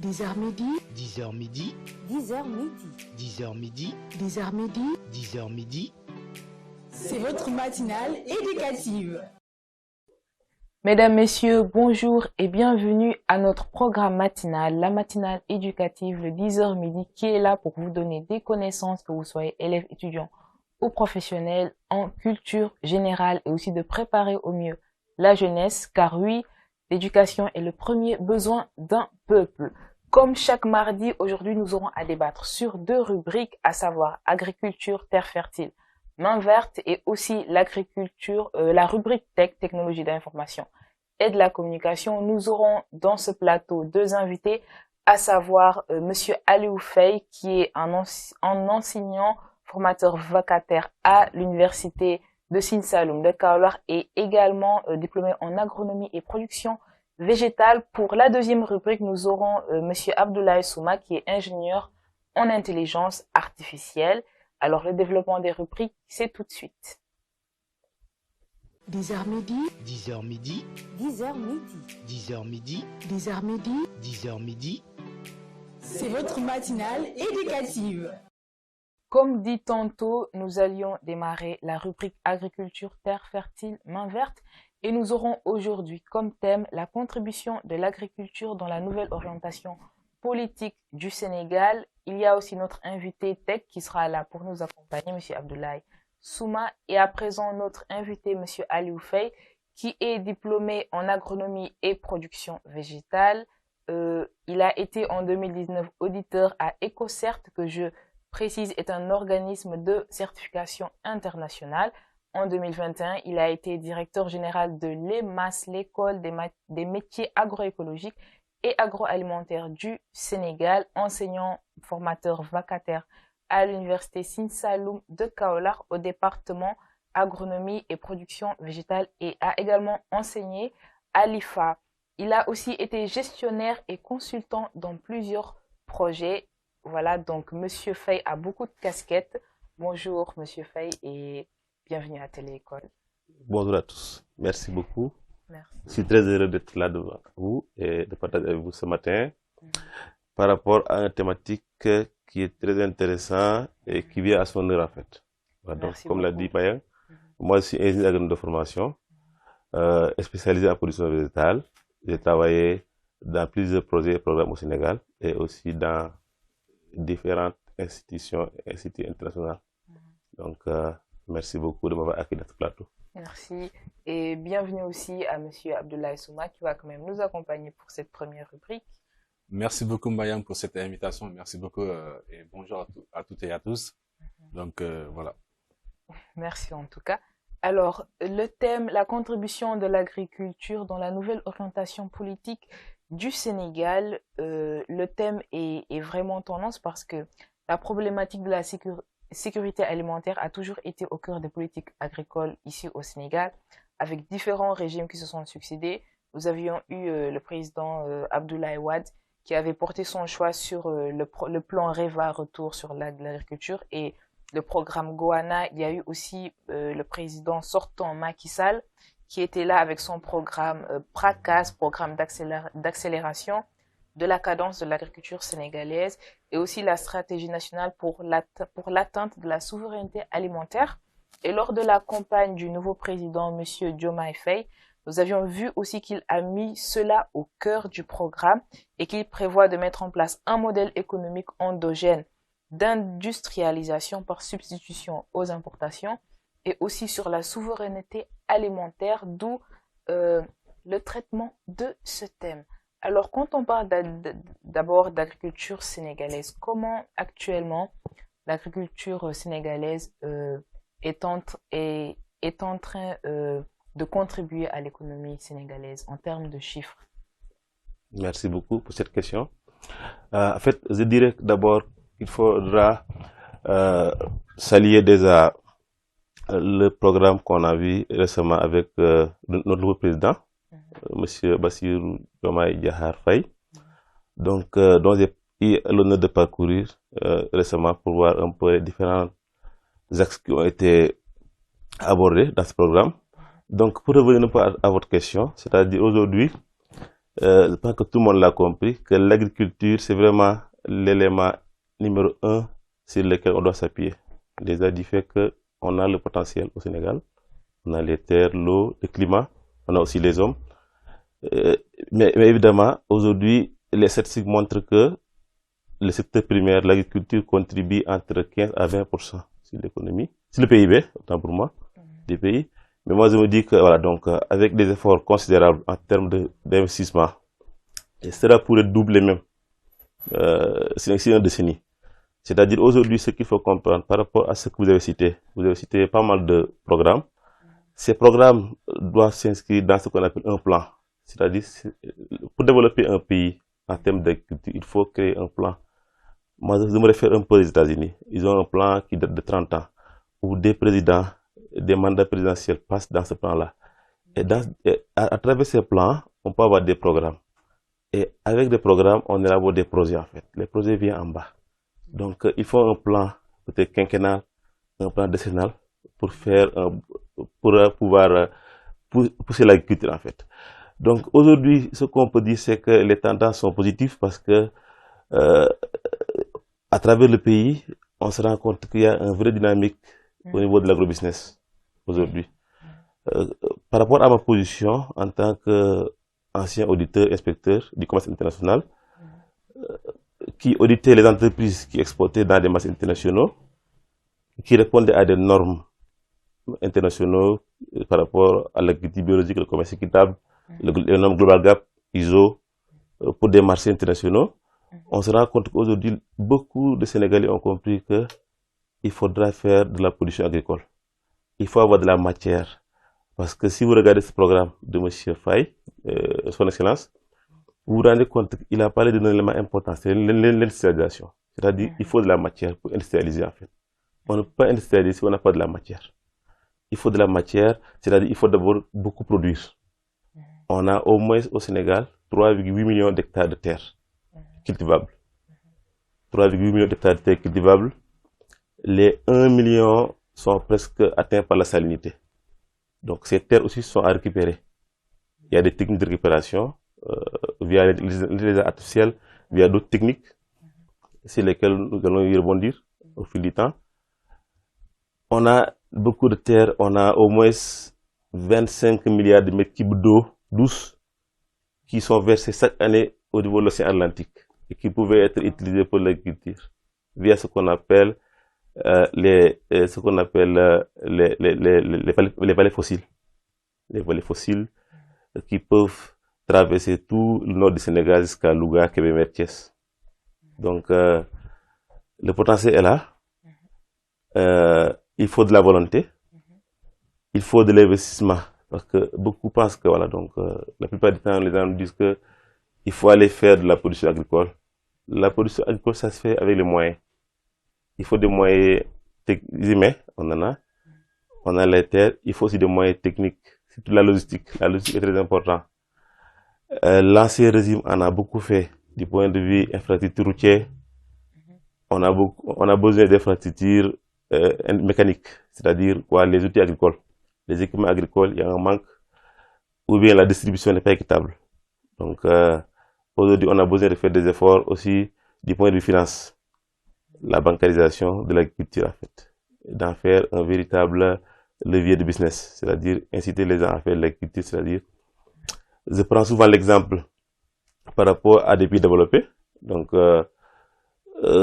10h midi, 10h midi, 10h midi, 10h midi, 10h midi, 10h midi. c'est votre matinale éducative. Mesdames, Messieurs, bonjour et bienvenue à notre programme matinal, la matinale éducative, le 10h midi, qui est là pour vous donner des connaissances, que vous soyez élèves, étudiants ou professionnels, en culture générale et aussi de préparer au mieux la jeunesse, car oui, l'éducation est le premier besoin d'un peuple. Comme chaque mardi, aujourd'hui, nous aurons à débattre sur deux rubriques, à savoir agriculture, terre fertile, main verte, et aussi l'agriculture, la rubrique tech, technologie d'information et de la communication. Nous aurons dans ce plateau deux invités, à savoir Monsieur Aliou Faye, qui est un enseignant formateur vacataire à l'université de Sine Saloum de Kaolack et également diplômé en agronomie et production végétale. Pour la deuxième rubrique, nous aurons Monsieur Abdoulaye Souma, qui est ingénieur en intelligence artificielle. Alors, le développement des rubriques, c'est tout de suite. 10h midi, 10h midi, 10h midi, 10h midi, 10h midi, 10h midi. c'est votre matinale éducative. Comme dit tantôt, nous allions démarrer la rubrique agriculture, terre fertile, main verte, et nous aurons aujourd'hui comme thème la contribution de l'agriculture dans la nouvelle orientation politique du Sénégal. Il y a aussi notre invité tech qui sera là pour nous accompagner, Monsieur Abdoulaye Souma, et à présent notre invité, Monsieur Aliou Faye, qui est diplômé en agronomie et production végétale. Il a été en 2019 auditeur à EcoCert, que je précise est un organisme de certification internationale. En 2021, il a été directeur général de l'EMAS, l'école des métiers agroécologiques et agroalimentaires du Sénégal, enseignant formateur vacataire à l'université Sine Saloum de Kaolack au département agronomie et production végétale, et a également enseigné à l'IFA. Il a aussi été gestionnaire et consultant dans plusieurs projets. Voilà, donc Monsieur Faye a beaucoup de casquettes. Bonjour Monsieur Faye et bienvenue à Télé-École. Bonjour à tous, merci beaucoup. Merci. Je suis très heureux d'être là devant vous et de partager avec vous ce matin par rapport à une thématique qui est très intéressante et qui vient à son heure en fait. Voilà, donc, Merci comme l'a beaucoup. dit Payan, moi je suis ingénieur agronome de formation, spécialisé en production végétale. J'ai travaillé dans plusieurs projets et programmes au Sénégal et aussi dans différentes institutions et instituts internationaux. Donc, merci beaucoup de m'avoir accueilli dans ce plateau. Merci et bienvenue aussi à Monsieur Abdoulaye Souma qui va quand même nous accompagner pour cette première rubrique. Merci beaucoup Mbayang pour cette invitation. Merci beaucoup et bonjour à toutes et à tous. Donc voilà. Merci en tout cas. Alors, le thème, la contribution de l'agriculture dans la nouvelle orientation politique du Sénégal. Le thème est vraiment tendance parce que la problématique de la sécurité alimentaire a toujours été au cœur des politiques agricoles ici au Sénégal, avec différents régimes qui se sont succédés. Nous avions eu le président Abdoulaye Wade qui avait porté son choix sur le plan REVA, retour sur l'agriculture, et le programme Goana. Il y a eu aussi le président sortant Macky Sall qui était là avec son programme PRACAS, programme d'accélération de la cadence de l'agriculture sénégalaise, et aussi la stratégie nationale pour l'atteinte de la souveraineté alimentaire. Et lors de la campagne du nouveau président, Monsieur Diomaye Faye, nous avions vu aussi qu'il a mis cela au cœur du programme et qu'il prévoit de mettre en place un modèle économique endogène d'industrialisation par substitution aux importations, et aussi sur la souveraineté alimentaire, d'où le traitement de ce thème. Alors, quand on parle d'abord d'agriculture sénégalaise, comment actuellement l'agriculture sénégalaise est en train de contribuer à l'économie sénégalaise en termes de chiffres? Merci beaucoup pour cette question. En fait, je dirais que d'abord qu'il faudra saluer déjà le programme qu'on a vu récemment avec notre nouveau président, Monsieur Bassirou Diomaye Diakhar Faye, donc dont j'ai eu l'honneur de parcourir récemment pour voir un peu les différents axes qui ont été abordés dans ce programme. Donc, pour revenir un peu à votre question, c'est-à-dire aujourd'hui, je pense que tout le monde l'a compris, que l'agriculture, c'est vraiment l'élément numéro 1 sur lequel on doit s'appuyer. Déjà du fait qu'on a le potentiel au Sénégal, on a les terres, l'eau, le climat, on a aussi les hommes. Mais évidemment, aujourd'hui, les statistiques montrent que le secteur primaire, l'agriculture contribue entre 15 à 20% sur l'économie, sur le PIB, autant pour moi, des pays. Mais moi, je me dis que, voilà, donc, avec des efforts considérables en termes d'investissement, et cela pourrait doubler même, c'est une décennie. C'est-à-dire, aujourd'hui, ce qu'il faut comprendre par rapport à ce que vous avez cité pas mal de programmes. Ces programmes doivent s'inscrire dans ce qu'on appelle un plan. C'est-à-dire, pour développer un pays en termes d'agriculture, il faut créer un plan. Moi, je me réfère un peu aux États-Unis. Ils ont un plan qui date de 30 ans, où des présidents, des mandats présidentiels passent dans ce plan-là. Et à travers ces plans, on peut avoir des programmes. Et avec des programmes, on élabore des projets, en fait. Les projets viennent en bas. Donc, il faut un plan, peut-être quinquennal, un plan décennal, pour pouvoir pousser l'agriculture, en fait. Donc, aujourd'hui, ce qu'on peut dire, c'est que les tendances sont positives parce que, à travers le pays, on se rend compte qu'il y a un vrai dynamique au niveau de l'agrobusiness aujourd'hui. Par rapport à ma position en tant qu'ancien auditeur, inspecteur du commerce international, qui auditait les entreprises qui exportaient dans des marchés internationaux, qui répondaient à des normes internationaux par rapport à l'agriculture biologique, le commerce équitable, les normes Global Gap, ISO, pour des marchés internationaux. On se rend compte qu'aujourd'hui, beaucoup de Sénégalais ont compris qu'il faudra faire de la production agricole. Il faut avoir de la matière. Parce que si vous regardez ce programme de M. Faye, son excellence, vous vous rendez compte qu'il a parlé d'un élément important, c'est l'industrialisation. C'est-à-dire qu'il faut de la matière pour industrialiser, en fait. On ne peut pas industrialiser si on n'a pas de la matière. Il faut de la matière, c'est-à-dire qu'il faut d'abord beaucoup produire. On a au moins au Sénégal 3,8 millions d'hectares de terre cultivables. 3,8 millions d'hectares de terre cultivables. Les 1 million sont presque atteints par la salinité. Donc ces terres aussi sont à récupérer. Il y a des techniques de récupération via l'intelligence artificielle, via d'autres techniques sur lesquelles nous allons y rebondir au fil du temps. On a beaucoup de terres, on a au moins 25 milliards de mètres cubes d'eau douce qui sont versés chaque année au niveau de l'océan Atlantique et qui pouvaient être utilisés pour l'agriculture via ce qu'on appelle les vallées fossiles. Les vallées fossiles qui peuvent traverser tout le nord du Sénégal jusqu'à Louga, Kébémer, Thiès. Donc, le potentiel est là. Il faut de la volonté. Il faut de l'investissement. Parce que beaucoup pensent que, voilà, donc, la plupart du temps, les gens nous disent que il faut aller faire de la production agricole. La production agricole, ça se fait avec les moyens. Il faut des moyens humains, on en a. On a les terres, il faut aussi des moyens techniques. Surtout la logistique. La logistique est très importante. L'ancien régime en a beaucoup fait du point de vue infrastructure routière. On a besoin d'infrastructures mécaniques, c'est-à-dire quoi, les outils agricoles. Les équipements agricoles, il y a un manque, ou bien la distribution n'est pas équitable. Donc, aujourd'hui, on a besoin de faire des efforts aussi du point de vue finance. La bancarisation de l'agriculture, en fait. D'en faire un véritable levier de business, c'est-à-dire inciter les gens à faire de l'agriculture, c'est-à-dire, je prends souvent l'exemple par rapport à des pays développés. Donc,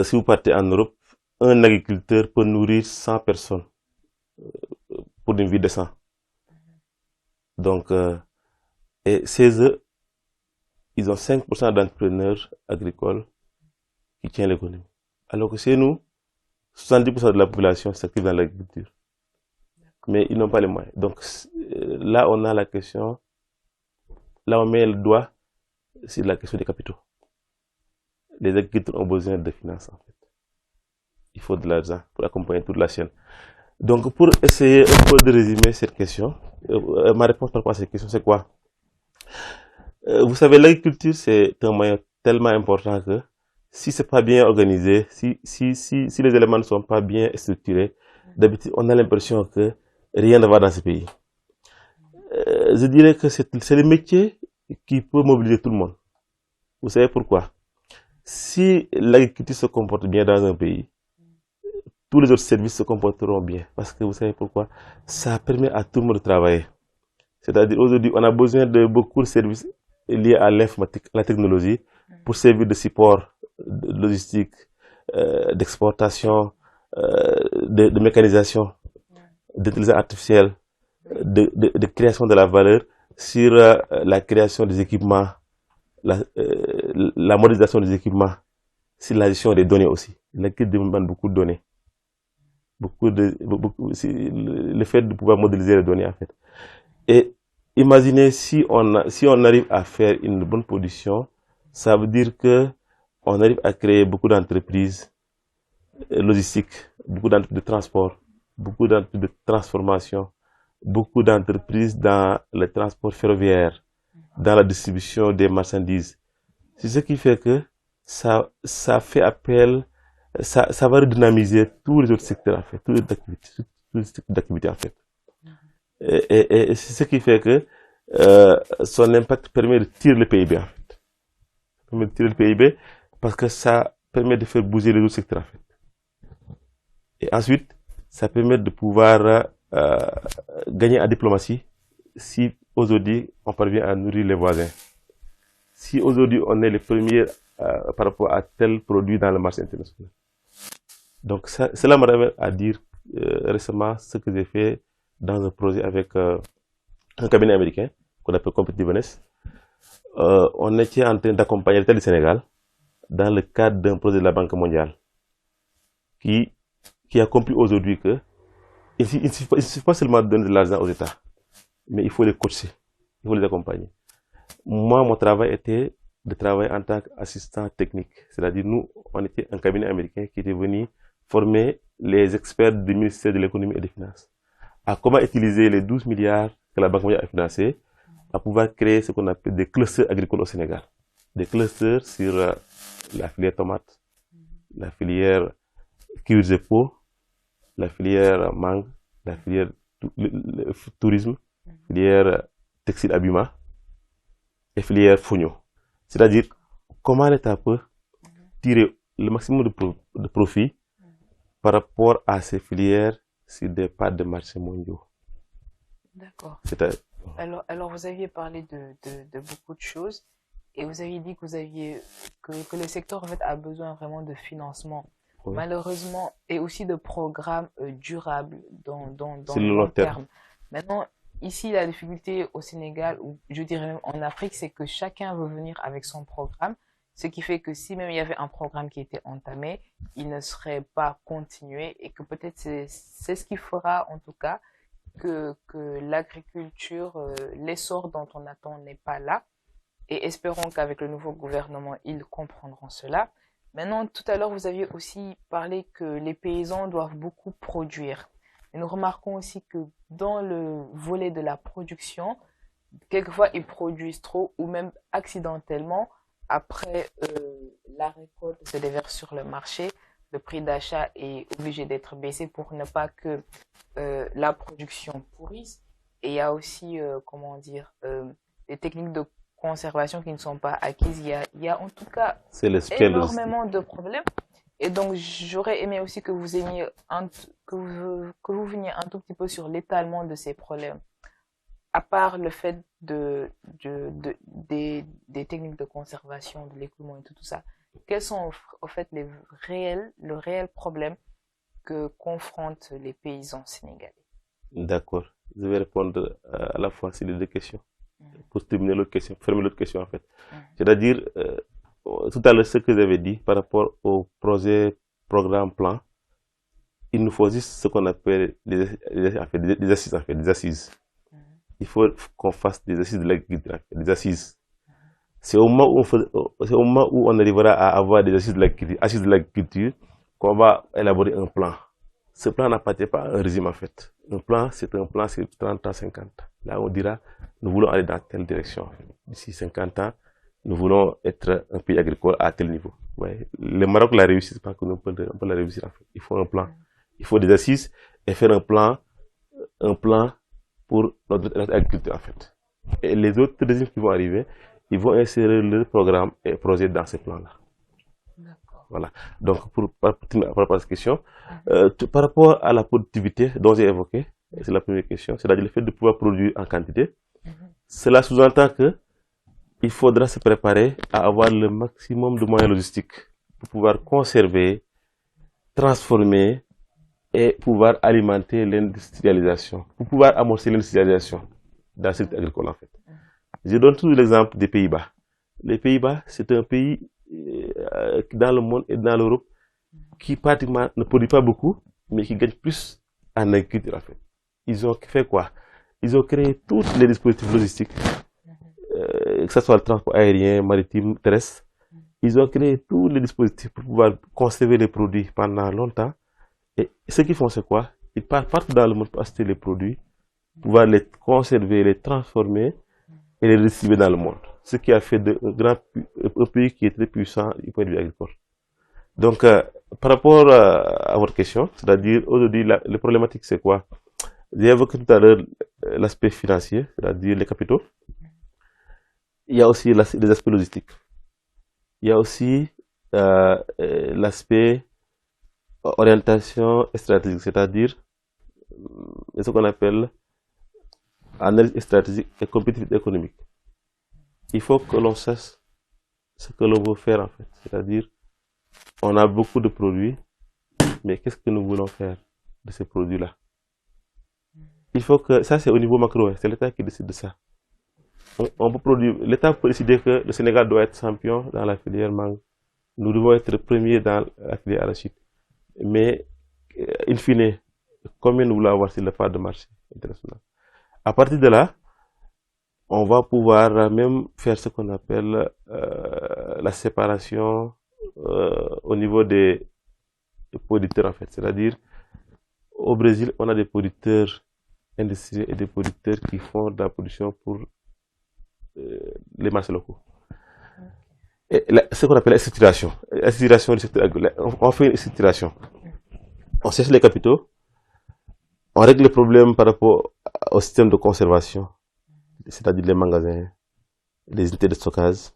si vous partez en Europe, un agriculteur peut nourrir 100 personnes pour une vie décente. Donc, et chez eux, ils ont 5% d'entrepreneurs agricoles qui tiennent l'économie. Alors que chez nous, 70% de la population s'active dans l'agriculture. Mais ils n'ont pas les moyens. Donc, là, on a la question, là, on met le doigt sur la question des capitaux. Les agriculteurs ont besoin de finances, en fait. Il faut de l'argent pour accompagner toute la chaîne. Donc, pour essayer un peu de résumer cette question, ma réponse par rapport à cette question, c'est quoi? Vous savez, l'agriculture, c'est un moyen tellement important que si c'est pas bien organisé, si les éléments ne sont pas bien structurés, d'habitude, on a l'impression que rien ne va dans ce pays. Je dirais que c'est le métier qui peut mobiliser tout le monde. Vous savez pourquoi? Si l'agriculture se comporte bien dans un pays, tous les autres services se comporteront bien. Parce que vous savez pourquoi? Ça permet à tout le monde de travailler. C'est-à-dire, aujourd'hui, on a besoin de beaucoup de services liés à l'informatique, à la technologie, pour servir de support de logistique, d'exportation, de mécanisation, d'intelligence artificielle, de création de la valeur sur la création des équipements, la modélisation des équipements, sur la gestion des données aussi. L'agriculture demande beaucoup de données. Le fait de pouvoir modéliser les données, en fait. Et imaginez si on arrive à faire une bonne production, ça veut dire que on arrive à créer beaucoup d'entreprises logistiques, beaucoup d'entreprises de transport, beaucoup d'entreprises de transformation, beaucoup d'entreprises dans le transport ferroviaire, dans la distribution des marchandises. C'est ce qui fait que ça fait appel, ça va redynamiser tous les autres secteurs, en fait, tous les secteurs d'activité, en fait. Et c'est ce qui fait que son impact permet de tirer le PIB, en fait. Permet de tirer le PIB parce que ça permet de faire bouger les autres secteurs, en fait. Et ensuite, ça permet de pouvoir gagner en diplomatie si aujourd'hui on parvient à nourrir les voisins. Si aujourd'hui on est les premiers par rapport à tel produit dans le marché international. Donc cela me ramène à dire récemment ce que j'ai fait dans un projet avec un cabinet américain qu'on appelle Competitiveness. On était en train d'accompagner l'État du Sénégal dans le cadre d'un projet de la Banque mondiale qui a compris aujourd'hui que il ne suffit pas seulement de donner de l'argent aux États, mais il faut les coacher, il faut les accompagner. Moi, mon travail était de travailler en tant qu'assistant technique. C'est-à-dire, nous, on était un cabinet américain qui était venu former les experts du ministère de l'économie et des finances à comment utiliser les 12 milliards que la Banque mondiale a financés à pouvoir créer ce qu'on appelle des clusters agricoles au Sénégal. Des clusters sur la filière tomate, la filière cuir et peau, la filière mangue, la filière tourisme, filière textile habillement et filière fognon. C'est-à-dire comment l'État peut tirer le maximum de profit par rapport à ces filières sur des parts de marché mondiaux. D'accord. Alors vous aviez parlé de beaucoup de choses et vous aviez dit que le secteur en fait a besoin vraiment de financement. Oui. Malheureusement, et aussi de programmes durables dans le long terme. Maintenant, ici, la difficulté au Sénégal, ou je dirais même en Afrique, c'est que chacun veut venir avec son programme, ce qui fait que si même il y avait un programme qui était entamé, il ne serait pas continué et que peut-être c'est ce qui fera en tout cas que l'agriculture, l'essor dont on attend n'est pas là. Et espérons qu'avec le nouveau gouvernement, ils comprendront cela. Maintenant, tout à l'heure, vous aviez aussi parlé que les paysans doivent beaucoup produire. Et nous remarquons aussi que dans le volet de la production, quelquefois, ils produisent trop ou même accidentellement. Après la récolte se déverse sur le marché, le prix d'achat est obligé d'être baissé pour ne pas que la production pourrisse. Et il y a aussi, des techniques de conservation qui ne sont pas acquises. Il y a en tout cas énormément de problèmes. Et donc, j'aurais aimé aussi que vous veniez un tout petit peu sur l'étalement de ces problèmes. À part le fait des techniques de conservation, de l'écoulement et tout ça, quels sont en fait le réel problème que confrontent les paysans sénégalais? D'accord. Je vais répondre à la fois sur les deux questions. Pour terminer l'autre question, fermer l'autre question en fait. C'est-à-dire, tout à l'heure, ce que j'avais dit par rapport au projet, programme, plan, il nous faut juste ce qu'on appelle des assises. Il faut qu'on fasse des assises de l'agriculture, des assises. C'est au moment où on arrivera à avoir des assises de l'agriculture qu'on va élaborer un plan. Ce plan n'appartient pas à un régime en fait. Un plan, c'est un plan sur 30 ans, 50 ans. Là, on dira, nous voulons aller dans telle direction. D'ici 50 ans, nous voulons être un pays agricole à tel niveau. Ouais. Le Maroc l'a réussi, c'est pas que nous on peut la réussir en fait. Il faut un plan. Il faut des assises et faire un plan pour notre agriculture en fait. Et les autres régimes qui vont arriver, ils vont insérer le programme et projet dans ces plans-là. Voilà. Donc, par rapport à cette question, par rapport à la productivité dont j'ai évoqué, c'est la première question, c'est-à-dire le fait de pouvoir produire en quantité, cela sous-entend que il faudra se préparer à avoir le maximum de moyens logistiques pour pouvoir conserver, transformer et pouvoir alimenter l'industrialisation, pour pouvoir amorcer l'industrialisation dans le secteur agricole en fait. Je donne toujours l'exemple des Pays-Bas. Les Pays-Bas, c'est un pays dans le monde et dans l'Europe qui pratiquement ne produit pas beaucoup, mais qui gagne plus en agriculture en fait. Ils ont fait quoi? Ils ont créé tous les dispositifs logistiques, que ce soit le transport aérien, maritime, terrestre. Ils ont créé tous les dispositifs pour pouvoir conserver les produits pendant longtemps. Et ce qu'ils font, c'est quoi? Ils partent partout dans le monde pour acheter les produits, pouvoir les conserver, les transformer et les distribuer dans le monde. Ce qui a fait un pays qui est très puissant du point de vue agricole. Donc, par rapport à votre question, c'est-à-dire aujourd'hui, les problématiques, c'est quoi? J'ai évoqué tout à l'heure l'aspect financier, c'est-à-dire les capitaux. Il y a aussi les aspects logistiques. Il y a aussi l'aspect orientation stratégique, c'est-à-dire ce qu'on appelle analyse stratégique et compétitivité économique. Il faut que l'on sache ce que l'on veut faire en fait, c'est-à-dire on a beaucoup de produits, mais qu'est-ce que nous voulons faire de ces produits-là? Il faut que, ça c'est au niveau macro, c'est l'État qui décide de ça. On peut produire, l'État peut décider que le Sénégal doit être champion dans la filière mangue. Nous devons être premiers dans la filière arachide. Mais, in fine, combien nous voulons avoir sur le part de marché international? À partir de là, on va pouvoir même faire ce qu'on appelle la séparation au niveau des producteurs en fait. C'est-à-dire, au Brésil, on a des producteurs industriels et des producteurs qui font de la production pour les marchés locaux. Et ce qu'on appelle la structuration. La structuration du secteur agricole. On fait une structuration. On cherche les capitaux. On règle les problèmes par rapport au système de conservation, c'est-à-dire les magasins, les unités de stockage,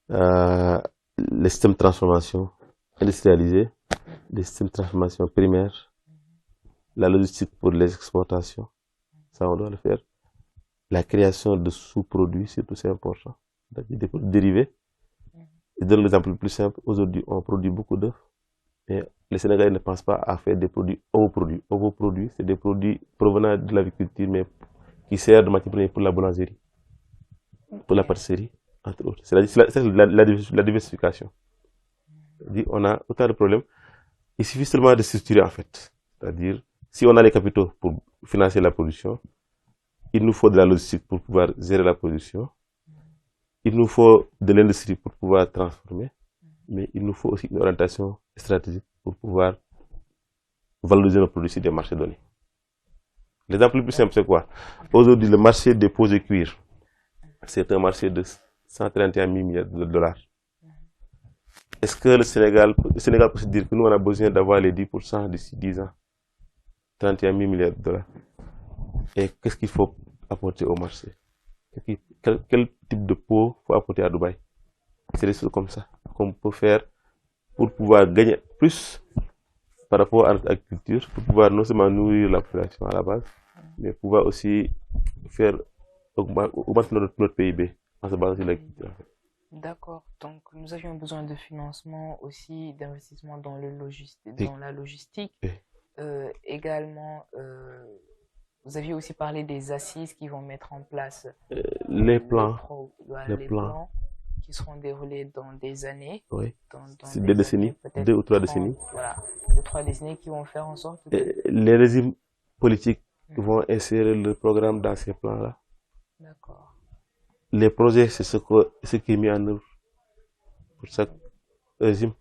les systèmes de transformation industrialisés, les systèmes de transformation primaires, la logistique pour les exportations, ça on doit le faire. La création de sous-produits, surtout c'est important, des produits dérivés. Je donne l'exemple le plus simple. Aujourd'hui, on produit beaucoup d'œufs, mais les Sénégalais ne pensent pas à faire des produits ovoproduits. Ovoproduits, c'est des produits provenant de l'agriculture, mais qui servent de matière première pour la boulangerie, pour la pâtisserie, entre autres. C'est la diversification. On a autant de problèmes. Il suffit seulement de structurer en fait. C'est-à-dire, si on a les capitaux pour financer la production, il nous faut de la logistique pour pouvoir gérer la production. Il nous faut de l'industrie pour pouvoir transformer, mais il nous faut aussi une orientation stratégique pour pouvoir valoriser nos produits sur des marchés donnés. L'exemple le plus simple, c'est quoi? Aujourd'hui, le marché des peaux de cuir, c'est un marché de 131 000 milliards de dollars. Est-ce que le Sénégal peut se dire que nous, on a besoin d'avoir les 10% d'ici 10 ans? 31 000 milliards de dollars. Et qu'est-ce qu'il faut apporter au marché? Quel type de peau faut apporter à Dubaï? C'est des choses comme ça qu'on peut faire pour pouvoir gagner plus par rapport à notre agriculture, pour pouvoir non seulement nourrir la population à la base, mais pouvoir aussi faire augmenter notre PIB en se basant sur l'agriculture. D'accord. Donc, nous avions besoin de financement aussi, d'investissement dans la logistique. Également, vous aviez aussi parlé des assises qui vont mettre en place les plans qui seront déroulés dans des années. Oui. Dans des décennies, 2 ou 3 décennies. Voilà, 2 ou 3 décennies qui vont faire en sorte que... Les régimes politiques vont insérer le programme dans ces plans-là. D'accord. Les projets, c'est ce qui est mis en œuvre pour chaque régime.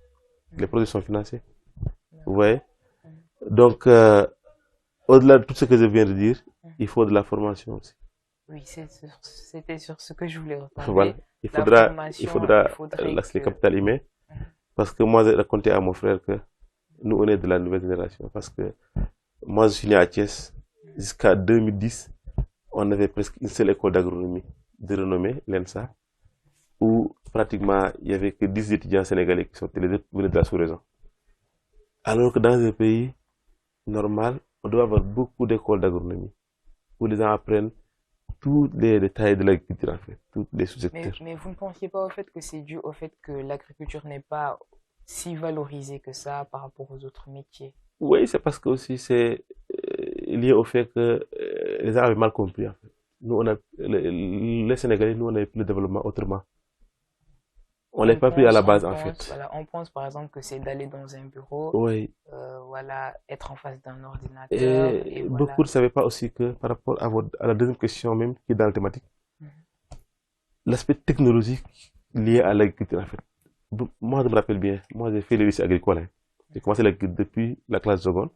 Les projets sont financés. Vous voyez? Donc, au-delà de tout ce que je viens de dire, il faut de la formation aussi. Oui, c'était sur ce que je voulais reparler. Voilà. Il faudra le capital humain. Parce que moi, j'ai raconté à mon frère que nous, on est de la nouvelle génération. Parce que moi, je suis né à Thiès. Jusqu'à 2010, on avait presque une seule école d'agronomie de renommée, l'ENSA, où pratiquement il y avait que 10 étudiants sénégalais qui sortaient, les autres venaient de la sous-région. Alors que dans un pays normal, on doit avoir beaucoup d'écoles d'agronomie, où les gens apprennent tous les détails de l'agriculture, en fait, tous les sous-secteurs. Mais vous ne pensiez pas au fait que c'est dû au fait que l'agriculture n'est pas si valorisée que ça par rapport aux autres métiers? Oui, c'est parce que aussi c'est lié au fait que les gens avaient mal compris, en fait. Nous, les Sénégalais, nous, on avait pris le développement autrement. On l'a pas pris à la base, en fait. Voilà, on pense par exemple que c'est d'aller dans un bureau, Oui. voilà, être en face d'un ordinateur. Et voilà. beaucoup ne savaient pas aussi que par rapport à la deuxième question même, qui est dans la thématique, l'aspect technologique lié à l'agriculture, en fait. Moi, je me rappelle bien, moi, j'ai fait le lycée agricole, hein. J'ai commencé l'agriculture depuis la classe seconde.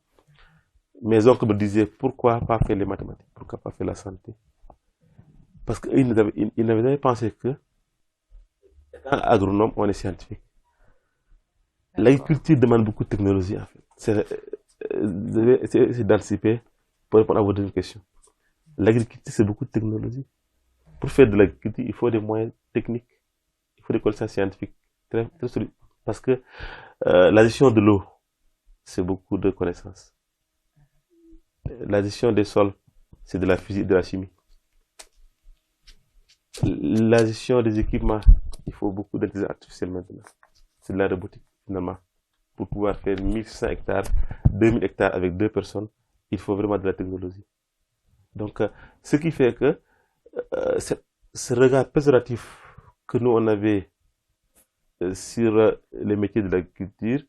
Mes oncles me disaient, pourquoi pas faire les mathématiques, pourquoi pas faire la santé? Parce qu'ils n'avaient jamais pensé que, étant agronome, on est scientifique. L'agriculture demande beaucoup de technologie, en fait. C'est d'anticiper pour répondre à votre deuxième question. L'agriculture, c'est beaucoup de technologie. Pour faire de l'agriculture, il faut des moyens techniques, il faut des connaissances scientifiques très, très solides. Parce que la gestion de l'eau, c'est beaucoup de connaissances. La gestion des sols, c'est de la physique, de la chimie. La gestion des équipements, il faut beaucoup d'intelligence artificielle maintenant. C'est de la robotique, finalement. Pour pouvoir faire 1600 hectares, 2000 hectares avec 2 personnes, il faut vraiment de la technologie. Donc, ce qui fait que ce regard péjoratif que nous, on avait sur les métiers de l'agriculture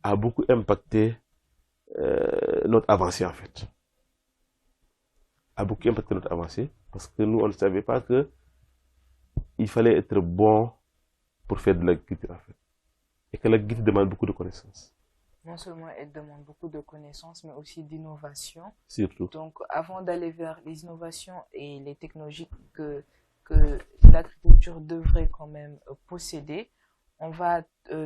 a beaucoup impacté notre avancée, en fait. A beaucoup impacté notre avancée parce que nous, on ne savait pas que il fallait être bon pour faire de l'agriculture, en fait. Et que l'agriculture demande beaucoup de connaissances. Non seulement elle demande beaucoup de connaissances, mais aussi d'innovation. Surtout. Donc, avant d'aller vers les innovations et les technologies que l'agriculture devrait quand même posséder, on va,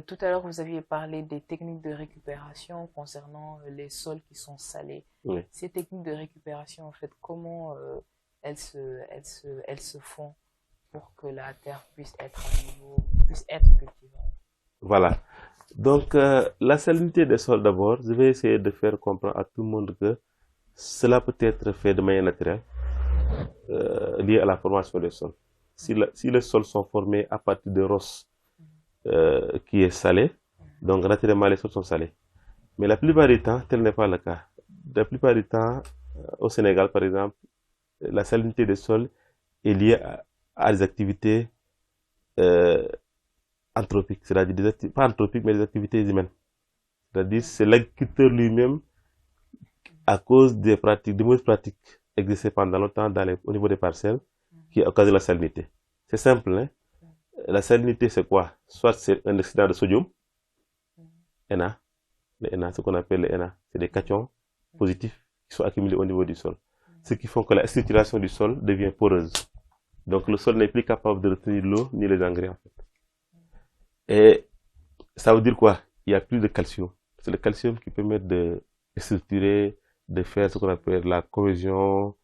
tout à l'heure, vous aviez parlé des techniques de récupération concernant les sols qui sont salés. Oui. Ces techniques de récupération, en fait, comment elles se font pour que la terre puisse être cultivable? Voilà. Donc, la salinité des sols d'abord, je vais essayer de faire comprendre à tout le monde que cela peut être fait de manière naturelle, lié à la formation des sols. Si les sols sont formés à partir de roche qui est salée, donc naturellement les sols sont salés. Mais la plupart du temps, tel n'est pas le cas. La plupart du temps, au Sénégal par exemple, la salinité des sols est liée à des activités anthropiques, c'est-à-dire pas anthropiques, mais des activités humaines. C'est-à-dire c'est l'agriculteur lui-même, à cause des mauvaises pratiques exercées pendant longtemps au niveau des parcelles, qui occasionne la salinité. C'est simple, hein? La salinité, c'est quoi? Soit c'est un excédent de sodium, Na, les Na, ce qu'on appelle les Na, c'est des cations positifs qui sont accumulés au niveau du sol. Ce qui fait que la structuration du sol devient poreuse. Donc le sol n'est plus capable de retenir l'eau ni les engrais, en fait. Et ça veut dire quoi? Il n'y a plus de calcium. C'est le calcium qui permet de structurer, de faire ce qu'on appelle la cohésion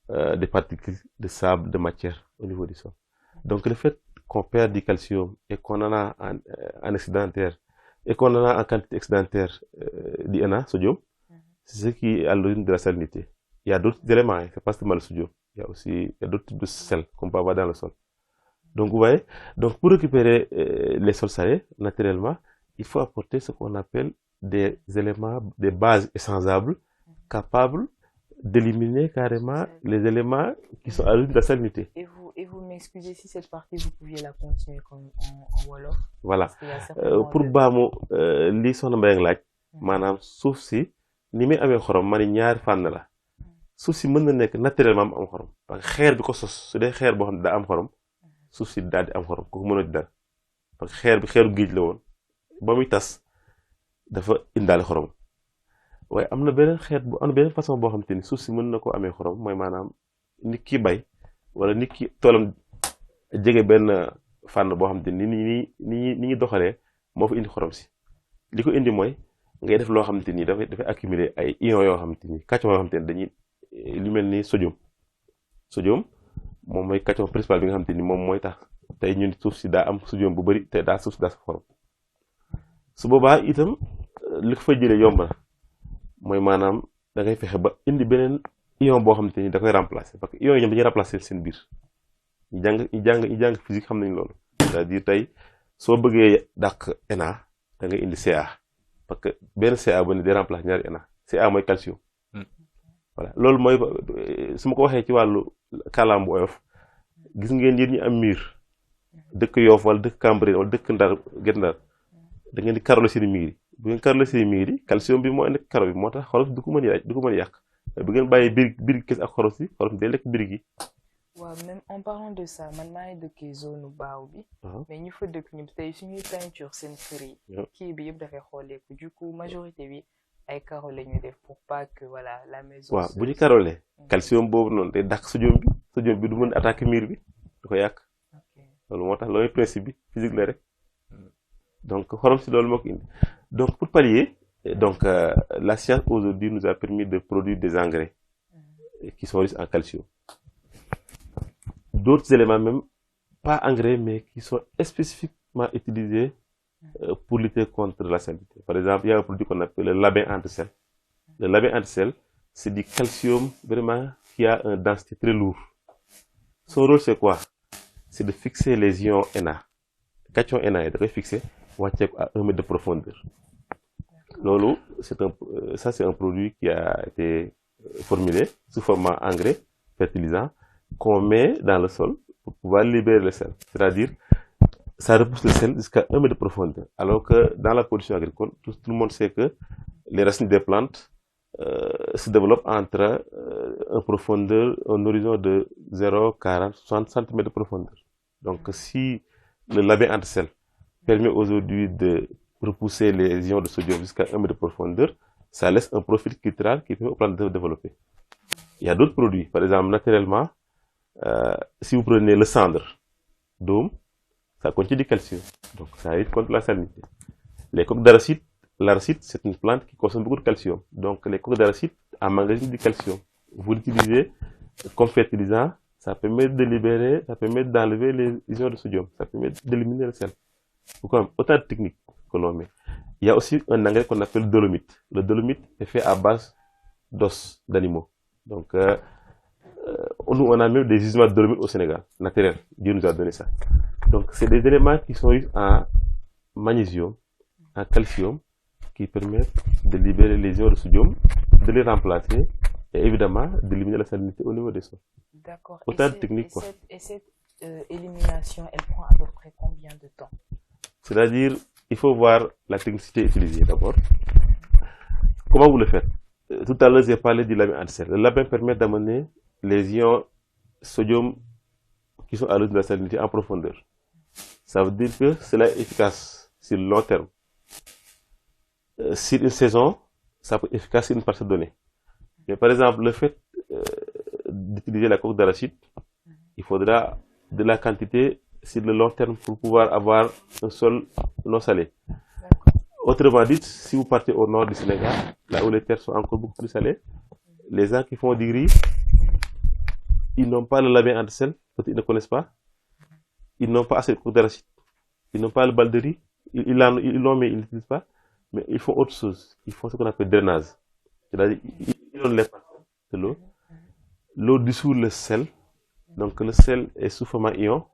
des particules de sable, de matière au niveau du sol. Donc le fait qu'on perd du calcium et qu'on en a en excédentaire et qu'on en a en quantité excédentaire du Na, sodium, c'est ce qui est à l'origine de la salinité. Il y a d'autres éléments, hein, c'est pas seulement le sodium. Il y a d'autres types de sel qu'on peut avoir dans le sol. Donc vous voyez, donc pour récupérer les sols salés, naturellement, il faut apporter ce qu'on appelle des éléments, des bases essençables capables d'éliminer carrément les éléments qui sont à l'origine de la salinité. Et vous m'excusez si cette partie, vous pouviez la continuer comme en Wolof. Voilà. Pour baamu li soxna Mbayang laaj, maanaam suuf si ni muy amee xorom ma ni ñaari fànn la. Suuf si mën na nekk naturellement mu am xorom. Parce que xeer bi ko sos su dee xeer boo xam ne daa am xorom, suuf si daal di am xorom kooku mënoo ci dara. Parce que xeer bi xeeru géej la woon ba muy tas dafa indaale xorom. waaye am na beneen façon boo xam te ni suuf si mën na koo amee xorom mooy maanaam nit ki bay wala nit ki toolam jege benn fànn boo xam te ni ni ñi doxalee moo fa indi xorom si. Li ko indi mooy ngay def loo xam te ni dafay accumuler ay ions yoo xam te ni kàcce yoo xam te ni dañuy lu mel ni sodium sodium moom mooy cation principal bi nga xamante ni moom mooy tax tey ñun suuf si daa am sodium bu bëri te daa suuf si daa sa xorom su boobaa itam li ko fay jëlee yomb na mooy maanaam da ngay fexe ba indi beneen ion boo xamante ni da koy remplacer parce que ion yi ñoom dañuy remplacer seen biir ñu jàng physique xam nañ loolu c'est-à-dire tey soo bëggee dàq Na da ngay indi Ca parce que benn Ca bu ne day remplacer ñaari Na Ca mooy calcium voilà loolu mooy su ma ko waxee ci wàllu kàllaam bu oyof gis ngeen yéen ñi am miir dëkk Yoff wala dëkk Cambérène wala dëkk Ndar Guet Ndar da ngeen di karole seen miir yi bu ngeen karole seen miir yi calcium bi moo nekk karo bi moo tax xoros du ko mën a yàq bu ngeen bàyyee birig kes ak xoros yi xoros day lekk birig yi. waaw même en parlant de ça man maa ngi dëkkee zone baaw bi. mais ñu fa dëkk ñu tey suñuy peinture seen kër yi. kii bi yëpp dafay xooleeku du coup majorité bi ay karo la ñuy def pour pas que voilà la maison. waaw bu ñu karolee calcium boobu noonu day dàq sodium bi du mën a attaquer miir bi du ko yàq. loolu moo tax loolu principe bi physique la rek donc xorom si loolu moo ko indi donc pour pallier donc la science aujourd'hui nous a permis de produire des engrais qui sont riches en calcium. D'autres éléments même, pas engrais, mais qui sont spécifiquement utilisés pour lutter contre la salinité. Par exemple, il y a un produit qu'on appelle le labin antisel. Le labin antisel, c'est du calcium vraiment qui a une densité très lourde. Son rôle, c'est quoi? C'est de fixer les ions Na. Cation Na est fixé à 1 mètre de profondeur. Lolo, ça c'est un produit qui a été formulé sous format engrais fertilisant qu'on met dans le sol pour pouvoir libérer le sel. C'est-à-dire, ça repousse le sel jusqu'à 1 mètre de profondeur. Alors que dans la production agricole, tout le monde sait que les racines des plantes se développent entre un horizon de 0, 40, 60 cm de profondeur. Donc, si le labin antisel permet aujourd'hui de repousser les ions de sodium jusqu'à 1 mètre de profondeur, ça laisse un profil cultural qui permet aux plantes de se développer. Il y a d'autres produits. Par exemple, naturellement, si vous prenez le cendre d'homme, ça contient du calcium. Donc, ça lutte contre la salinité. Les coques d'arachide, l'arachide, c'est une plante qui consomme beaucoup de calcium. Donc, les coques d'arachide emmagasinent du calcium. Vous l'utilisez comme fertilisant, ça permet de libérer, ça permet d'enlever les ions de sodium, ça permet d'éliminer le sel. Pourquoi? Autant de techniques que l'on met. Il y a aussi un engrais qu'on appelle dolomite. Le dolomite est fait à base d'os d'animaux. Donc, nous, on a même des gisements de dolomite au Sénégal, naturels. Dieu nous a donné ça. Donc, c'est des éléments qui sont riches en magnésium, en calcium, qui permettent de libérer les ions de sodium, de les remplacer et évidemment d'éliminer la salinité au niveau des sols. D'accord. Autant de techniques, quoi. Et cette élimination, elle prend à peu près combien de temps? C'est-à-dire, il faut voir la technicité utilisée d'abord. Comment vous le faites? Tout à l'heure, j'ai parlé du labin antisel. Le labin permet d'amener les ions sodium qui sont à l'origine de la salinité en profondeur. Ça veut dire que cela est efficace sur le long terme. Sur une saison, ça peut être efficace sur une partie donnée. Mais par exemple, le fait d'utiliser la coque d'arachide, il faudra de la quantité sur le long terme pour pouvoir avoir un sol non salé. Autrement dit, si vous partez au nord du Sénégal, là où les terres sont encore beaucoup plus salées, les gens qui font du riz, ils n'ont pas le labin antisel, parce qu'ils ne connaissent pas. Ils n'ont pas assez de coque d'arachide. Ils n'ont pas le bal de riz. Ils l'ont, mais ils n'utilisent pas. Mais ils font autre chose. Ils font ce qu'on appelle drainage. C'est-à-dire, ils donnent les parties de l'eau. L'eau dissout le sel. Donc, le sel est sous format ion,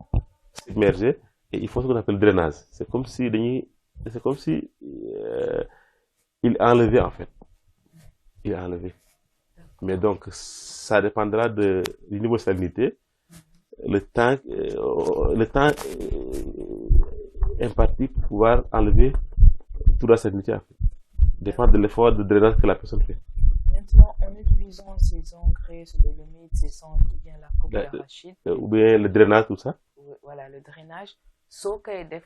submergé, et ils font ce qu'on appelle drainage. C'est comme si il enlevait, en fait. Il a enlevé. Mais donc, ça dépendra du niveau de salinité. Le temps imparti pour pouvoir enlever toute la salinité, en fait. Dépend de l'effort de drainage que la personne fait. Maintenant, en utilisant ces engrais, ce dolomite, ces cendres, ou bien la coque d'arachide, ou bien le drainage, tout ça. Voilà, le drainage, sauf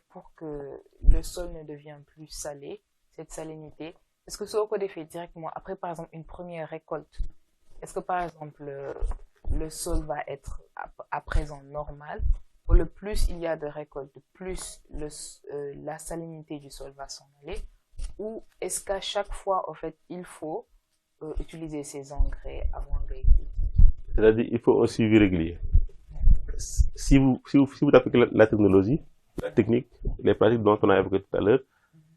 pour que le sol ne devienne plus salé, cette salinité. Est-ce que ce qu'on fait directement après, par exemple, une première récolte? Est-ce que, par exemple, le sol va être à présent normal? Ou le plus il y a de récoltes, plus la salinité du sol va s'en aller? Ou est-ce qu'à chaque fois, en fait, il faut utiliser ces engrais avant de C'est-à-dire il faut un suivi régulier. Si vous appliquez la technologie, la technique, les pratiques dont on a évoqué tout à l'heure,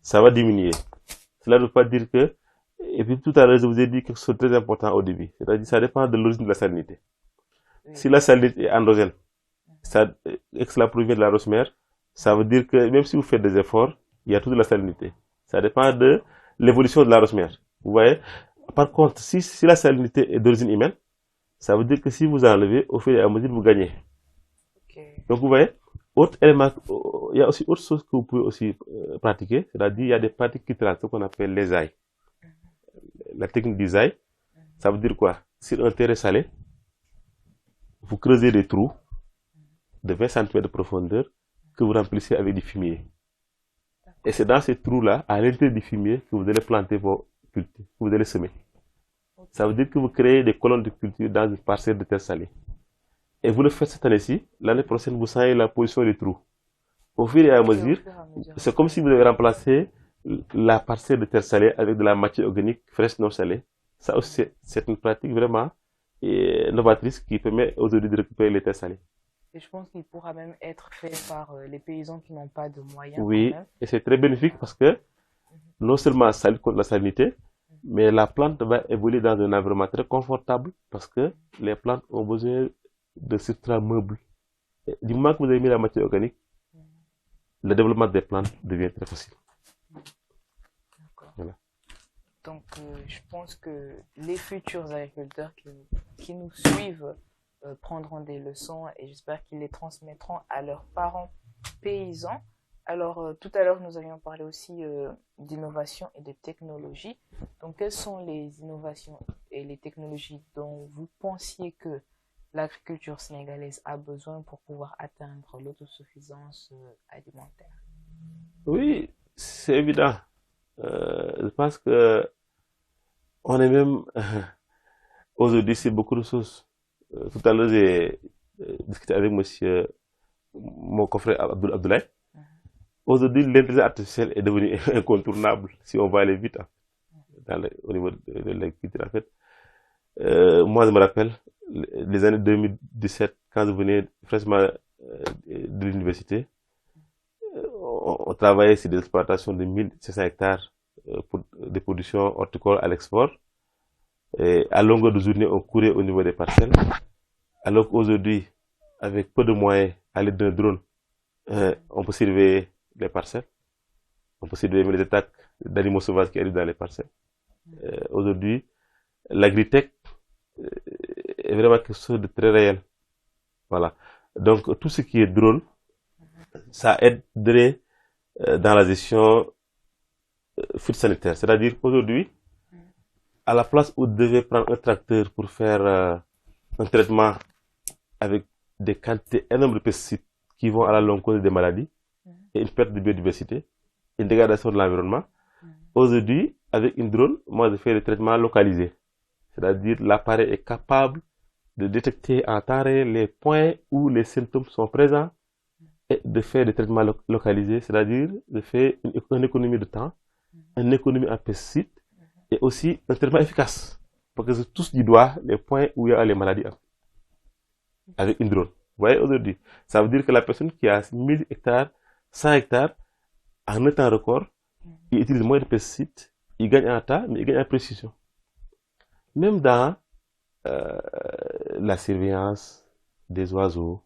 ça va diminuer. Cela ne veut pas dire que, et puis tout à l'heure je vous ai dit quelque chose de très important au début, c'est-à-dire ça dépend de l'origine de la salinité. Si la salinité est endogène, et que cela provient de la roche-mère, ça veut dire que même si vous faites des efforts, il y a toute la salinité. Ça dépend de l'évolution de la roche-mère. Vous voyez? Par contre, si la salinité est d'origine humaine, ça veut dire que si vous enlevez, au fur et à mesure, vous gagnez. Ok. Donc vous voyez, autre élément, il y a aussi autre chose que vous pouvez aussi pratiquer, c'est-à-dire il y a des pratiques qui traitent ce qu'on appelle les ailes. La technique des ailes, ça veut dire quoi? Sur un terrain salé, vous creusez des trous de 20 cm de profondeur que vous remplissez avec du fumier. Et c'est dans ces trous-là, à l'intérieur du fumier, que vous allez planter vos cultures, que vous allez semer. Ça veut dire que vous créez des colonnes de culture dans une parcelle de terre salée. Et vous le faites cette année-ci, l'année prochaine, vous changez la position des trous. Au fur et à mesure, c'est comme si vous avez remplacé la parcelle de terre salée avec de la matière organique fraîche non salée. Ça aussi, c'est une pratique vraiment novatrice qui permet aujourd'hui de récupérer les terres salées. Et je pense qu'il pourra même être fait par les paysans qui n'ont pas de moyens. Oui, quand même. et c'est très bénéfique parce que non seulement ça lutte contre la salinité, mais la plante va évoluer dans un environnement très confortable parce que les plantes ont besoin de substrats meubles. Et du moment que vous avez mis la matière organique, le développement des plantes devient très facile. D'accord. Voilà. Donc, je pense que les futurs agriculteurs qui nous suivent prendront des leçons et j'espère qu'ils les transmettront à leurs parents paysans. Alors, tout à l'heure, nous avions parlé aussi d'innovation et de technologie. Donc, quelles sont les innovations et les technologies dont vous pensiez que l'agriculture sénégalaise a besoin pour pouvoir atteindre l'autosuffisance alimentaire? Oui, c'est évident. Je pense que on est même aujourd'hui c'est beaucoup de choses. Tout à l'heure j'ai discuté avec mon confrère Abdoulaye. Aujourd'hui l'intelligence artificielle est devenue incontournable si on va aller vite au niveau de l'agriculture en fait. Moi je me rappelle les années 2017 quand je venais fraîchement de l'université. On travaillait sur des exploitations de 1500 hectares pour des productions horticoles à l'export. Et à longueur de journée, on courait au niveau des parcelles. Alors qu'aujourd'hui, avec peu de moyens, à l'aide d'un drone, on peut surveiller les parcelles. On peut surveiller les attaques d'animaux sauvages qui arrivent dans les parcelles. Aujourd'hui, l'agritech est vraiment quelque chose de très réel. Voilà. Donc, tout ce qui est drone, ça aiderait dans la gestion phytosanitaire. C'est-à-dire qu'aujourd'hui, à la place où vous devez prendre un tracteur pour faire un traitement avec des quantités énormes de pesticides qui vont à la longue causer des maladies et une perte de biodiversité, une dégradation de l'environnement, aujourd'hui, avec une drone, moi je fais des traitements localisés. C'est-à-dire l'appareil est capable de détecter en temps réel les points où les symptômes sont présents et de faire des traitements localisés, c'est-à-dire de faire une économie de temps, une économie en pesticides et aussi un traitement efficace. Parce que je touche du doigt les points où il y a les maladies avec une drone. Vous voyez aujourd'hui, ça veut dire que la personne qui a 1000 hectares, 100 hectares, en un temps record, il utilise moins de pesticides, il gagne en temps, mais il gagne en précision. Même dans la surveillance des oiseaux,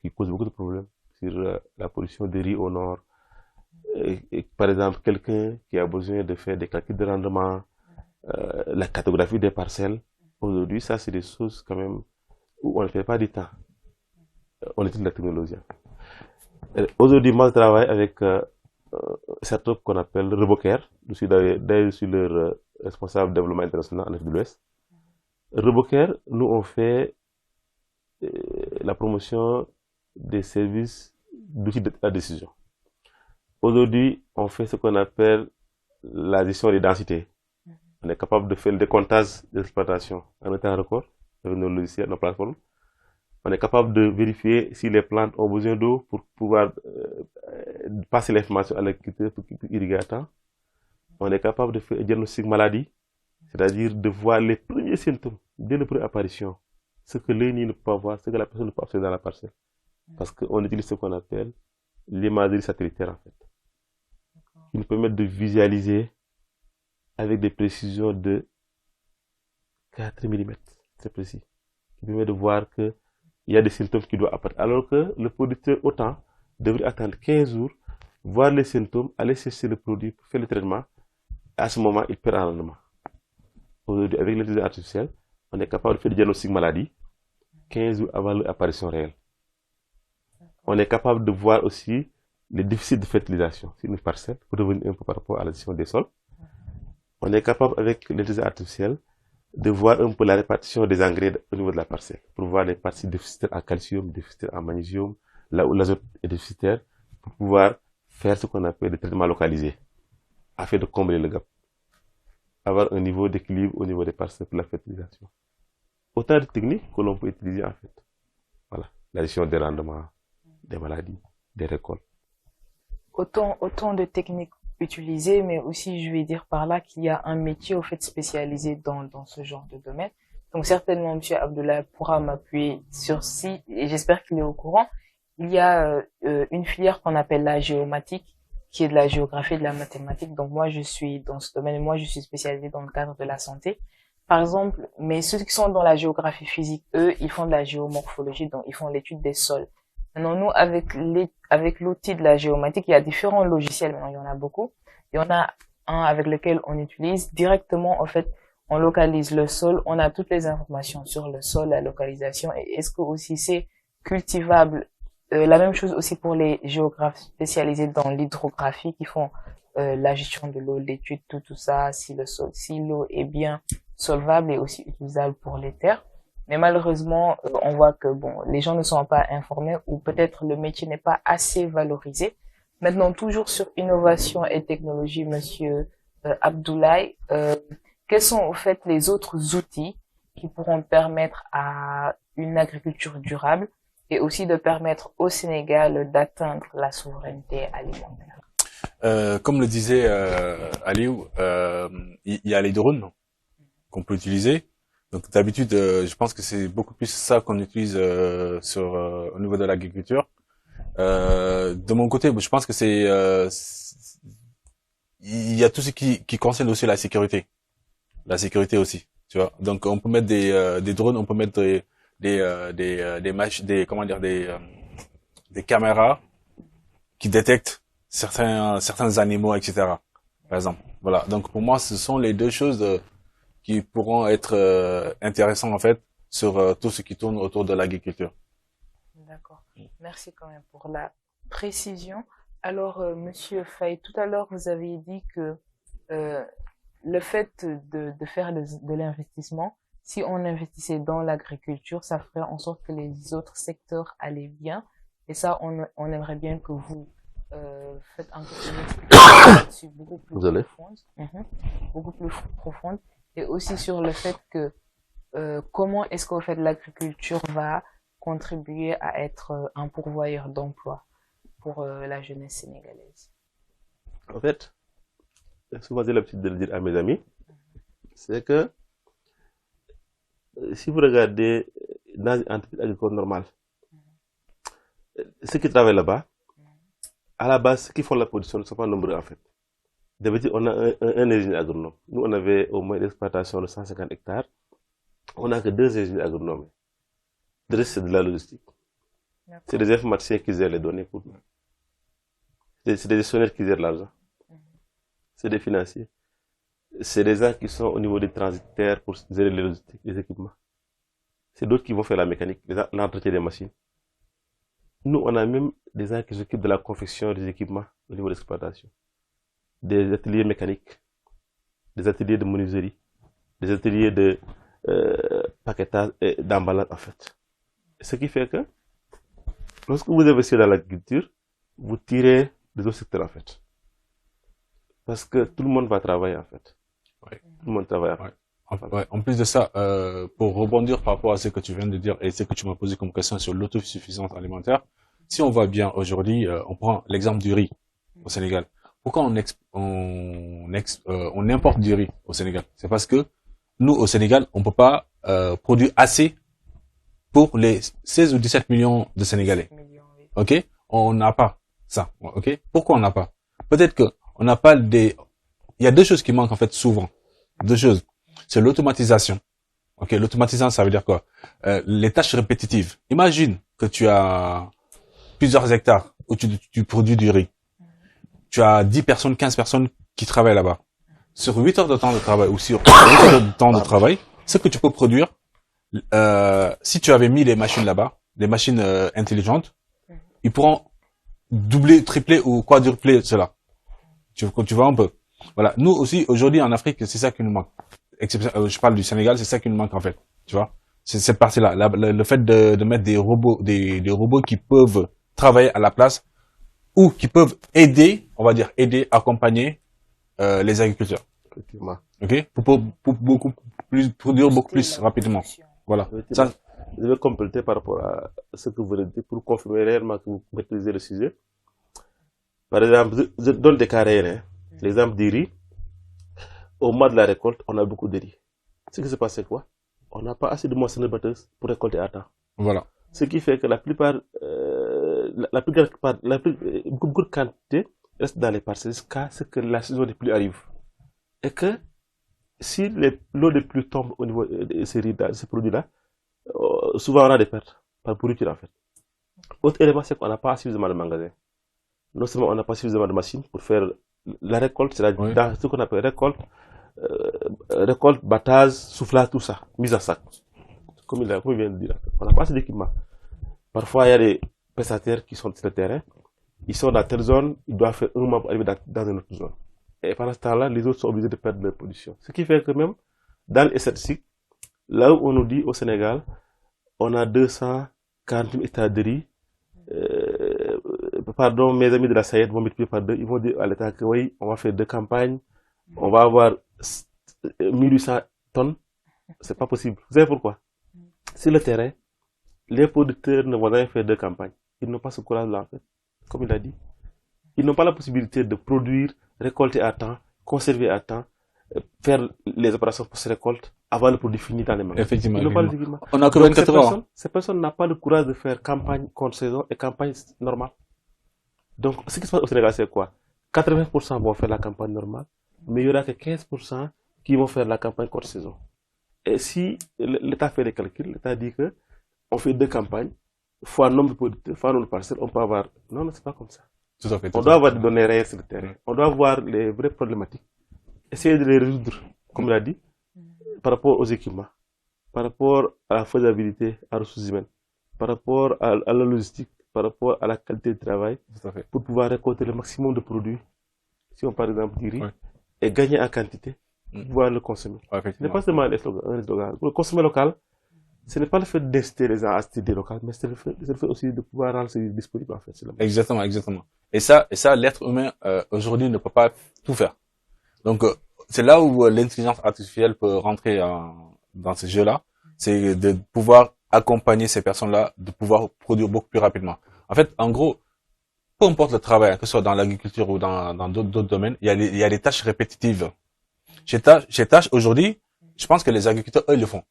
qui cause beaucoup de problèmes sur la pollution des riz au nord. Et par exemple, quelqu'un qui a besoin de faire des calculs de rendement, la cartographie des parcelles, aujourd'hui, ça c'est des choses quand même où on ne fait pas du temps. On utilise la technologie. Aujourd'hui, moi je travaille avec un startup qu'on appelle Reboker. Je suis leur responsable développement international en Afrique de l'Ouest. Reboker, nous on fait la promotion des services d'outils de la décision. Aujourd'hui, on fait ce qu'on appelle la gestion des densités. On est capable de faire le décomptage des exploitations en un temps record avec nos logiciels, nos plateformes. On est capable de vérifier si les plantes ont besoin d'eau pour pouvoir passer l'information à l'agriculteur pour qu'il puisse irriguer à temps. On est capable de faire un diagnostic maladie, c'est-à-dire de voir les premiers symptômes dès la première apparition. ce que l'œil ne peut pas voir, ce que la personne ne peut pas observer dans la parcelle. Parce qu'on utilise ce qu'on appelle l'imagerie satellitaire, en fait. Qui nous permet de visualiser avec des précisions de 4 mm. C'est précis. Qui permet de voir qu'il y a des symptômes qui doivent apparaître. Alors que le producteur, autant, devrait attendre 15 jours, voir les symptômes, aller chercher le produit pour faire le traitement. À ce moment, il perd en rendement. Aujourd'hui, avec l'intelligence artificielle, on est capable de faire le diagnostic maladie 15 jours avant l'apparition réelle. On est capable de voir aussi les déficits de fertilisation sur une parcelle pour revenir un peu par rapport à la gestion des sols. On est capable, avec l'intelligence artificielle, de voir un peu la répartition des engrais au niveau de la parcelle, pour voir les parties déficitaires en calcium, déficitaires en magnésium, là où l'azote est déficitaire, pour pouvoir faire ce qu'on appelle des traitements localisés, afin de combler le gap. Avoir un niveau d'équilibre au niveau des parcelles pour la fertilisation. Autant de techniques que l'on peut utiliser en fait. Voilà, la gestion des rendements, des maladies, des récoltes. Autant de techniques utilisées, mais aussi je vais dire par là qu'il y a un métier au fait spécialisé dans ce genre de domaine. Donc certainement M. Abdoulaye pourra m'appuyer sur ci, et j'espère qu'il est au courant. Il y a une filière qu'on appelle la géomatique, qui est de la géographie et de la mathématique. Donc moi je suis dans ce domaine, moi je suis spécialisée dans le cadre de la santé. Par exemple, mais ceux qui sont dans la géographie physique, eux, ils font de la géomorphologie, donc ils font l'étude des sols. Maintenant, nous, avec l'outil de la géomatique, il y a différents logiciels, maintenant il y en a beaucoup. Il y en a un avec lequel on utilise directement, en fait, on localise le sol, on a toutes les informations sur le sol, la localisation, et est-ce que aussi c'est cultivable. La même chose aussi pour les géographes spécialisés dans l'hydrographie qui font la gestion de l'eau, l'étude, tout ça, si l'eau est bien solvable et aussi utilisable pour les terres. Mais malheureusement, on voit que bon, les gens ne sont pas informés ou peut-être le métier n'est pas assez valorisé. Maintenant, toujours sur innovation et technologie, Monsieur Abdoulaye, quels sont au fait les autres outils qui pourront permettre à une agriculture durable et aussi de permettre au Sénégal d'atteindre la souveraineté alimentaire? Comme le disait Aliou, il y a les drones qu'on peut utiliser. Donc d'habitude, je pense que c'est beaucoup plus ça qu'on utilise au niveau de l'agriculture. De mon côté, je pense que il y a tout ce qui concerne aussi la sécurité aussi, tu vois. Donc on peut mettre des drones, on peut mettre des caméras qui détectent certains animaux, etc. Par exemple. Voilà. Donc pour moi, ce sont les deux choses qui pourront être intéressants en fait sur tout ce qui tourne autour de l'agriculture. D'accord. Merci quand même pour la précision. Alors, Monsieur Faye, tout à l'heure vous avez dit que le fait de faire de l'investissement, si on investissait dans l'agriculture, ça ferait en sorte que les autres secteurs allaient bien. Et ça, on aimerait bien que vous faites un peu une explication là-dessus beaucoup plus profonde. Beaucoup plus profonde. Et aussi sur le fait que comment est-ce qu'au fait l'agriculture va contribuer à être un pourvoyeur d'emploi pour la jeunesse sénégalaise. En fait, souvent j'ai l'habitude de le dire à mes amis, c'est que si vous regardez dans une entreprise agricole normale, ceux qui travaillent là-bas, à la base, ceux qui font la production ne sont pas nombreux en fait. D'habitude, on a un ingénieur agronome. Nous, on avait au moins d'exploitation de 150 hectares. On n'a que 2 ingénieurs agronomes. Le reste, c'est de la logistique. C'est des informaticiens qui gèrent les données pour nous. C'est des gestionnaires qui gèrent l'argent. C'est des financiers. C'est des gens qui sont au niveau des transitaires pour gérer les logistiques, les équipements. C'est d'autres qui vont faire la mécanique, l'entretien des machines. Nous, on a même des gens qui s'occupent de la confection des équipements au niveau de l'exploitation. Des ateliers mécaniques, des ateliers de menuiserie, des ateliers de paquetage et d'emballage en fait. Ce qui fait que lorsque vous investissez dans l'agriculture, vous tirez des autres secteurs en fait. Parce que tout le monde va travailler en fait. Ouais. Tout le monde travaille. Ouais. En plus de ça, pour rebondir par rapport à ce que tu viens de dire et ce que tu m'as posé comme question sur l'autosuffisance alimentaire, si on voit bien aujourd'hui, on prend l'exemple du riz au Sénégal. Pourquoi on importe du riz au Sénégal? C'est parce que nous, au Sénégal, on peut pas produire assez pour les 16 ou 17 millions de Sénégalais. Millions, oui. Ok? On n'a pas ça. Ok? Pourquoi on n'a pas? Peut-être que on n'a pas des, il y a deux choses qui manquent en fait souvent. Deux choses. C'est l'automatisation. Ok? L'automatisation, ça veut dire quoi? Les tâches répétitives. Imagine que tu as plusieurs hectares où tu produis du riz. Tu as 10 personnes, 15 personnes qui travaillent là-bas. Sur 8 heures de temps de travail ou sur 8 heures de temps de travail, ce que tu peux produire, si tu avais mis les machines là-bas, les machines intelligentes, ils pourront doubler, tripler ou quadrupler cela. Tu vois un peu. Voilà. Nous aussi, aujourd'hui en Afrique, c'est ça qui nous manque. Je parle du Sénégal, c'est ça qui nous manque en fait. Tu vois? C'est cette partie-là. Le fait de mettre des robots, des robots qui peuvent travailler à la place ou qui peuvent aider, on va dire aider, accompagner les agriculteurs. Effectivement. Ok? Pour beaucoup plus, produire beaucoup plus rapidement. Voilà. Ça, Je vais compléter par rapport à ce que vous venez de dire pour confirmer réellement que vous maîtrisez le sujet. Par exemple, je donne des cas réels. Hein. L'exemple du riz. Au mois de la récolte, on a beaucoup de riz. Ce qui se passe, c'est quoi? On n'a pas assez de moissonneuses batteuses pour récolter à temps. voilà. Ce qui fait que la plupart, la plus grande part, beaucoup de quantité reste dans les parcelles jusqu'à ce que la saison des pluies arrive. Et que si l'eau des pluies tombe au niveau de ces produits-là, souvent on a des pertes par pourriture en fait. Autre élément, c'est qu'on n'a pas suffisamment de magasins. Non seulement on n'a pas suffisamment de machines pour faire la récolte, c'est Oui. dans ce qu'on appelle récolte, battage, soufflage, tout ça, mise en sac. Comme il vient de dire. On n'a pas assez d'équipement. Parfois, il y a des prestataires qui sont sur le terrain. Ils sont dans telle zone, ils doivent faire un mois pour arriver dans une autre zone. Et pendant ce temps-là, les autres sont obligés de perdre leur production. Ce qui fait que même, dans les statistiques, là où on nous dit au Sénégal, on a 240 000 hectares de riz, pardon, mes amis de la SAED vont multiplier par deux, ils vont dire à l'État que oui, on va faire 2 campagnes, on va avoir 1800 tonnes. C'est pas possible. Vous savez pourquoi? Sur le terrain, les producteurs ne vont jamais faire 2 campagnes. Ils n'ont pas ce courage-là, en fait. Comme il a dit. Ils n'ont pas la possibilité de produire, récolter à temps, conserver à temps, faire les opérations post-récolte avant le produit fini dans les magasins. Effectivement. Ils n'ont pas les équipements. On a que Donc, 24 heures. ces personnes n'ont pas le courage de faire campagne contre saison et campagne normale. Donc, ce qui se passe au Sénégal, c'est quoi? 80% vont faire la campagne normale, mais il y aura que 15% qui vont faire la campagne contre saison. Et si l'État fait les calculs, l'État dit que on fait 2 campagnes, fois nombre de producteurs, fois nombre de parcelles, on peut avoir... Non, non, c'est pas comme ça. Tout à fait. On doit avoir des données réelles sur le terrain. On doit voir les vraies problématiques. Essayer de les résoudre, comme il a dit, par rapport aux équipements, par rapport à la faisabilité, à ressources humaines, par rapport à la logistique, par rapport à la qualité de travail, Tout à fait. pour pouvoir récolter le maximum de produits, si on par exemple du riz, Ouais. et gagner en quantité, pour Mhm. pouvoir le consommer. Ouais, Ce n'est effectivement. pas seulement un slogan. Pour le consommer local, ce n'est pas le fait d'inciter les gens à acheter des locales, mais c'est le fait aussi de pouvoir rendre ces disponibles en fait. C'est la base. Exactement, exactement. Et ça, l'être humain aujourd'hui ne peut pas tout faire. Donc c'est là où l'intelligence artificielle peut rentrer dans ce jeu-là, c'est de pouvoir accompagner ces personnes-là, de pouvoir produire beaucoup plus rapidement. En fait, en gros, peu importe le travail, que ce soit dans l'agriculture ou dans d'autres domaines, il y a des tâches répétitives. Ces tâches aujourd'hui, je pense que les agriculteurs eux ils le font.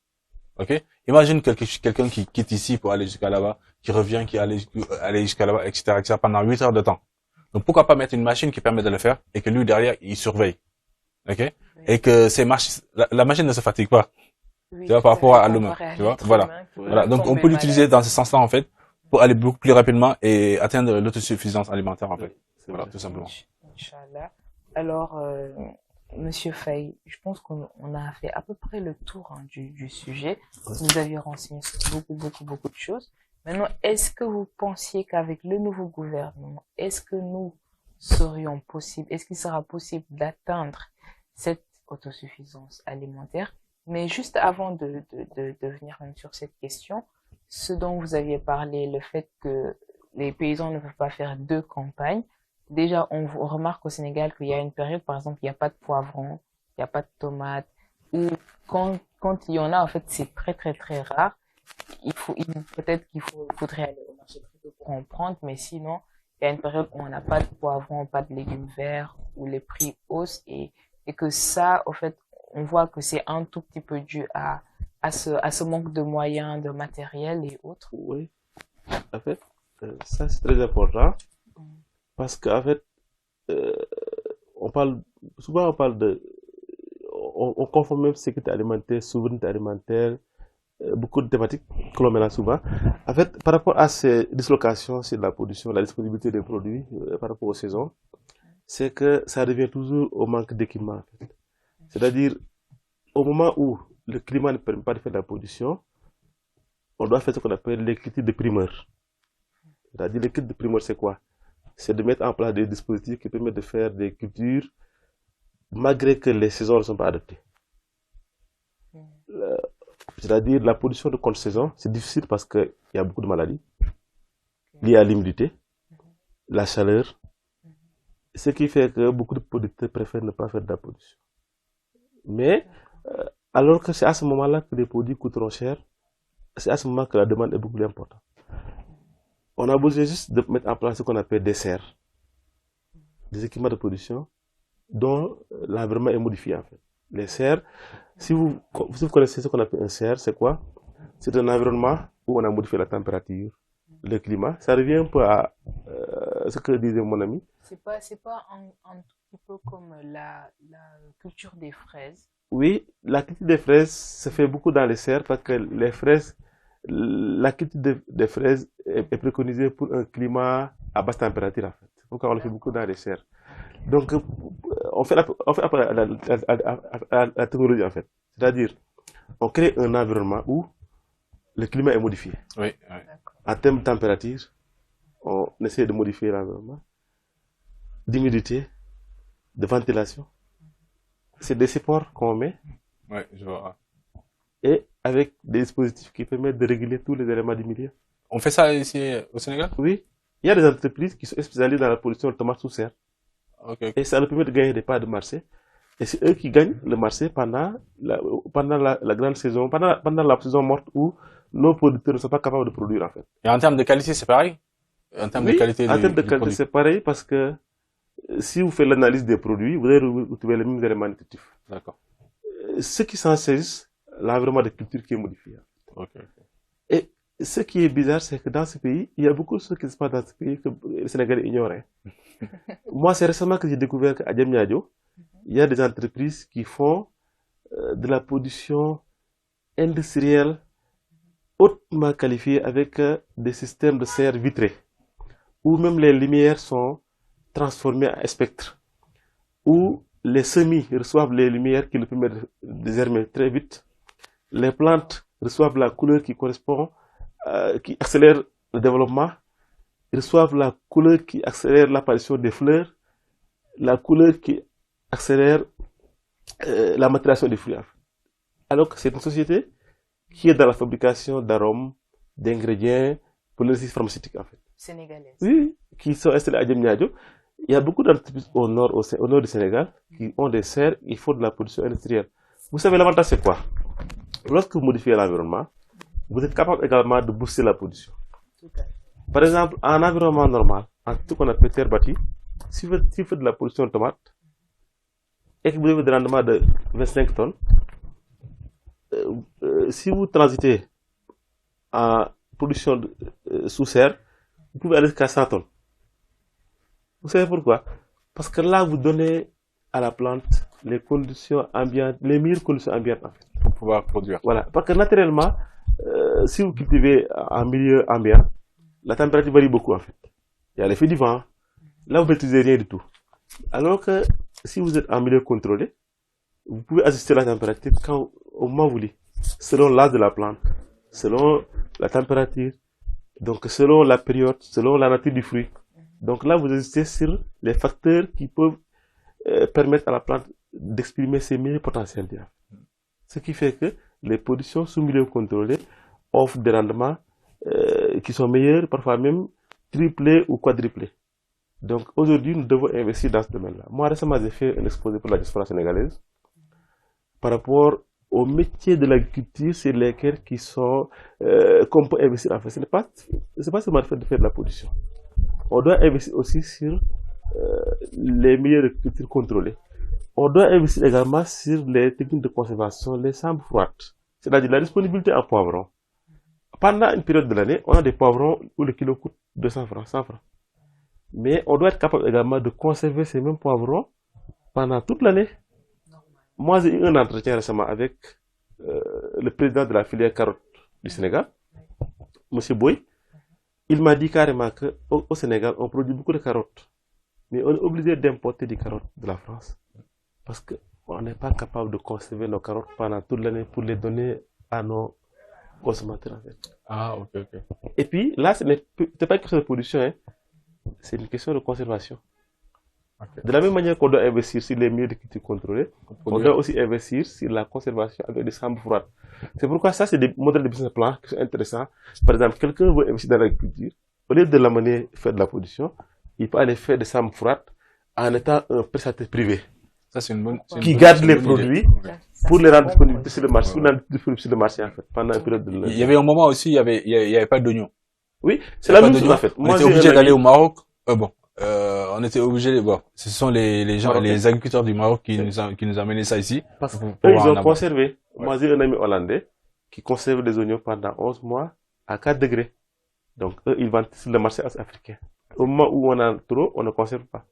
Ok? Imagine quelqu'un qui quitte ici pour aller jusqu'à là-bas, qui revient, qui aller jusqu'à là-bas, etc., pendant 8 heures de temps. Donc pourquoi pas mettre une machine qui permet de le faire et que lui derrière il surveille, ok? Et que la machine ne se fatigue pas, Oui, tu vois, par rapport à comparé l'humain, à tu vois, l'être voilà. humain qui Voilà. peut Donc on tomber peut l'utiliser malade. dans ce sens-là en fait pour aller beaucoup plus rapidement et atteindre l'autosuffisance alimentaire en fait. C'est Voilà, vrai. tout simplement. Inch'Allah. Alors, Monsieur Faye, je pense qu'on a fait à peu près le tour du sujet. Vous aviez renseigné sur beaucoup de choses. Maintenant, est-ce que vous pensiez qu'avec le nouveau gouvernement, est-ce que est-ce qu'il sera possible d'atteindre cette autosuffisance alimentaire? Mais juste avant de venir même sur cette question, ce dont vous aviez parlé, le fait que les paysans ne peuvent pas faire 2 campagnes. Déjà, on remarque au Sénégal qu'il y a une période, par exemple, il n'y a pas de poivrons, il n'y a pas de tomates, ou quand il y en a, en fait, c'est très rare. Peut-être faudrait aller au marché très tôt pour en prendre, mais sinon, il y a une période où on n'a pas de poivrons, pas de légumes verts, où les prix haussent et que ça, en fait, on voit que c'est un tout petit peu dû à à ce manque de moyens, de matériel et autres? Oui, en fait, ça c'est très important parce qu'en fait, euh, souvent on parle on confond même sécurité alimentaire, souveraineté alimentaire, beaucoup de thématiques que l'on mélange souvent. En fait, par rapport à ces dislocations sur la production, la disponibilité des produits par rapport aux saisons, c'est que ça revient toujours au manque d'équipement. En fait. C'est-à-dire, au moment où le climat ne permet pas de faire de la production, on doit faire ce qu'on appelle l'écriture de primeur. C'est-à-dire, l'écriture de primeur, c'est quoi? C'est de mettre en place des dispositifs qui permettent de faire des cultures malgré que les saisons ne sont pas adaptées. C'est-à-dire, la production de contre-saison, c'est difficile parce qu'il y a beaucoup de maladies liées à l'humidité, la chaleur, ce qui fait que beaucoup de producteurs préfèrent ne pas faire de la production. Mais, alors que c'est à ce moment-là que les produits coûteront cher, c'est à ce moment que la demande est beaucoup plus importante. On a besoin juste de mettre en place ce qu'on appelle des serres, des équipements de production dont l'environnement est modifié en fait. Les serres, si vous connaissez ce qu'on appelle un serre, c'est quoi? C'est un environnement où on a modifié la température, le climat. Ça revient un peu à ce que disait mon ami. C'est pas un tout petit peu comme la culture des fraises? Oui, la culture des fraises se fait beaucoup dans les serres parce que les fraises, la culture des fraises est préconisée pour un climat à basse température en fait. C'est pourquoi on le fait beaucoup dans les serres. Donc, on fait appel à la technologie en fait. C'est-à-dire, on crée un environnement où le climat est modifié. Oui, oui. En termes de température, on essaie de modifier l'environnement, d'humidité, de ventilation. C'est des supports qu'on met. Oui, je vois. Et avec des dispositifs qui permettent de réguler tous les éléments du milieu. On fait ça ici au Sénégal? Oui, il y a des entreprises qui sont spécialisées dans la production de tomates sous serre. Okay. Et ça leur permet de gagner des parts de marché. Et c'est eux qui gagnent le marché pendant la grande saison, pendant la saison morte où nos producteurs ne sont pas capables de produire en fait. Et en termes de qualité, c'est pareil? En termes de qualité en termes de qualité, c'est pareil parce que si vous faites l'analyse des produits, vous allez retrouver les mêmes éléments nutritifs. D'accord. Ce qui s'en saisissent, l'environnement de culture qui est modifié. Okay. Et ce qui est bizarre, c'est que dans ce pays, il y a beaucoup de choses qui se passent dans ce pays que les Sénégalais ignorent. Moi, c'est récemment que j'ai découvert qu'à Diamniadio, il y a des entreprises qui font de la production industrielle hautement qualifiée avec des systèmes de serre vitrées, où même les lumières sont transformées en spectres, où les semis reçoivent les lumières qui leur permettent de germer très vite, les plantes reçoivent la couleur qui correspond, qui accélère le développement, ils reçoivent la couleur qui accélère l'apparition des fleurs, la couleur qui accélère la maturation des fruits. Alors que c'est une société qui est dans la fabrication d'arômes, d'ingrédients pour l'industrie pharmaceutique en fait. Sénégalaise. Oui, qui sont installés à Diamniadio. Il y a beaucoup d'entreprises au nord du Sénégal qui ont des serres, ils font de la production industrielle. Vous savez, l'avantage c'est quoi? Lorsque vous modifiez l'environnement, vous êtes capable également de booster la production. Tout à fait. Par exemple, en environnement normal, en tout qu'on appelle terre bâtie, si vous faites de la production de tomates et que vous avez des rendements de 25 tonnes, si vous transitez en production sous serre, vous pouvez aller jusqu'à 100 tonnes. Vous savez pourquoi? Parce que là, vous donnez à la plante les conditions ambiantes, les meilleures conditions ambiantes en fait. Pour pouvoir produire. Voilà, parce que naturellement, si vous cultivez en milieu ambiant, la température varie beaucoup en fait. Il y a l'effet du vent. Là, vous ne maîtrisez rien du tout. Alors que si vous êtes en milieu contrôlé, vous pouvez ajuster la température au moment où vous voulez, selon l'âge de la plante, selon la température, donc selon la période, selon la nature du fruit. Donc là, vous ajustez sur les facteurs qui peuvent permettre à la plante d'exprimer ses meilleurs potentiels. Ce qui fait que les productions sous milieu contrôlé offrent des rendements qui sont meilleurs, parfois même triplés ou quadruplés. Donc aujourd'hui, nous devons investir dans ce domaine-là. Moi, récemment, j'ai fait un exposé pour la diaspora sénégalaise par rapport aux métiers de l'agriculture sur lesquels qu'on peut investir. En fait, ce n'est pas seulement le fait de faire de la production. On doit investir aussi sur les milieux de culture contrôlés. On doit investir également sur les techniques de conservation, les chambres froides. c'est-à-dire la disponibilité en poivrons. Pendant une période de l'année, on a des poivrons où le kilo coûte 200 francs, 100 francs. Mais on doit être capable également de conserver ces mêmes poivrons pendant toute l'année. Moi, j'ai eu un entretien récemment avec le président de la filière carotte du Sénégal, M. Boy. Il m'a dit carrément qu'au Sénégal, on produit beaucoup de carottes. Mais on est obligé d'importer des carottes de la France. Parce qu'on n'est pas capable de conserver nos carottes pendant toute l'année pour les donner à nos consommateurs. En fait. Ah, ok. Et puis, là, ce n'est pas une question de production, hein. C'est une question de conservation. Okay. De la même manière qu'on doit investir sur les milieux de culture contrôlés, on doit aussi investir sur la conservation avec des chambres froides. C'est pourquoi ça, c'est des modèles de business plan qui sont intéressants. Par exemple, quelqu'un veut investir dans l'agriculture, au lieu de l'amener faire de la production, il peut aller faire des chambres froides en étant un prestataire privé. Ça, c'est une bonne qui garde les produits pour les rendre disponibles sur le marché, en fait, pendant une période de l'année. Il y avait un moment aussi, il y avait pas d'oignons. Oui, c'est la même chose en fait. On était obligé d'aller au Maroc. On était obligé. Bon, ce sont les gens, les agriculteurs du Maroc qui nous amenaient ça ici. Parce qu'eux, ils ont conservé. Ouais. Moi, j'ai un ami hollandais qui conserve des oignons pendant 11 mois à 4 degrés. Donc, eux, ils vendent sur le marché africain. Au moment où on a trop, on ne conserve pas.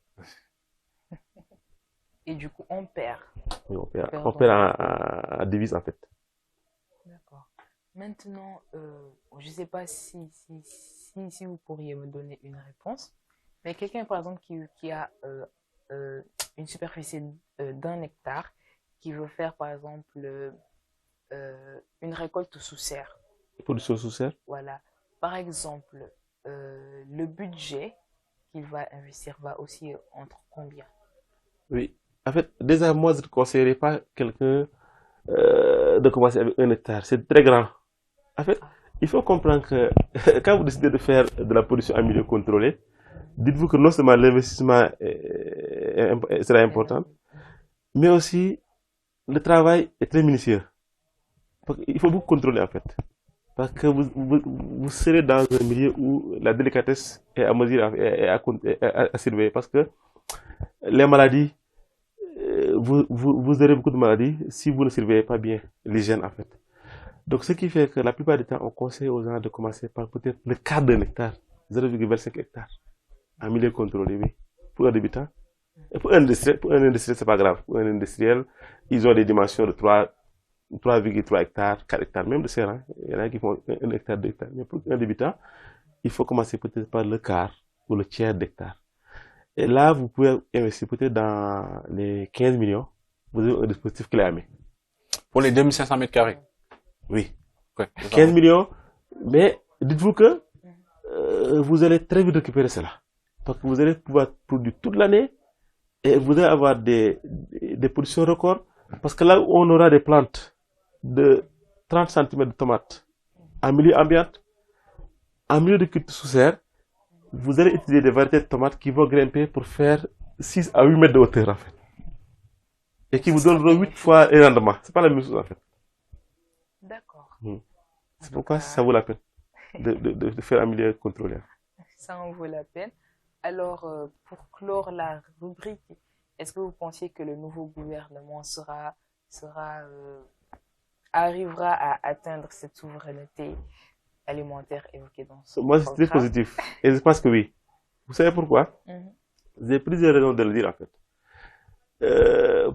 Et du coup, on perd. Oui, on perd en devise, en fait. D'accord. Maintenant, je ne sais pas si vous pourriez me donner une réponse, mais quelqu'un, par exemple, qui a une superficie d'1 hectare, qui veut faire, par exemple, une récolte sous serre. Production sous serre? Voilà. Par exemple, le budget qu'il va investir va aussi entre combien? Oui. En fait, déjà, moi, je ne conseillerais pas quelqu'un de commencer avec 1 hectare. C'est très grand. En fait, il faut comprendre que quand vous décidez de faire de la production en milieu contrôlé, dites-vous que non seulement l'investissement sera important, mais aussi le travail est très minutieux. Il faut beaucoup contrôler, en fait. Parce que vous serez dans un milieu où la délicatesse est à mesure et à surveiller. Parce que les maladies, vous aurez beaucoup de maladies si vous ne surveillez pas bien l'hygiène, en fait. Donc, ce qui fait que la plupart du temps, on conseille aux gens de commencer par peut-être le quart d'un hectare, 0,25 hectares, en milieu contrôlé, oui, pour un débutant. Et pour un industriel, c'est pas grave. Pour un industriel, ils ont des dimensions de 3,3 hectares, 4 hectares, même de serre, hein. Il y en a qui font 1 hectare, 2 hectares. Mais pour un débutant, il faut commencer peut-être par le quart ou le tiers d'hectare. Et là, vous pouvez investir peut-être dans les 15 millions. Vous avez un dispositif clé à main. Pour les 2500 mètres carrés. Oui. Ouais, 15 millions. Mais dites-vous que vous allez très vite récupérer cela. Parce que vous allez pouvoir produire toute l'année et vous allez avoir des productions records. Parce que là où on aura des plantes de 30 cm de tomates en milieu ambiant, en milieu de culture sous serre, vous allez utiliser des variétés de tomates qui vont grimper pour faire 6 à 8 mètres de hauteur, en fait. Et qui vous donneront 8 fois le rendement. C'est pas la même chose, en fait. D'accord. C'est pourquoi ça vaut la peine de faire un milieu contrôlé. Ça en vaut la peine. Alors, pour clore la rubrique, est-ce que vous pensiez que le nouveau gouvernement arrivera à atteindre cette souveraineté alimentaire évoquée dans ce Moi, c'est très positif. Et je pense que oui. Vous savez pourquoi? J'ai plusieurs raisons de le dire, en fait.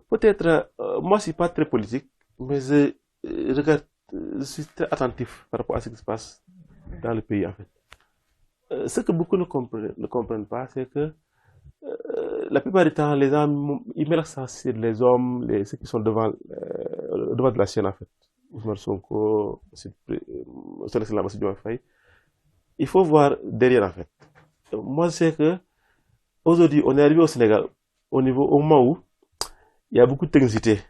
Peut-être, moi, je suis pas très politique, mais je suis très attentif par rapport à ce qui se passe dans le pays, en fait. Ce que beaucoup ne comprennent pas, c'est que la plupart du temps, les gens, ils mettent l'accent sur les hommes, ceux qui sont devant de la chaîne, en fait. Ousmane Sonko, il faut voir derrière, en fait. Moi, je sais que aujourd'hui, on est arrivé au Sénégal au moment où il y a beaucoup de technicité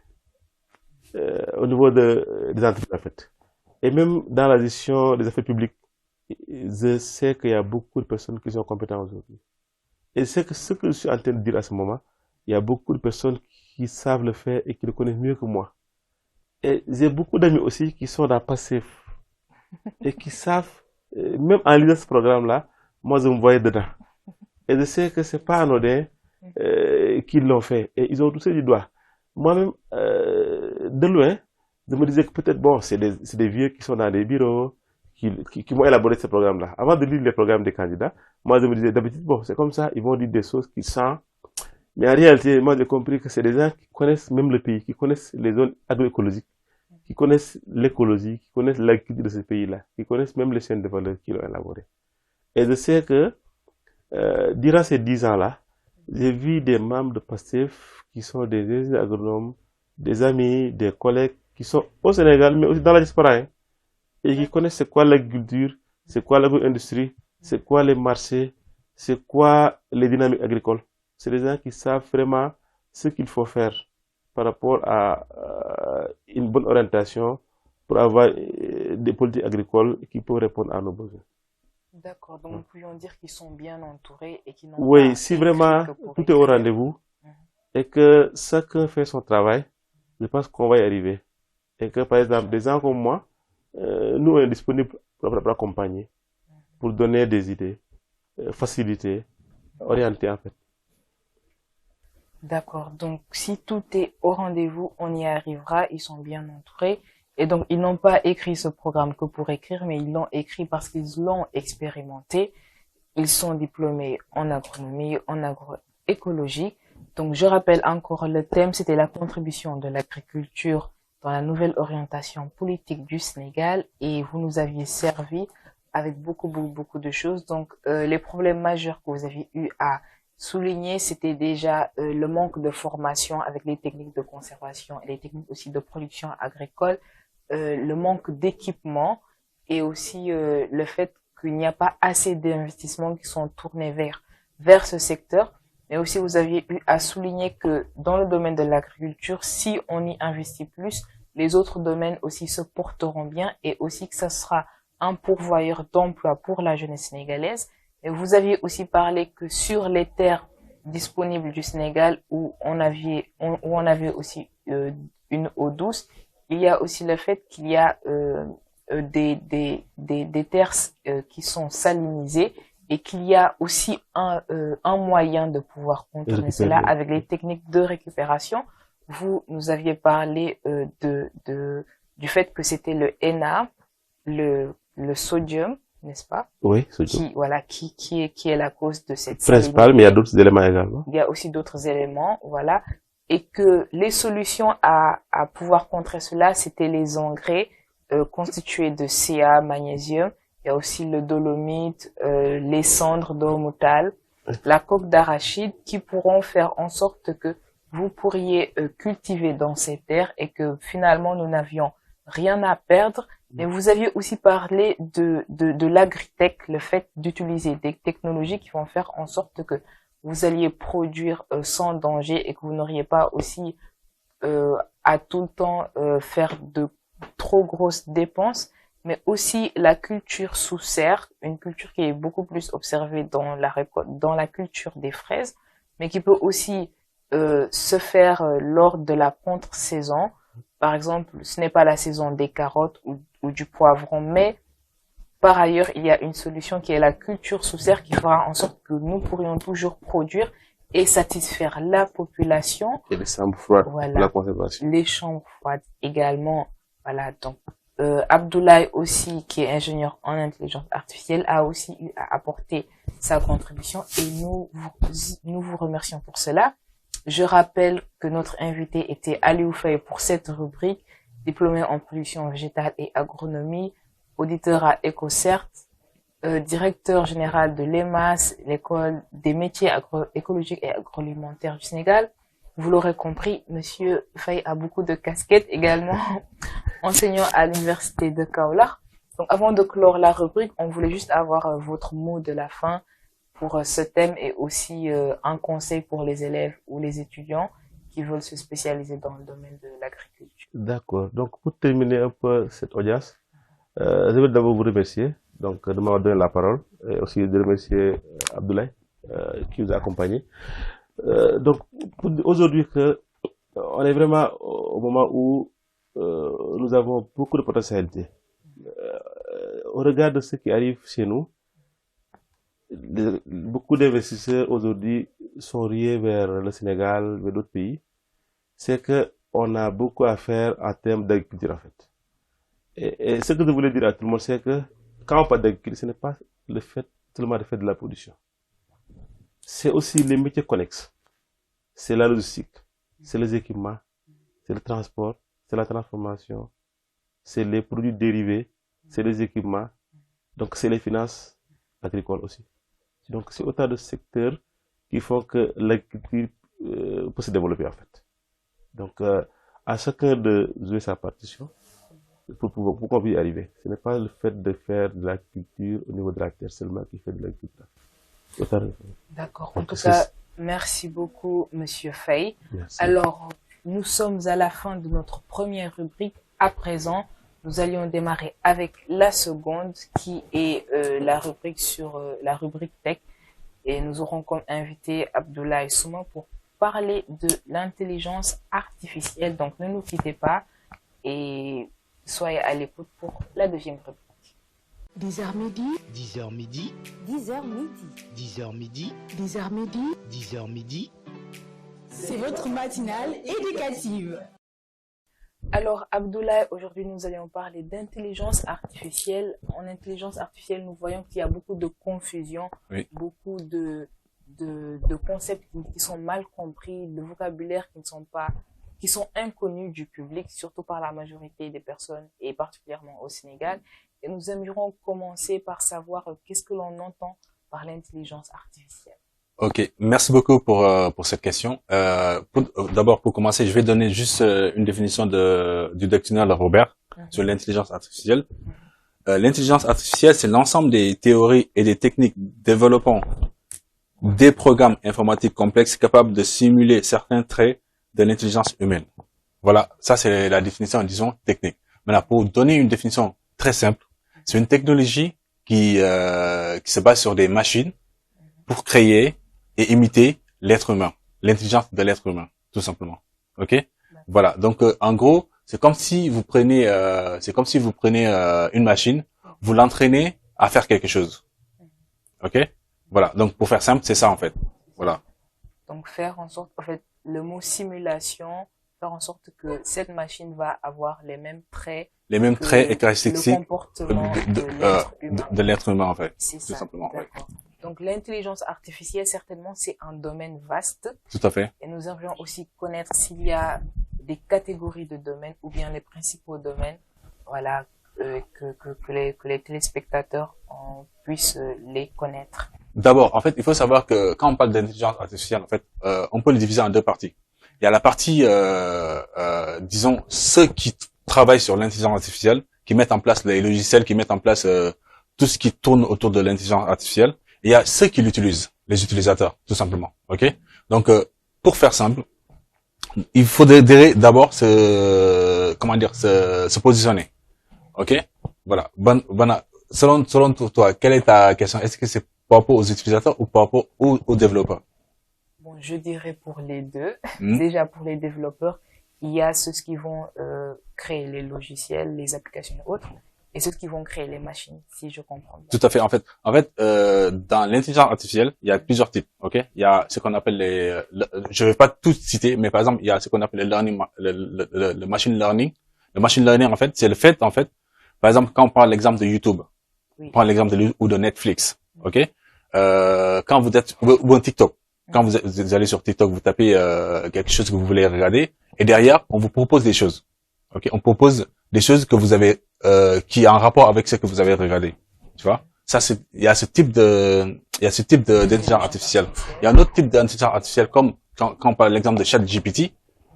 au niveau des entreprises, en fait. Et même dans la gestion des affaires publiques, je sais qu'il y a beaucoup de personnes qui sont compétentes aujourd'hui. Et c'est que ce que je suis en train de dire à ce moment, il y a beaucoup de personnes qui savent le faire et qui le connaissent mieux que moi. Et j'ai beaucoup d'amis aussi qui sont dans Passif et qui savent, même en lisant ce programme-là, moi je me voyais dedans. Et je sais que c'est pas anodin qu'ils l'ont fait. Et ils ont touché du doigt. Moi-même, de loin, je me disais que peut-être, bon, c'est des vieux qui sont dans des bureaux, qui vont élaborer ce programme-là. Avant de lire les programmes des candidats, moi, je me disais, d'habitude, bon, c'est comme ça, ils vont dire des choses qui sentent. Mais en réalité, moi, j'ai compris que c'est des gens qui connaissent même le pays, qui connaissent les zones agroécologiques, qui connaissent l'écologie, qui connaissent l'agriculture de ce pays-là, qui connaissent même les chaînes de valeur qu'ils ont élaborées. Et je sais que, durant ces 10 ans-là, j'ai vu des membres de PASTEF qui sont des ingénieurs agronomes, des amis, des collègues qui sont au Sénégal, mais aussi dans la diaspora, hein, et qui connaissent c'est quoi l'agriculture, c'est quoi l'agro-industrie, c'est quoi les marchés, c'est quoi les dynamiques agricoles. C'est des gens qui savent vraiment ce qu'il faut faire par rapport à une bonne orientation pour avoir des politiques agricoles qui peuvent répondre à nos besoins. D'accord, donc nous pouvions dire qu'ils sont bien entourés et qu'ils n'ont Oui, pas si écrit vraiment que pour tout est au écrire. rendez-vous et que chacun fait son travail, je pense qu'on va y arriver. Et que par exemple, des gens comme moi, nous on est disponibles pour accompagner, pour donner des idées, faciliter, orienter en fait. D'accord, donc si tout est au rendez-vous, on y arrivera, ils sont bien entourés. Et donc, ils n'ont pas écrit ce programme que pour écrire, mais ils l'ont écrit parce qu'ils l'ont expérimenté. Ils sont diplômés en agronomie, en agroécologie. Donc, je rappelle encore le thème, c'était la contribution de l'agriculture dans la nouvelle orientation politique du Sénégal. Et vous nous aviez servi avec beaucoup de choses. Donc, les problèmes majeurs que vous avez eu à souligner, c'était déjà le manque de formation avec les techniques de conservation et les techniques aussi de production agricole, le manque d'équipement et aussi le fait qu'il n'y a pas assez d'investissements qui sont tournés vers ce secteur. Mais aussi, vous aviez eu à souligner que dans le domaine de l'agriculture, si on y investit plus, les autres domaines aussi se porteront bien et aussi que ça sera un pourvoyeur d'emploi pour la jeunesse sénégalaise. Et vous aviez aussi parlé que sur les terres disponibles du Sénégal où on avait aussi une eau douce, il y a aussi le fait qu'il y a des terres qui sont salinisées et qu'il y a aussi un moyen de pouvoir contourner cela avec les techniques de récupération. Vous nous aviez parlé du fait que c'était le Na, le sodium, n'est-ce pas? Oui, sodium. Qui est la cause de cette principal, mais il y a d'autres éléments également. Il y a aussi d'autres éléments, voilà. Et que les solutions à pouvoir contrer cela, c'était les engrais constitués de Ca, magnésium. Il y a aussi le dolomite, les cendres d'ormutal, la coque d'arachide qui pourront faire en sorte que vous pourriez cultiver dans ces terres et que finalement nous n'avions rien à perdre. Mais vous aviez aussi parlé de l'agritech, le fait d'utiliser des technologies qui vont faire en sorte que vous alliez produire sans danger et que vous n'auriez pas aussi à tout le temps faire de trop grosses dépenses, mais aussi la culture sous serre, une culture qui est beaucoup plus observée dans la culture des fraises, mais qui peut aussi se faire lors de la contre-saison. Par exemple, ce n'est pas la saison des carottes ou du poivron, mais par ailleurs, il y a une solution qui est la culture sous serre qui fera en sorte que nous pourrions toujours produire et satisfaire la population. Et les chambres froides, voilà, la conservation. Les chambres froides également. Voilà, donc Abdoulaye aussi, qui est ingénieur en intelligence artificielle, a aussi eu à apporter sa contribution et nous vous remercions pour cela. Je rappelle que notre invité était Aliou Faye pour cette rubrique, diplômé en production végétale et agronomie, auditeur à EcoCert, directeur général de l'EMAS, l'école des métiers agroécologiques et agroalimentaires du Sénégal. Vous l'aurez compris, Monsieur Faye a beaucoup de casquettes, également enseignant à l'université de Kaolack. Donc avant de clore la rubrique, on voulait juste avoir votre mot de la fin pour ce thème et aussi un conseil pour les élèves ou les étudiants qui veulent se spécialiser dans le domaine de l'agriculture. D'accord. Donc pour terminer un peu cette audience, je veux d'abord vous remercier donc de m'avoir donné la parole et aussi de remercier Abdoulaye qui nous a accompagnés. Donc aujourd'hui on est vraiment au moment où nous avons beaucoup de potentialités. Au regard de ce qui arrive chez nous, beaucoup d'investisseurs aujourd'hui sont riés vers le Sénégal, vers d'autres pays. C'est que on a beaucoup à faire en termes d'agriculture, en fait. Et ce que je voulais dire à tout le monde, c'est que quand on parle d'agriculture, ce n'est pas seulement le fait de la production. C'est aussi les métiers connexes. C'est la logistique, c'est les équipements, c'est le transport, c'est la transformation, c'est les produits dérivés, c'est les équipements, donc c'est les finances agricoles aussi. Donc c'est autant de secteurs qui font que l'agriculture peut se développer en fait. Donc à chacun de jouer sa partition pour qu'on puisse y arriver. Ce n'est pas le fait de faire de l'agriculture au niveau de la terre seulement qui fait de l'agriculture. D'accord. En tout cas, merci beaucoup, Monsieur Faye. Merci. Alors, nous sommes à la fin de notre première rubrique. À présent, nous allions démarrer avec la seconde, qui est la rubrique sur la rubrique tech. Et nous aurons comme invité Abdoulaye Souma pour parler de l'intelligence artificielle. Donc, ne nous quittez pas et soyez à l'écoute pour la deuxième rubrique. 10h midi, 10h midi, 10h midi. 10h midi, 10h midi, 10h midi. C'est votre matinale éducative. Alors, Abdoulaye, aujourd'hui, nous allons parler d'intelligence artificielle. En intelligence artificielle, nous voyons qu'il y a beaucoup de confusion, Oui. beaucoup de concepts qui sont mal compris, de vocabulaire qui sont inconnus du public, surtout par la majorité des personnes et particulièrement au Sénégal. Et nous aimerions commencer par savoir qu'est-ce que l'on entend par l'intelligence artificielle. Ok, merci beaucoup pour cette question. D'abord, pour commencer, je vais donner juste une définition du dictionnaire de Robert sur l'intelligence artificielle. L'intelligence artificielle, c'est l'ensemble des théories et des techniques développant des programmes informatiques complexes capables de simuler certains traits de l'intelligence humaine. Voilà, ça c'est la définition, disons, technique. Maintenant, pour donner une définition très simple, c'est une technologie qui se base sur des machines pour créer et imiter l'être humain, l'intelligence de l'être humain, tout simplement. Ok? Voilà. Donc, en gros, c'est comme si vous prenez une machine, vous l'entraînez à faire quelque chose. Ok? Voilà. Donc, pour faire simple, c'est ça en fait. Voilà. Donc, faire en sorte, en fait, le mot simulation, faire en sorte que cette machine va avoir les mêmes traits et caractéristiques le comportement de l'être humain en fait. C'est Tout ça. simplement. Ouais. Donc, l'intelligence artificielle, certainement, c'est un domaine vaste. Tout à fait. Et nous aimerions aussi connaître s'il y a des catégories de domaines ou bien les principaux domaines, voilà, que les téléspectateurs puissent les connaître. D'abord, en fait, il faut savoir que quand on parle d'intelligence artificielle, en fait, on peut le diviser en deux parties. Il y a la partie, disons, ceux qui travaillent sur l'intelligence artificielle, qui mettent en place les logiciels, qui mettent en place tout ce qui tourne autour de l'intelligence artificielle. Et il y a ceux qui l'utilisent, les utilisateurs, tout simplement. Ok? Donc, pour faire simple, il faudrait d'abord se positionner. Ok? Voilà. Selon toi, quelle est ta question? Est-ce que c'est par rapport aux utilisateurs ou par rapport aux développeurs? Bon, je dirais pour les deux. Déjà, pour les développeurs, il y a ceux qui vont créer les logiciels, les applications et autres, et ceux qui vont créer les machines, si je comprends bien. Tout à fait. En fait, dans l'intelligence artificielle, il y a plusieurs types. Ok, il y a ce qu'on appelle je vais pas tout citer, mais par exemple, il y a ce qu'on appelle le machine learning. Le machine learning, en fait, c'est le fait, en fait, par exemple, quand on prend l'exemple de YouTube, Oui. on prend l'exemple ou de Netflix. Ok, quand vous êtes ou un TikTok, quand vous allez sur TikTok, vous tapez quelque chose que vous voulez regarder, et derrière, on vous propose des choses. Ok, on propose des choses que vous avez qui est en rapport avec ce que vous avez regardé. Tu vois? Ça, il y a ce type d'intelligence artificielle. Il y a un autre type d'intelligence artificielle comme quand on parle l'exemple de ChatGPT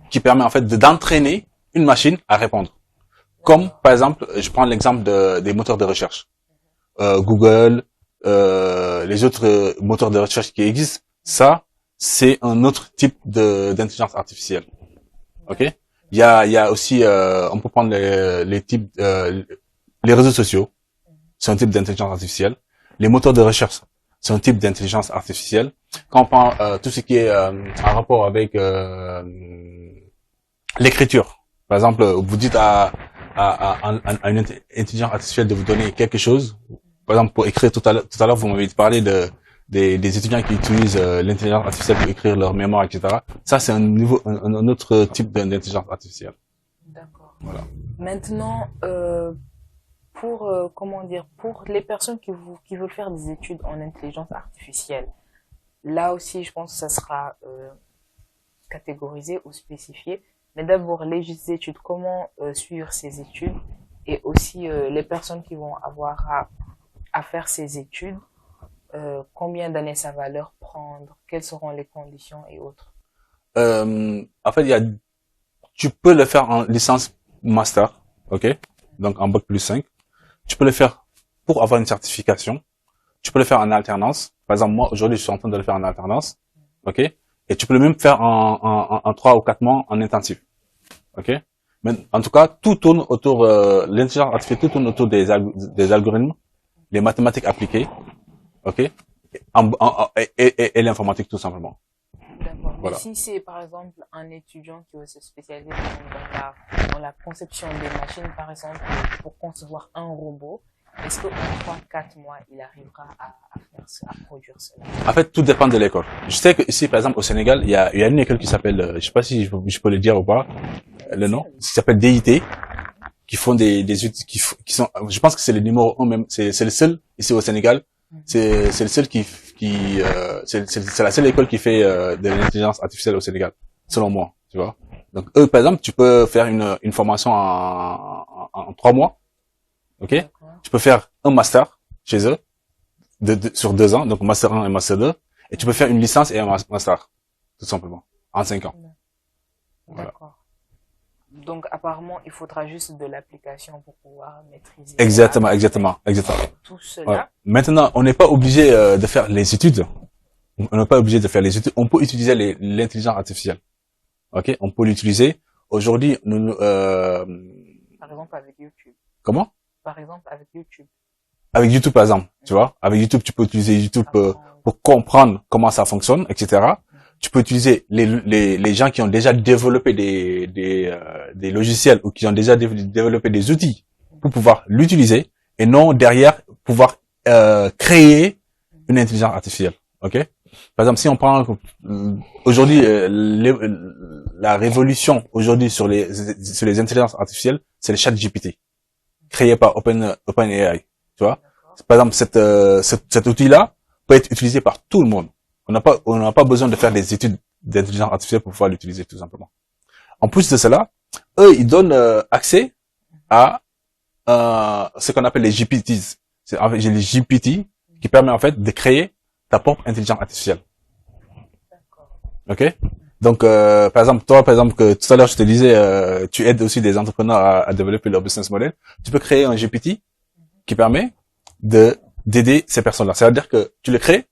qui permet en fait d'entraîner une machine à répondre. Comme par exemple, je prends l'exemple des moteurs de recherche. Google, les autres moteurs de recherche qui existent, ça, c'est un autre type d'intelligence artificielle. OK? Il y a aussi, on peut prendre les types, les réseaux sociaux, c'est un type d'intelligence artificielle. Les moteurs de recherche, c'est un type d'intelligence artificielle. Quand on prend tout ce qui est en rapport avec l'écriture, par exemple, vous dites à une intelligence artificielle de vous donner quelque chose. Par exemple, pour écrire tout à l'heure, vous m'avez parlé des étudiants qui utilisent l'intelligence artificielle pour écrire leur mémoire, etc. Ça, c'est un autre type d'intelligence artificielle. D'accord. Voilà. Maintenant, pour les personnes qui veulent faire des études en intelligence artificielle, là aussi, je pense que ça sera catégorisé ou spécifié. Mais d'abord, les études, comment suivre ces études, et aussi les personnes qui vont avoir à faire ces études, combien d'années ça va leur prendre, quelles seront les conditions et autres. En fait, tu peux le faire en licence master, ok? Donc en bac plus 5. Tu peux le faire pour avoir une certification. Tu peux le faire en alternance. Par exemple, moi, aujourd'hui, je suis en train de le faire en alternance, ok? Et tu peux le même faire en 3 ou 4 mois en intensif, ok? Mais en tout cas, tout tourne autour, l'intelligence artificielle, tout tourne autour des algorithmes, les mathématiques appliquées, ok? Et l'informatique, tout simplement. D'accord. Voilà. Mais si c'est par exemple un étudiant qui veut se spécialiser dans la conception des machines, par exemple, pour concevoir un robot, est-ce qu'en 3-4 mois, il arrivera à faire ça, à produire cela? En fait, tout dépend de l'école. Je sais que ici, par exemple, au Sénégal, il y a une école qui s'appelle, je sais pas si je peux le dire ou pas, le nom, qui s'appelle DIT, qui font des études, qui sont, je pense que c'est le numéro 1 même, c'est le seul ici au Sénégal. C'est le seul c'est la seule école qui fait de l'intelligence artificielle au Sénégal, selon moi, tu vois. Donc eux, par exemple, tu peux faire une formation en 3 mois, ok. Tu peux faire un master chez eux sur 2 ans, donc master 1 et master 2, et tu peux faire une licence et un master, tout simplement, en 5 ans. Voilà. D'accord. Donc apparemment, il faudra juste de l'application pour pouvoir maîtriser. Exactement. Tout cela. Ouais. Maintenant, on n'est pas obligé de faire les études. On n'est pas obligé de faire les études. On peut utiliser l'intelligence artificielle. Ok, on peut l'utiliser. Aujourd'hui, Par exemple avec YouTube. Comment? Par exemple avec YouTube. Avec YouTube, par exemple, tu vois. Avec YouTube, tu peux utiliser YouTube pour comprendre comment ça fonctionne, etc. Tu peux utiliser les gens qui ont déjà développé des logiciels ou qui ont déjà développé des outils pour pouvoir l'utiliser et non derrière pouvoir créer une intelligence artificielle. Ok? Par exemple, si on prend aujourd'hui la révolution aujourd'hui sur les intelligences artificielles, c'est le ChatGPT créé par OpenAI. Tu vois? Par exemple, cet outil-là peut être utilisé par tout le monde. On n'a pas besoin de faire des études d'intelligence artificielle pour pouvoir l'utiliser, tout simplement. En plus de cela, eux, ils donnent accès à ce qu'on appelle les GPTs. C'est les GPT qui permet en fait de créer ta propre intelligence artificielle. Ok? Donc, par exemple, toi, que tout à l'heure je te disais, tu aides aussi des entrepreneurs à développer leur business model. Tu peux créer un GPT qui permet d'aider ces personnes-là. C'est-à-dire que tu le crées.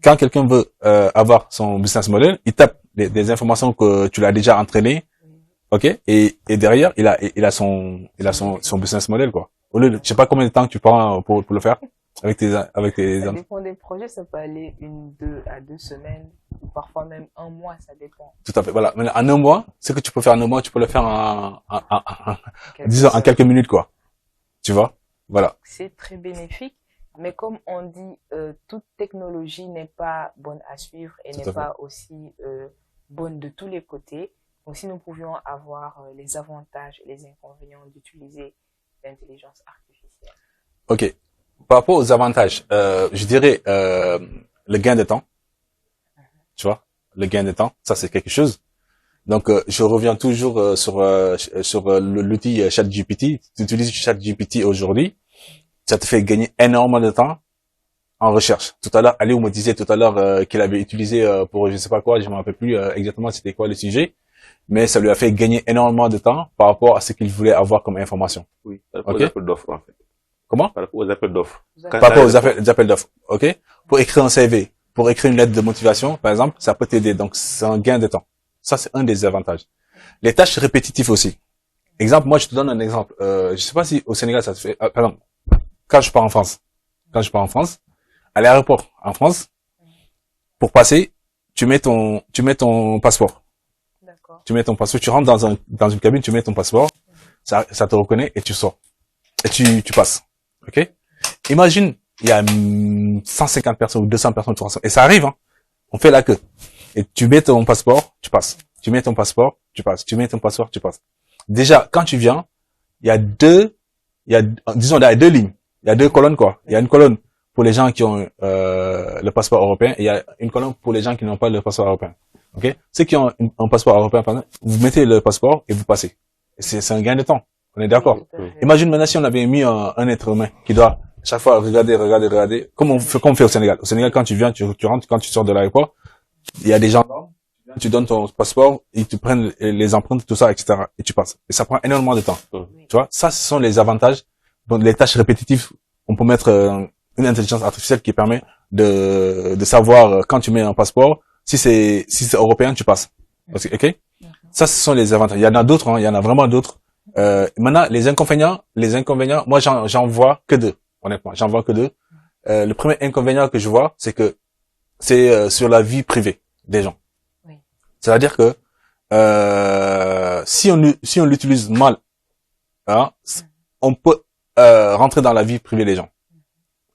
Quand quelqu'un veut avoir son business model, il tape des informations que tu l'as déjà entraîné, ok, et derrière il a son business model, quoi. Au lieu de, je sais pas combien de temps tu prends pour le faire avec tes Ça dépend des projets, ça peut aller 2 à 2 semaines, ou parfois même 1 mois, ça dépend. Tout à fait, voilà. Mais en 1 mois, ce que tu peux faire en 1 mois, tu peux le faire disons en quelques minutes, quoi. Tu vois, voilà. C'est très bénéfique. Mais comme on dit, toute technologie n'est pas bonne à suivre et n'est pas aussi bonne de tous les côtés. Donc si nous pouvions avoir les avantages et les inconvénients d'utiliser l'intelligence artificielle. Ok. Par rapport aux avantages, je dirais le gain de temps. Tu vois, le gain de temps, ça c'est quelque chose. Donc je reviens toujours sur l'outil ChatGPT. Tu utilises ChatGPT aujourd'hui. Ça te fait gagner énormément de temps en recherche. Tout à l'heure, Aliou me disait qu'il avait utilisé pour je sais pas quoi, je me rappelle plus exactement c'était quoi le sujet, mais ça lui a fait gagner énormément de temps par rapport à ce qu'il voulait avoir comme information. Oui, par rapport aux appels d'offres, en fait. Comment? Par rapport aux appels d'offres. Par rapport aux appels d'offres, ok? Pour écrire un CV, pour écrire une lettre de motivation, par exemple, ça peut t'aider. Donc, c'est un gain de temps. Ça, c'est un des avantages. Les tâches répétitives aussi. Exemple, moi, je te donne un exemple. Je sais pas si au Sénégal, ça se fait, par exemple, quand je pars en France, à l'aéroport en France, pour passer, tu mets ton passeport. D'accord. Tu mets ton passeport, tu rentres dans une cabine, tu mets ton passeport, ça te reconnaît et tu sors. Et tu passes. OK? Imagine il y a 150 personnes ou 200 personnes, 300, et ça arrive, hein. On fait la queue. Et tu mets ton passeport, tu passes. Tu mets ton passeport, tu passes. Tu mets ton passeport, tu passes. Déjà, quand tu viens, il y a deux lignes. Il y a deux colonnes, quoi. Il y a une colonne pour les gens qui ont le passeport européen et il y a une colonne pour les gens qui n'ont pas le passeport européen. Ok? Ceux qui ont un passeport européen, par exemple, vous mettez le passeport et vous passez. C'est un gain de temps. On est d'accord? Imagine maintenant si on avait mis un être humain qui doit chaque fois regarder, comme on fait au Sénégal. Au Sénégal, quand tu viens, tu rentres, quand tu sors de l'aéroport, il y a des gens, tu donnes ton passeport, ils te prennent les empreintes, tout ça, etc. et tu passes. Et ça prend énormément de temps. Tu vois? Ça, ce sont les avantages. Donc, les tâches répétitives, on peut mettre une intelligence artificielle qui permet de savoir quand tu mets un passeport, si c'est européen, tu passes. Ok? Ça, ce sont les avantages. Il y en a d'autres, hein, il y en a vraiment d'autres. Maintenant, les inconvénients, moi, j'en vois que deux. Honnêtement, j'en vois que deux. Le premier inconvénient que je vois, c'est que c'est sur la vie privée des gens. Oui. C'est-à-dire que si on l'utilise mal, hein, on peut rentrer dans la vie privée des gens.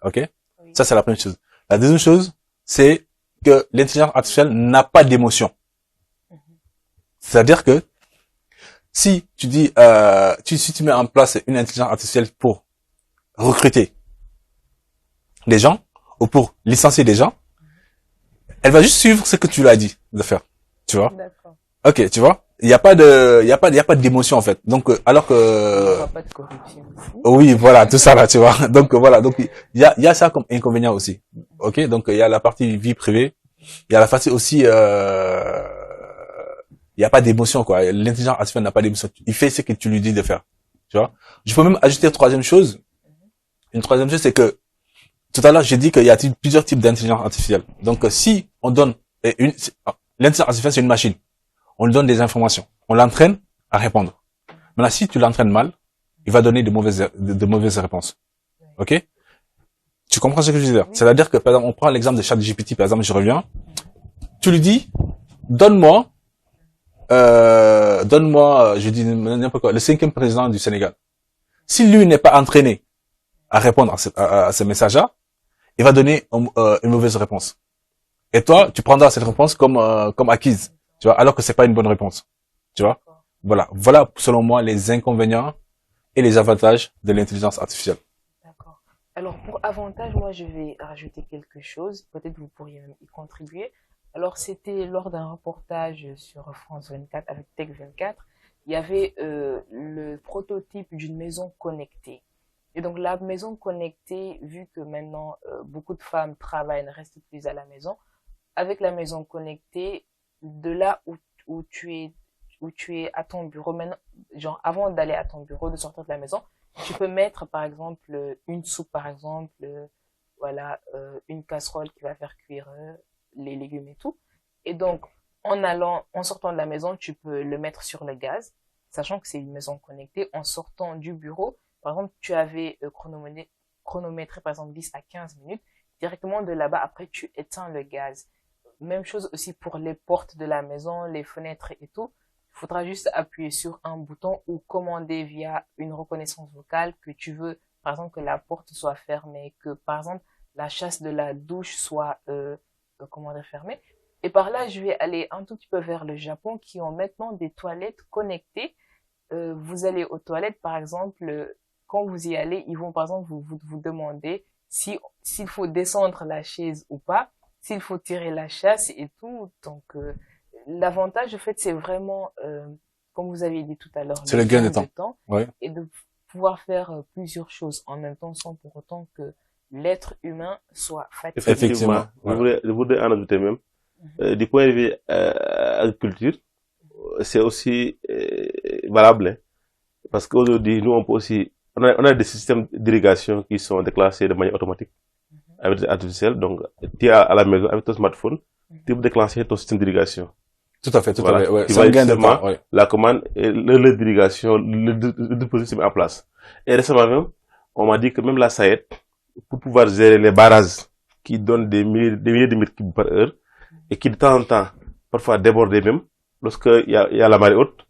Ok? Oui. Ça, c'est la première chose. La deuxième chose, c'est que l'intelligence artificielle n'a pas d'émotion. C'est-à-dire que si tu dis, si tu mets en place une intelligence artificielle pour recruter des gens ou pour licencier des gens, elle va juste suivre ce que tu lui as dit de faire. Tu vois? D'accord. Ok, tu vois? Il y a pas d'émotion en fait. Donc alors que Il n'y a pas de corruption. oui, voilà, tout ça là, tu vois. Donc voilà, donc il y a ça comme inconvénient aussi. Ok, donc il y a la partie vie privée, il y a la partie aussi il y a pas d'émotion quoi. L'intelligence artificielle n'a pas d'émotion. Il fait ce que tu lui dis de faire. Tu vois? Je peux même ajouter une troisième chose. Une troisième chose, c'est que tout à l'heure j'ai dit qu'il y a plusieurs types d'intelligence artificielle. Donc si on donne l'intelligence artificielle c'est une machine. On lui donne des informations. On l'entraîne à répondre. Maintenant, si tu l'entraînes mal, il va donner de mauvaises réponses. Ok? Tu comprends ce que je veux dire? C'est-à-dire que, par exemple, on prend l'exemple de ChatGPT, par exemple, je reviens. Tu lui dis, donne-moi, je dis n'importe quoi, le 5e président du Sénégal. Si lui n'est pas entraîné à répondre à ce message-là, il va donner une mauvaise réponse. Et toi, tu prendras cette réponse comme acquise. Tu vois, alors que c'est pas une bonne réponse. Tu vois? Voilà. Voilà, selon moi, les inconvénients et les avantages de l'intelligence artificielle. D'accord. Alors, pour avantage, moi, je vais rajouter quelque chose. Peut-être vous pourriez même y contribuer. Alors, c'était lors d'un reportage sur France 24 avec Tech 24. Il y avait le prototype d'une maison connectée. Et donc, la maison connectée, vu que maintenant, beaucoup de femmes travaillent, ne restent plus à la maison, avec la maison connectée, de là où tu es à ton bureau, maintenant, genre avant d'aller à ton bureau, de sortir de la maison, tu peux mettre par exemple une soupe, par exemple, voilà, une casserole qui va faire cuire les légumes et tout. Et donc, en sortant de la maison, tu peux le mettre sur le gaz, sachant que c'est une maison connectée. En sortant du bureau, par exemple, tu avais chronométré par exemple 10 à 15 minutes. Directement de là-bas, après, tu éteins le gaz. Même chose aussi pour les portes de la maison, les fenêtres et tout. Il faudra juste appuyer sur un bouton ou commander via une reconnaissance vocale que tu veux, par exemple, que la porte soit fermée, que, par exemple, la chasse de la douche soit, fermée. Et par là, je vais aller un tout petit peu vers le Japon qui ont maintenant des toilettes connectées. Vous allez aux toilettes, par exemple, quand vous y allez, ils vont, par exemple, vous demander s'il faut descendre la chaise ou pas, s'il faut tirer la chasse et tout. Donc, l'avantage, en fait, c'est vraiment, comme vous aviez dit tout à l'heure, c'est le gain de temps. Ouais. Et de pouvoir faire plusieurs choses en même temps sans pour autant que l'être humain soit fatigué. Effectivement. Voilà. Je voudrais en ajouter même. Du point de vue agriculture, c'est aussi valable, hein, parce qu'aujourd'hui, nous, on peut aussi, on a des systèmes d'irrigation qui sont déclenchés de manière automatique avec l'intelligence artificielle. Donc, tu es à la maison avec ton smartphone, tu peux déclencher ton système d'irrigation. Tout à fait, voilà. Ouais. Tu vas justement la commande et le d'irrigation, le dispositif se met en place. Et récemment même, on m'a dit que même la SAED, pour pouvoir gérer les barrages qui donnent des milliers de mètres cubes par heure, et qui de temps en temps, parfois débordent même, lorsqu'il y a la marée haute,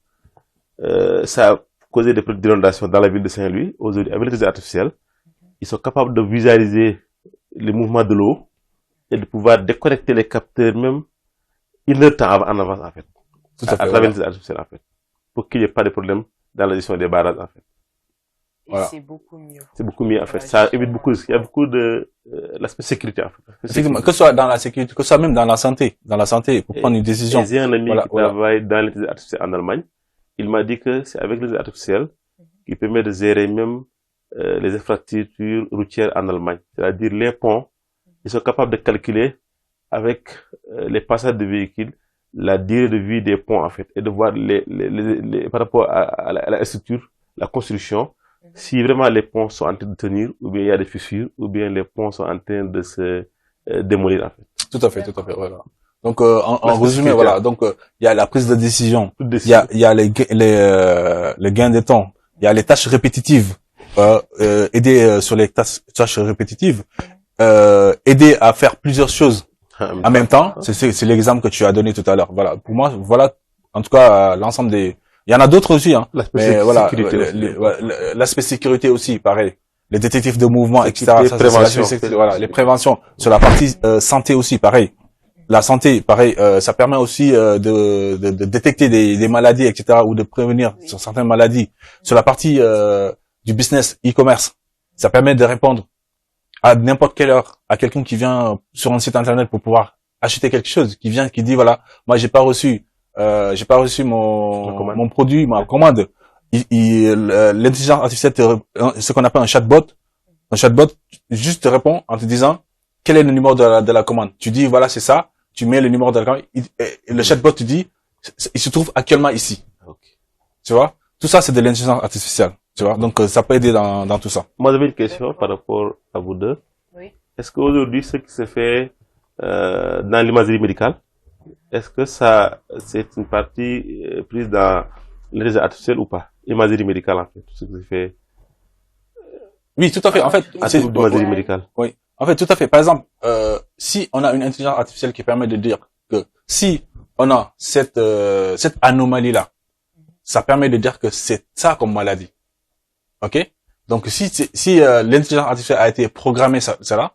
ça a causé des problèmes d'inondation dans la ville de Saint-Louis. Aujourd'hui, avec l'intelligence artificielle, ils sont capables de visualiser les mouvements de l'eau et de pouvoir déconnecter les capteurs même une heure de temps en avance, en fait. Tout à fait. À travers l'intelligence artificielle, en fait. Pour qu'il n'y ait pas de problème dans la gestion des barrages, en fait. Et Voilà. c'est beaucoup mieux. C'est beaucoup mieux, en fait. Voilà, Ça gestion, évite beaucoup de, il y a beaucoup de, l'aspect sécurité, en fait. Effectivement, que ce soit dans la sécurité, que ce soit même dans la santé, pour prendre une décision. Et j'ai un ami Voilà, qui voilà. travaille dans l'intelligence artificielle en Allemagne. Il m'a dit que c'est avec l'intelligence artificielle qui permet de gérer même les infrastructures routières en Allemagne. C'est-à-dire les ponts, ils sont capables de calculer avec les passages de véhicules la durée de vie des ponts, en fait, et de voir par rapport à la structure, la construction, si vraiment les ponts sont en train de tenir, ou bien il y a des fissures, ou bien les ponts sont en train de se démolir, en fait. Tout à fait, voilà. Donc, en résumé, spécificité. voilà. Donc, il y a la prise de décision. Toute Il décision. y a les gains de temps. Il y a les tâches répétitives. Aider sur les tâches répétitives. Aider à faire plusieurs choses en même temps. C'est l'exemple que tu as donné tout à l'heure. Voilà. Pour moi, voilà. En tout cas, l'ensemble des. Il y en a d'autres aussi, hein. Mais voilà, l'aspect sécurité aussi, pareil. Les détectives de mouvement, etc. Ça, prévention. voilà, les préventions. Sur la partie santé aussi, pareil. La santé, pareil, ça permet aussi de détecter des maladies, etc. ou de prévenir sur certaines maladies. Sur la partie du business, e-commerce, ça permet de répondre à n'importe quelle heure à quelqu'un qui vient sur un site internet pour pouvoir acheter quelque chose, qui vient, qui dit voilà, moi j'ai pas reçu mon produit, ma commande. L'intelligence artificielle, ce qu'on appelle un chatbot, juste te répond en te disant quel est le numéro de la commande. Tu dis voilà c'est ça, tu mets le numéro de la commande. Le chatbot te dit il se trouve actuellement ici. Okay. Tu vois, tout ça c'est de l'intelligence artificielle. Tu vois, donc ça peut aider dans tout ça. Moi j'avais une question par rapport à vous deux. Oui. Est-ce qu'aujourd'hui ce qui se fait dans l'imagerie médicale, est-ce que ça c'est une partie prise dans l'intelligence artificielle ou pas? Imagerie médicale en fait, tout ce qui se fait. Oui, tout à fait. En fait, c'est l'imagerie médicale. Oui. En fait, tout à fait. Par exemple, si on a une intelligence artificielle qui permet de dire que si on a cette anomalie-là, ça permet de dire que c'est ça comme maladie. Ok? Donc, si l'intelligence artificielle a été programmée cela,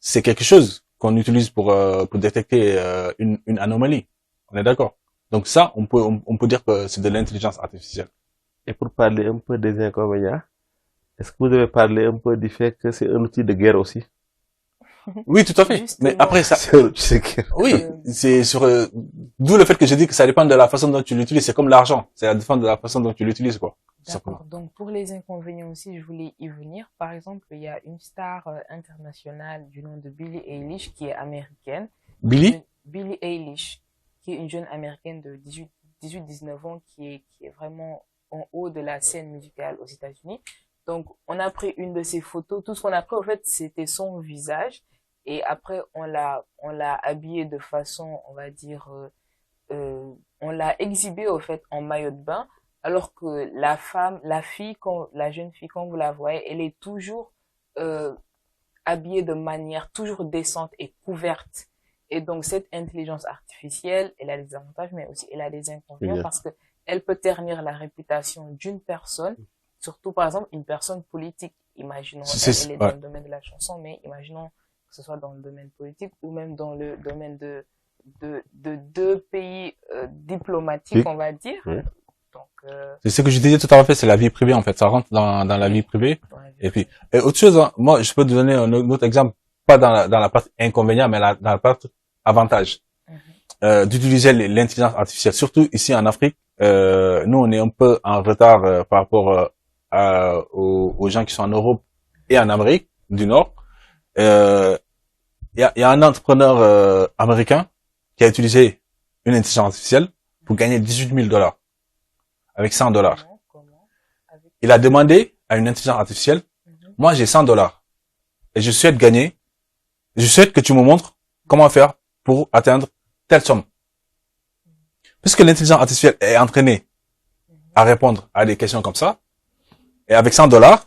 c'est quelque chose qu'on utilise pour détecter une anomalie. On est d'accord? Donc ça, on peut dire que c'est de l'intelligence artificielle. Et pour parler un peu des inconvénients, est-ce que vous avez parlé un peu du fait que c'est un outil de guerre aussi? Oui, tout à fait. Justement. Mais après ça, C'est un outil de guerre. oui, c'est sur d'où le fait que je dis que ça dépend de la façon dont tu l'utilises. C'est comme l'argent, c'est la dépend de la façon dont tu l'utilises, quoi. D'accord. Donc, pour les inconvénients aussi, je voulais y venir. Par exemple, il y a une star internationale du nom de Billie Eilish qui est américaine. Billie Eilish, qui est une jeune américaine de 18-19 ans qui est vraiment en haut de la scène musicale aux États-Unis. Donc, on a pris une de ses photos. Tout ce qu'on a pris, en fait, c'était son visage. Et après, on l'a habillée de façon, on va dire, on l'a exhibée, au fait, en maillot de bain. Alors que la jeune fille, quand vous la voyez, elle est toujours habillée de manière toujours décente et couverte. Et donc, cette intelligence artificielle, elle a des avantages, mais aussi elle a des inconvénients parce que elle peut ternir la réputation d'une personne, surtout, par exemple, une personne politique. Imaginons, elle est dans le domaine de la chanson, mais imaginons que ce soit dans le domaine politique ou même dans le domaine de deux pays diplomatiques, on va dire. Oui. Donc, c'est ce que je disais tout à l'heure, c'est la vie privée, en fait. Ça rentre dans la vie privée. Et puis, autre chose, hein, moi, je peux te donner un autre exemple, pas dans la partie inconvénient, mais dans la partie avantage. D'utiliser l'intelligence artificielle, surtout ici en Afrique. Nous, on est un peu en retard par rapport aux gens qui sont en Europe et en Amérique du Nord. Il y a un entrepreneur américain qui a utilisé une intelligence artificielle pour gagner $18,000 avec $100. Il a demandé à une intelligence artificielle, moi j'ai $100 et je souhaite que tu me montres comment faire pour atteindre telle somme. Puisque l'intelligence artificielle est entraînée à répondre à des questions comme ça, et avec $100,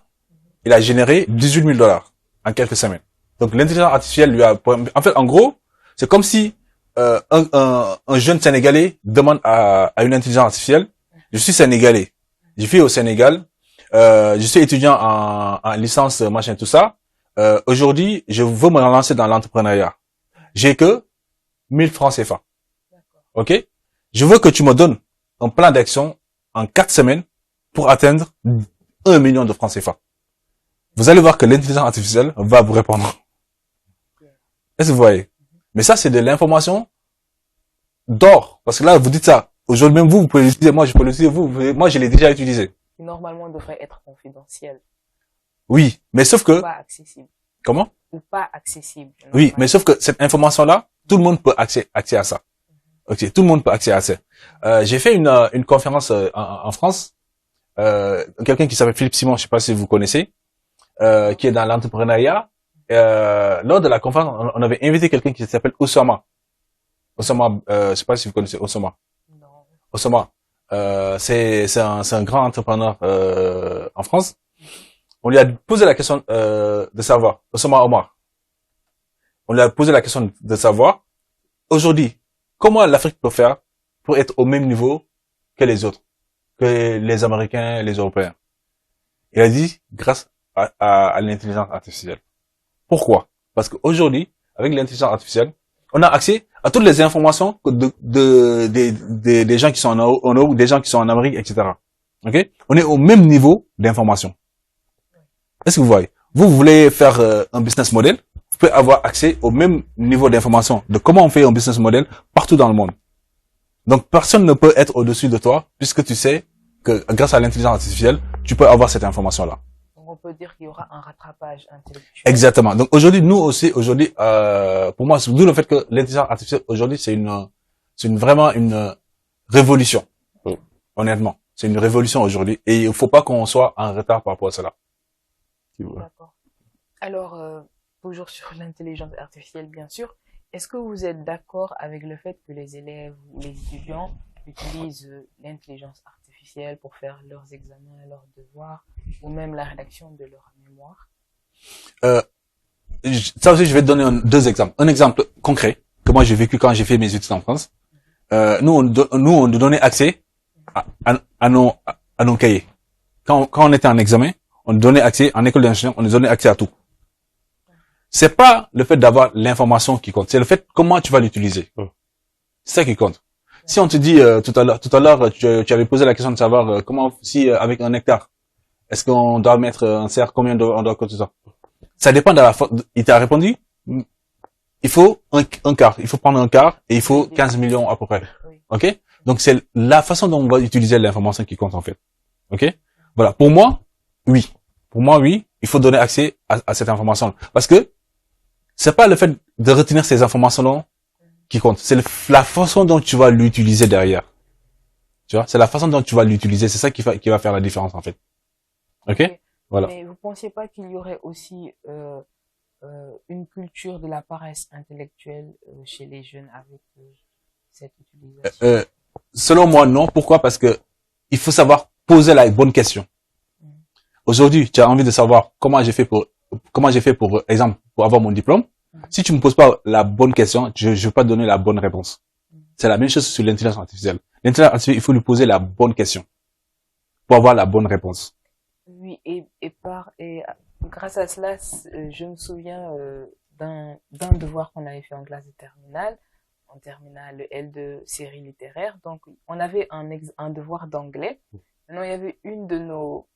il a généré $18,000 en quelques semaines. Donc l'intelligence artificielle lui a, en fait, en gros, c'est comme si un jeune Sénégalais demande à une intelligence artificielle, je suis Sénégalais, je vis au Sénégal, je suis étudiant en licence machin tout ça, aujourd'hui, je veux me lancer dans l'entrepreneuriat. J'ai que 1000 francs CFA. OK? Je veux que tu me donnes un plan d'action en 4 semaines pour atteindre 1 million de francs CFA. Vous allez voir que l'intelligence artificielle va vous répondre. Est-ce que vous voyez? Mais ça, c'est de l'information d'or. Parce que là, vous dites ça. Aujourd'hui même, vous pouvez l'utiliser. Moi, je peux l'utiliser. Moi, je l'ai déjà utilisé. Normalement, devrait être confidentiel. Oui, mais sauf que... Pas accessible. Comment? Ou pas accessible. Oui, mais sauf que cette information-là, tout le monde peut accès à ça. Ok, tout le monde peut accéder à ça. J'ai fait une conférence en France. Quelqu'un qui s'appelle Philippe Simon, je sais pas si vous connaissez, qui est dans l'entrepreneuriat. Lors de la conférence, on avait invité quelqu'un qui s'appelle Osama. Osama, je sais pas si vous connaissez Osama. Non. Osama, c'est un grand entrepreneur en France. On lui a posé la question de savoir, Osama Omar. On lui a posé la question de savoir, aujourd'hui, comment l'Afrique peut faire pour être au même niveau que les autres, que les Américains et les Européens. Il a dit, grâce à l'intelligence artificielle. Pourquoi? Parce qu'aujourd'hui, avec l'intelligence artificielle, on a accès à toutes les informations des gens qui sont en Europe, des gens qui sont en Amérique, etc. Ok? On est au même niveau d'information. Est-ce que vous voyez? Vous voulez faire un business model, vous pouvez avoir accès au même niveau d'information de comment on fait un business model partout dans le monde. Donc, personne ne peut être au-dessus de toi puisque tu sais que grâce à l'intelligence artificielle, tu peux avoir cette information-là. Donc, on peut dire qu'il y aura un rattrapage intellectuel. Exactement. Donc, aujourd'hui, nous aussi, aujourd'hui, pour moi, d'où le fait que l'intelligence artificielle, aujourd'hui, c'est vraiment une révolution. Honnêtement. C'est une révolution aujourd'hui. Et il faut pas qu'on soit en retard par rapport à cela. D'accord. Alors, toujours sur l'intelligence artificielle, bien sûr, est-ce que vous êtes d'accord avec le fait que les élèves ou les étudiants utilisent l'intelligence artificielle pour faire leurs examens, leurs devoirs, ou même la rédaction de leur mémoire? Ça aussi, je vais te donner deux exemples. Un exemple concret que moi j'ai vécu quand j'ai fait mes études en France. Nous, on nous donnait accès à nos cahiers. Quand on était en examen, on nous donnait accès, en école d'ingénieur, on nous donnait accès à tout. C'est pas le fait d'avoir l'information qui compte, c'est le fait comment tu vas l'utiliser. C'est ça qui compte. Si on te dit tout à l'heure, tu avais posé la question de savoir comment, si avec un hectare, est-ce qu'on doit mettre un cerf, combien on doit compter ça. Ça dépend de la il t'a répondu, il faut un quart, il faut prendre un quart et il faut 15 millions à peu près. Ok? Donc c'est la façon dont on va utiliser l'information qui compte en fait. Ok? Voilà. Pour moi, oui. Pour moi, oui, il faut donner accès à cette information. Parce que c'est pas le fait de retenir ces informations-là qui compte. C'est la façon dont tu vas l'utiliser derrière. Tu vois? C'est la façon dont tu vas l'utiliser. C'est ça qui va faire la différence en fait. Ok? Voilà. Mais vous pensiez pas qu'il y aurait aussi une culture de la paresse intellectuelle chez les jeunes avec cette utilisation? Selon moi, non. Pourquoi? Parce que il faut savoir poser la bonne question. Aujourd'hui, tu as envie de savoir comment j'ai fait pour exemple, pour avoir mon diplôme. Si tu me poses pas la bonne question, je vais pas te donner la bonne réponse. C'est la même chose sur l'intelligence artificielle. L'intelligence artificielle, il faut lui poser la bonne question pour avoir la bonne réponse. Oui, et grâce à cela, je me souviens d'un devoir qu'on avait fait en classe de terminale. En terminale, le L2 série littéraire. Donc, on avait un devoir d'anglais. Maintenant, il y avait une de nos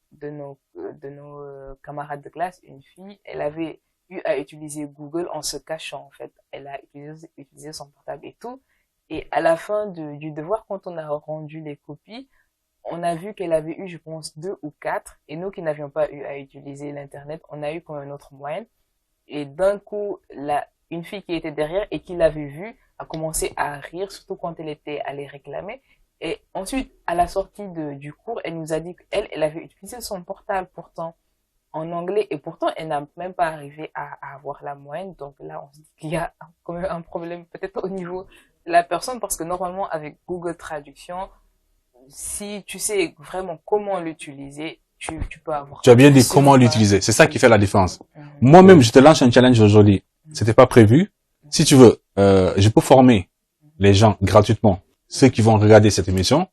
camarades de classe, une fille, elle avait eu à utiliser Google en se cachant, en fait. Elle a utilisé son portable et tout. Et à la fin du devoir, quand on a rendu les copies, on a vu qu'elle avait eu, je pense, 2 ou 4. Et nous qui n'avions pas eu à utiliser l'Internet, on a eu comme une autre moyenne. Et d'un coup, une fille qui était derrière et qui l'avait vue a commencé à rire, surtout quand elle était allée réclamer. Et ensuite, à la sortie du cours, elle nous a dit qu'elle avait utilisé son portable pourtant en anglais et pourtant elle n'a même pas arrivé à avoir la moyenne. Donc là, on se dit qu'il y a quand même un problème peut-être au niveau de la personne parce que normalement avec Google Traduction, si tu sais vraiment comment l'utiliser, tu peux avoir... Tu as bien dit comment l'utiliser. C'est ça qui fait la différence. Moi-même, je te lance un challenge aujourd'hui. C'était pas prévu. Si tu veux, je peux former les gens gratuitement, ceux qui vont regarder cette émission,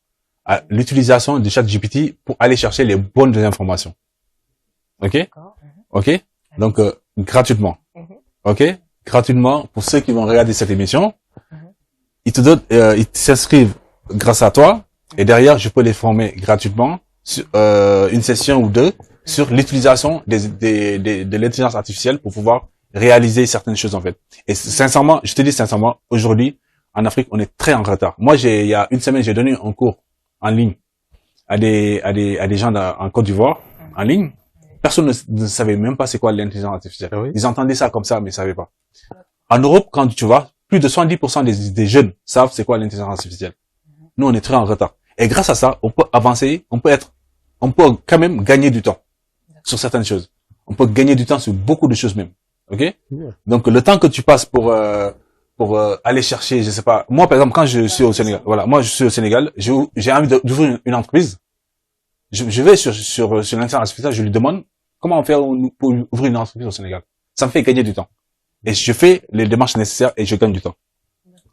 à l'utilisation de ChatGPT pour aller chercher les bonnes informations. Ok? Ok? Donc, gratuitement. Ok? Gratuitement pour ceux qui vont regarder cette émission. Ils te donnent, ils s'inscrivent grâce à toi et derrière je peux les former gratuitement sur une session ou deux sur l'utilisation de l'intelligence artificielle pour pouvoir réaliser certaines choses en fait. Et sincèrement, je te dis sincèrement, aujourd'hui en Afrique on est très en retard. Moi il y a une semaine j'ai donné un cours en ligne à des gens en Côte d'Ivoire en ligne. Personne ne savait même pas c'est quoi l'intelligence artificielle. Ah oui? Ils entendaient ça comme ça mais ils savaient pas. En Europe quand tu vas, plus de 70% des jeunes savent c'est quoi l'intelligence artificielle. Nous, on est très en retard. Et grâce à ça, on peut avancer, on peut quand même gagner du temps sur certaines choses. On peut gagner du temps sur beaucoup de choses même. Ok? Yeah. Donc, le temps que tu passes pour aller chercher, je sais pas. Moi, par exemple, quand je suis au Sénégal, voilà, moi, je suis au Sénégal, j'ai envie d'ouvrir une entreprise. Je vais sur l'intelligence artificielle, je lui demande comment on fait pour ouvrir une entreprise au Sénégal. Ça me fait gagner du temps. Et je fais les démarches nécessaires et je gagne du temps.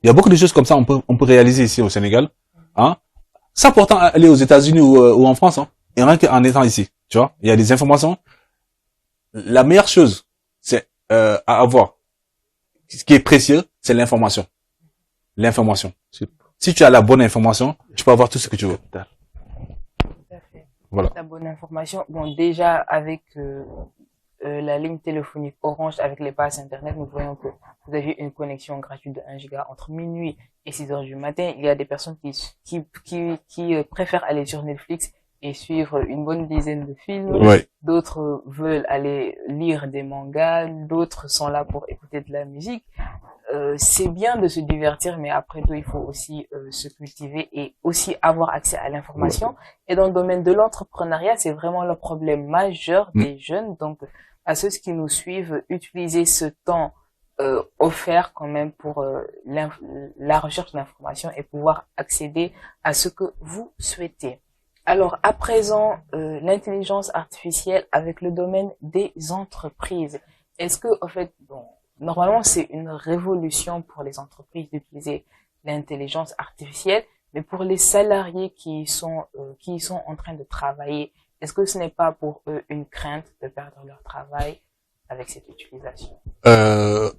Il y a beaucoup de choses comme ça on peut réaliser ici au Sénégal, hein, sans pourtant aller aux États-Unis ou en France, hein, et rien qu'en étant ici, tu vois. Il y a des informations. La meilleure chose, c'est à avoir, ce qui est précieux, c'est l'information. L'information. Si tu as la bonne information, tu peux avoir tout ce que tu veux. Tout à fait. Voilà. La bonne information. Bon, déjà avec la ligne téléphonique Orange avec les passes internet, nous voyons que vous avez une connexion gratuite de 1 giga entre minuit et 6 heures du matin. Il y a des personnes qui préfèrent aller sur Netflix et suivre une bonne dizaine de films. Ouais. D'autres veulent aller lire des mangas. D'autres sont là pour écouter de la musique. C'est bien de se divertir, mais après tout, il faut aussi se cultiver et aussi avoir accès à l'information. Et dans le domaine de l'entrepreneuriat, c'est vraiment le problème majeur des jeunes. Donc, à ceux qui nous suivent, utiliser ce temps offert quand même pour la recherche d'information et pouvoir accéder à ce que vous souhaitez. Alors, à présent, l'intelligence artificielle avec le domaine des entreprises. Est-ce que, en fait, bon, normalement, c'est une révolution pour les entreprises d'utiliser l'intelligence artificielle, mais pour les salariés qui sont en train de travailler, est-ce que ce n'est pas pour eux une crainte de perdre leur travail avec cette utilisation?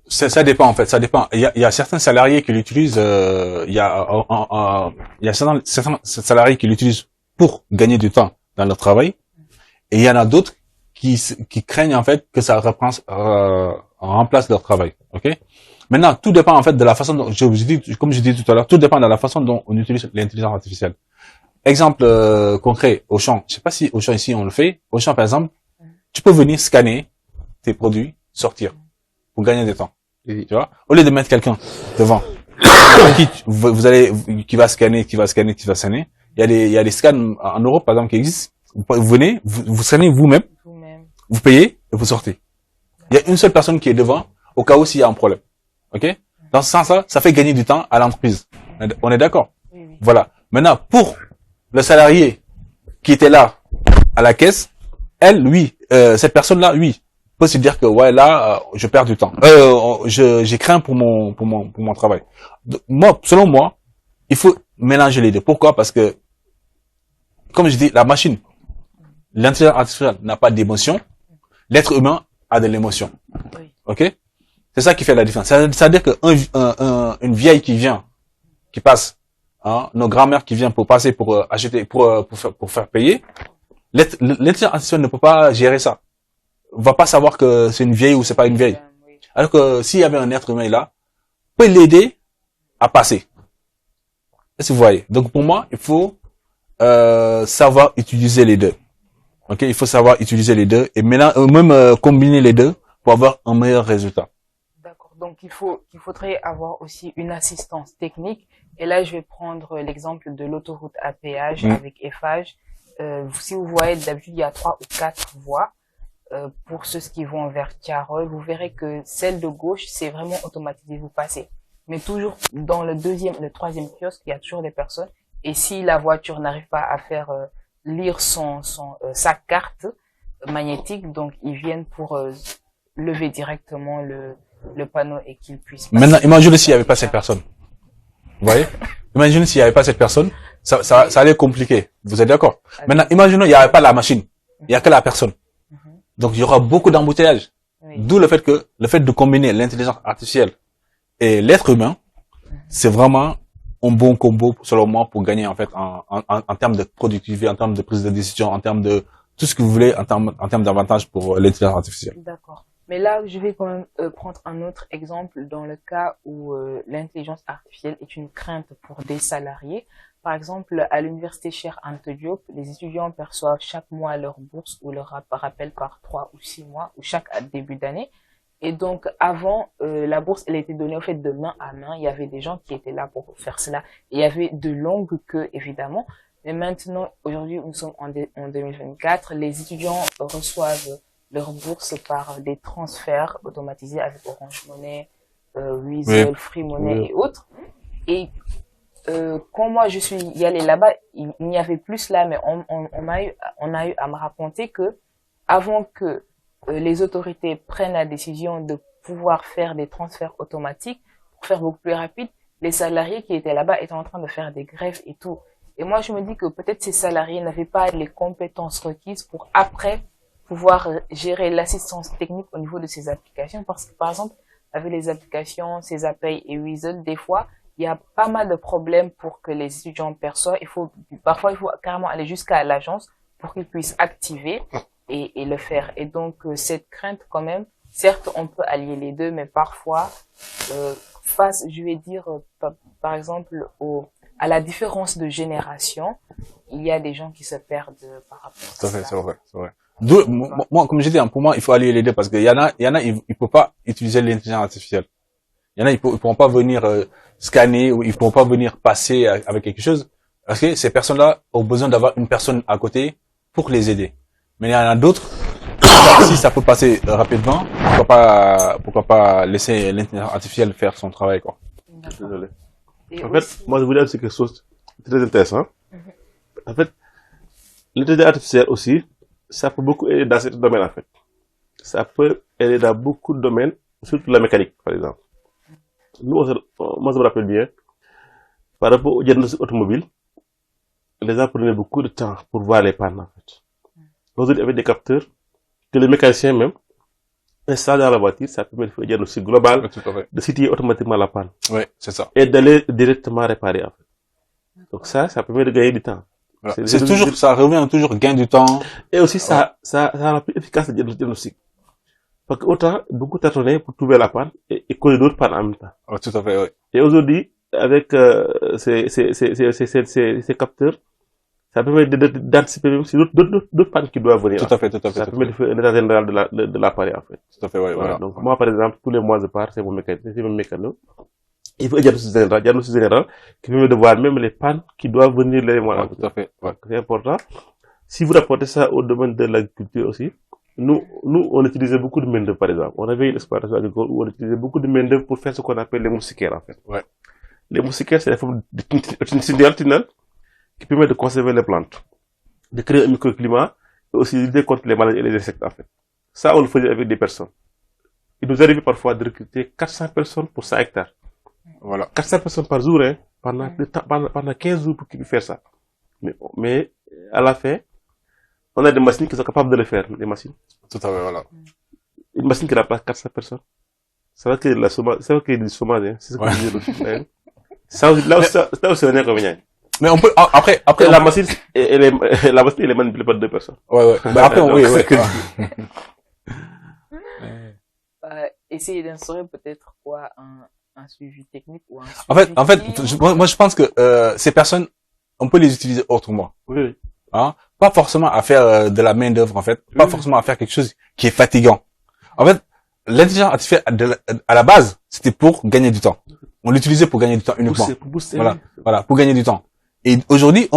Ça dépend en fait, ça dépend. Il y a certains salariés qui l'utilisent, il y a certains salariés qui l'utilisent pour gagner du temps dans leur travail, et il y en a d'autres qui craignent en fait que ça remplace leur travail. Ok? Maintenant, tout dépend en fait de la façon dont, comme je dis tout à l'heure, tout dépend de la façon dont on utilise l'intelligence artificielle. Exemple concret, Auchan. Je sais pas si Auchan ici on le fait. Auchan par exemple, tu peux venir scanner tes produits, sortir pour gagner du temps. Oui. Tu vois, au lieu de mettre quelqu'un devant qui va scanner. Il y a des scans en Europe par exemple qui existent. Vous venez, vous scannez vous-même, vous payez et vous sortez. Il y a une seule personne qui est devant au cas où s'il y a un problème. Ok? Dans ce sens-là, ça fait gagner du temps à l'entreprise. On est d'accord? Oui. Voilà. Maintenant, pour le salarié qui était là à la caisse, cette personne-là, peut se dire que ouais là, je perds du temps. J'ai craint pour mon travail. Moi, selon moi, il faut mélanger les deux. Pourquoi? Parce que, comme je dis, la machine, l'intelligence artificielle n'a pas d'émotion. L'être humain a de l'émotion. Oui. Ok? C'est ça qui fait la différence. C'est-à-dire que une vieille qui passe, hein, nos grands-mères qui viennent pour passer, pour acheter, pour faire payer, l'intelligence artificielle ne peut pas gérer ça. On va pas savoir que c'est une vieille ou c'est pas une vieille. Alors que s'il y avait un être humain là, peut l'aider à passer. Est-ce que vous voyez? Donc pour moi, il faut savoir utiliser les deux. Ok, il faut savoir utiliser les deux et même combiner les deux pour avoir un meilleur résultat. D'accord. Donc il faudrait avoir aussi une assistance technique. Et là, je vais prendre l'exemple de l'autoroute à péage avec Eiffage. Si vous voyez, d'habitude, il y a 3 ou 4 voies. Pour ceux qui vont vers Tiaroy, vous verrez que celle de gauche, c'est vraiment automatisé, vous passez. Mais toujours dans le troisième kiosque, il y a toujours des personnes. Et si la voiture n'arrive pas à faire lire sa carte magnétique, donc ils viennent pour lever directement le panneau et qu'ils puissent passer. Maintenant, imaginez s'il n'y avait pas cette personne. Vous voyez? Imaginez s'il n'y avait pas cette personne, ça allait compliquer. Vous êtes d'accord? Maintenant, imaginez il n'y avait pas la machine, il n'y a que la personne. Donc il y aura beaucoup d'embouteillages. Oui. D'où le fait de combiner l'intelligence artificielle et l'être humain, c'est vraiment un bon combo, selon moi, pour gagner, en fait, en termes de productivité, en termes de prise de décision, en termes de tout ce que vous voulez, en termes d'avantages pour l'intelligence artificielle. D'accord. Mais là, je vais quand même prendre un autre exemple dans le cas où l'intelligence artificielle est une crainte pour des salariés. Par exemple, à l'université Cheikh Anta Diop, les étudiants perçoivent chaque mois leur bourse ou leur rappel par 3 ou 6 mois ou chaque début d'année. Et donc, avant, la bourse, elle était donnée, en fait, de main à main. Il y avait des gens qui étaient là pour faire cela. Il y avait de longues queues, évidemment. Mais maintenant, aujourd'hui, nous sommes en 2024. Les étudiants reçoivent leur bourse par des transferts automatisés avec Orange Money, Weasel, Free Money et autres. Et quand moi je suis y allée là-bas, il n'y avait plus cela, mais on a eu à me raconter que avant que les autorités prennent la décision de pouvoir faire des transferts automatiques pour faire beaucoup plus rapide, les salariés qui étaient là-bas étaient en train de faire des grèves et tout. Et moi, je me dis que peut-être ces salariés n'avaient pas les compétences requises pour après pouvoir gérer l'assistance technique au niveau de ces applications. Parce que, par exemple, avec les applications, CESAPay et Weasel, des fois, il y a pas mal de problèmes pour que les étudiants perçoivent. Parfois, il faut carrément aller jusqu'à l'agence pour qu'ils puissent activer et le faire. Et donc, cette crainte, quand même, certes, on peut allier les deux, mais parfois, face, je vais dire, par exemple, à la différence de génération, il y a des gens qui se perdent par rapport à ça. C'est vrai. Moi, comme j'ai dit, pour moi, il faut allier les deux parce qu'il y en a, ils peuvent pas utiliser l'intelligence artificielle. Il y en a, ils pourront pas venir scanner ou ils pourront pas venir passer avec quelque chose parce que ces personnes-là ont besoin d'avoir une personne à côté pour les aider. Mais il y en a d'autres, si ça peut passer rapidement, pourquoi pas laisser l'intelligence artificielle faire son travail, quoi. Désolé. Et En aussi, fait, moi, je voulais dire quelque chose de très intéressant. En fait, l'intelligence artificielle aussi, ça peut beaucoup aider dans ce domaine, en fait. Ça peut aider dans beaucoup de domaines, surtout la mécanique, par exemple. Moi, je me rappelle bien, par rapport au diagnostic automobile, les gens prenaient beaucoup de temps pour voir les pannes, en fait. Aujourd'hui, avec des capteurs, que les mécaniciens même, installent dans la voiture, ça permet de faire un diagnostic global, Tout à fait. de situer automatiquement la panne. Oui, c'est ça. Et d'aller directement réparer, en fait. Donc ça permet de gagner du temps. Voilà. C'est Ça revient toujours gain du temps. Et aussi, ça rend plus efficace le diagnostic. Parce que autant, beaucoup tâtonnaient pour trouver la panne et causer d'autres pannes en même temps. Oh, tout à fait, oui. Et aujourd'hui, avec ces capteurs, ça permet d'anticiper même si d'autres pannes qui doivent venir. Tout à fait. Ça permet de faire un état général de l'appareil, en fait. Tout à fait, oui, voilà. Donc, moi, par exemple, tous les mois, je pars, c'est mon mécano. Il faut un diagnostic général qui permet de voir même les pannes qui doivent venir les mois. Ouais, tout à fait, ouais. C'est important. Si vous rapportez ça au domaine de l'agriculture aussi, nous, on utilisait beaucoup de main-d'œuvre, par exemple. On avait une exploitation agricole où on utilisait beaucoup de main-d'œuvre pour faire ce qu'on appelle les moustiquaires, en fait. Ouais. Les moustiquaires, c'est la forme d'une cigale tunnel qui permet de conserver les plantes, de créer un microclimat et aussi de lutter contre les maladies et les insectes, en fait. Ça, on le faisait avec des personnes. Il nous arrivait parfois de recruter 400 personnes pour 100 hectares. Voilà. 400 personnes par jour, hein, pendant 15 jours pour qu'ils puissent faire ça. Mais, à la fin, on a des machines qui sont capables de le faire, des machines. Tout à fait, voilà. Une machine qui remplace 400 personnes. C'est vrai que du chômage, hein. C'est ce que je disais l'autre fois. Ça aussi, c'est un inconvénient. Mais on peut, après, La machine, elle est manipulée par 2 personnes. Ouais. Mais après, oui. essayer d'instaurer peut-être quoi, un suivi technique ou un suivi En fait, moi, je pense que, ces personnes, on peut les utiliser autrement. Oui. Hein? Pas forcément à faire de la main d'œuvre, en fait. Pas forcément à faire quelque chose qui est fatigant. En fait, l'intelligence artificielle, à la base, c'était pour gagner du temps. On l'utilisait pour gagner du temps uniquement. Pour booster. Voilà, pour gagner du temps. Et aujourd'hui,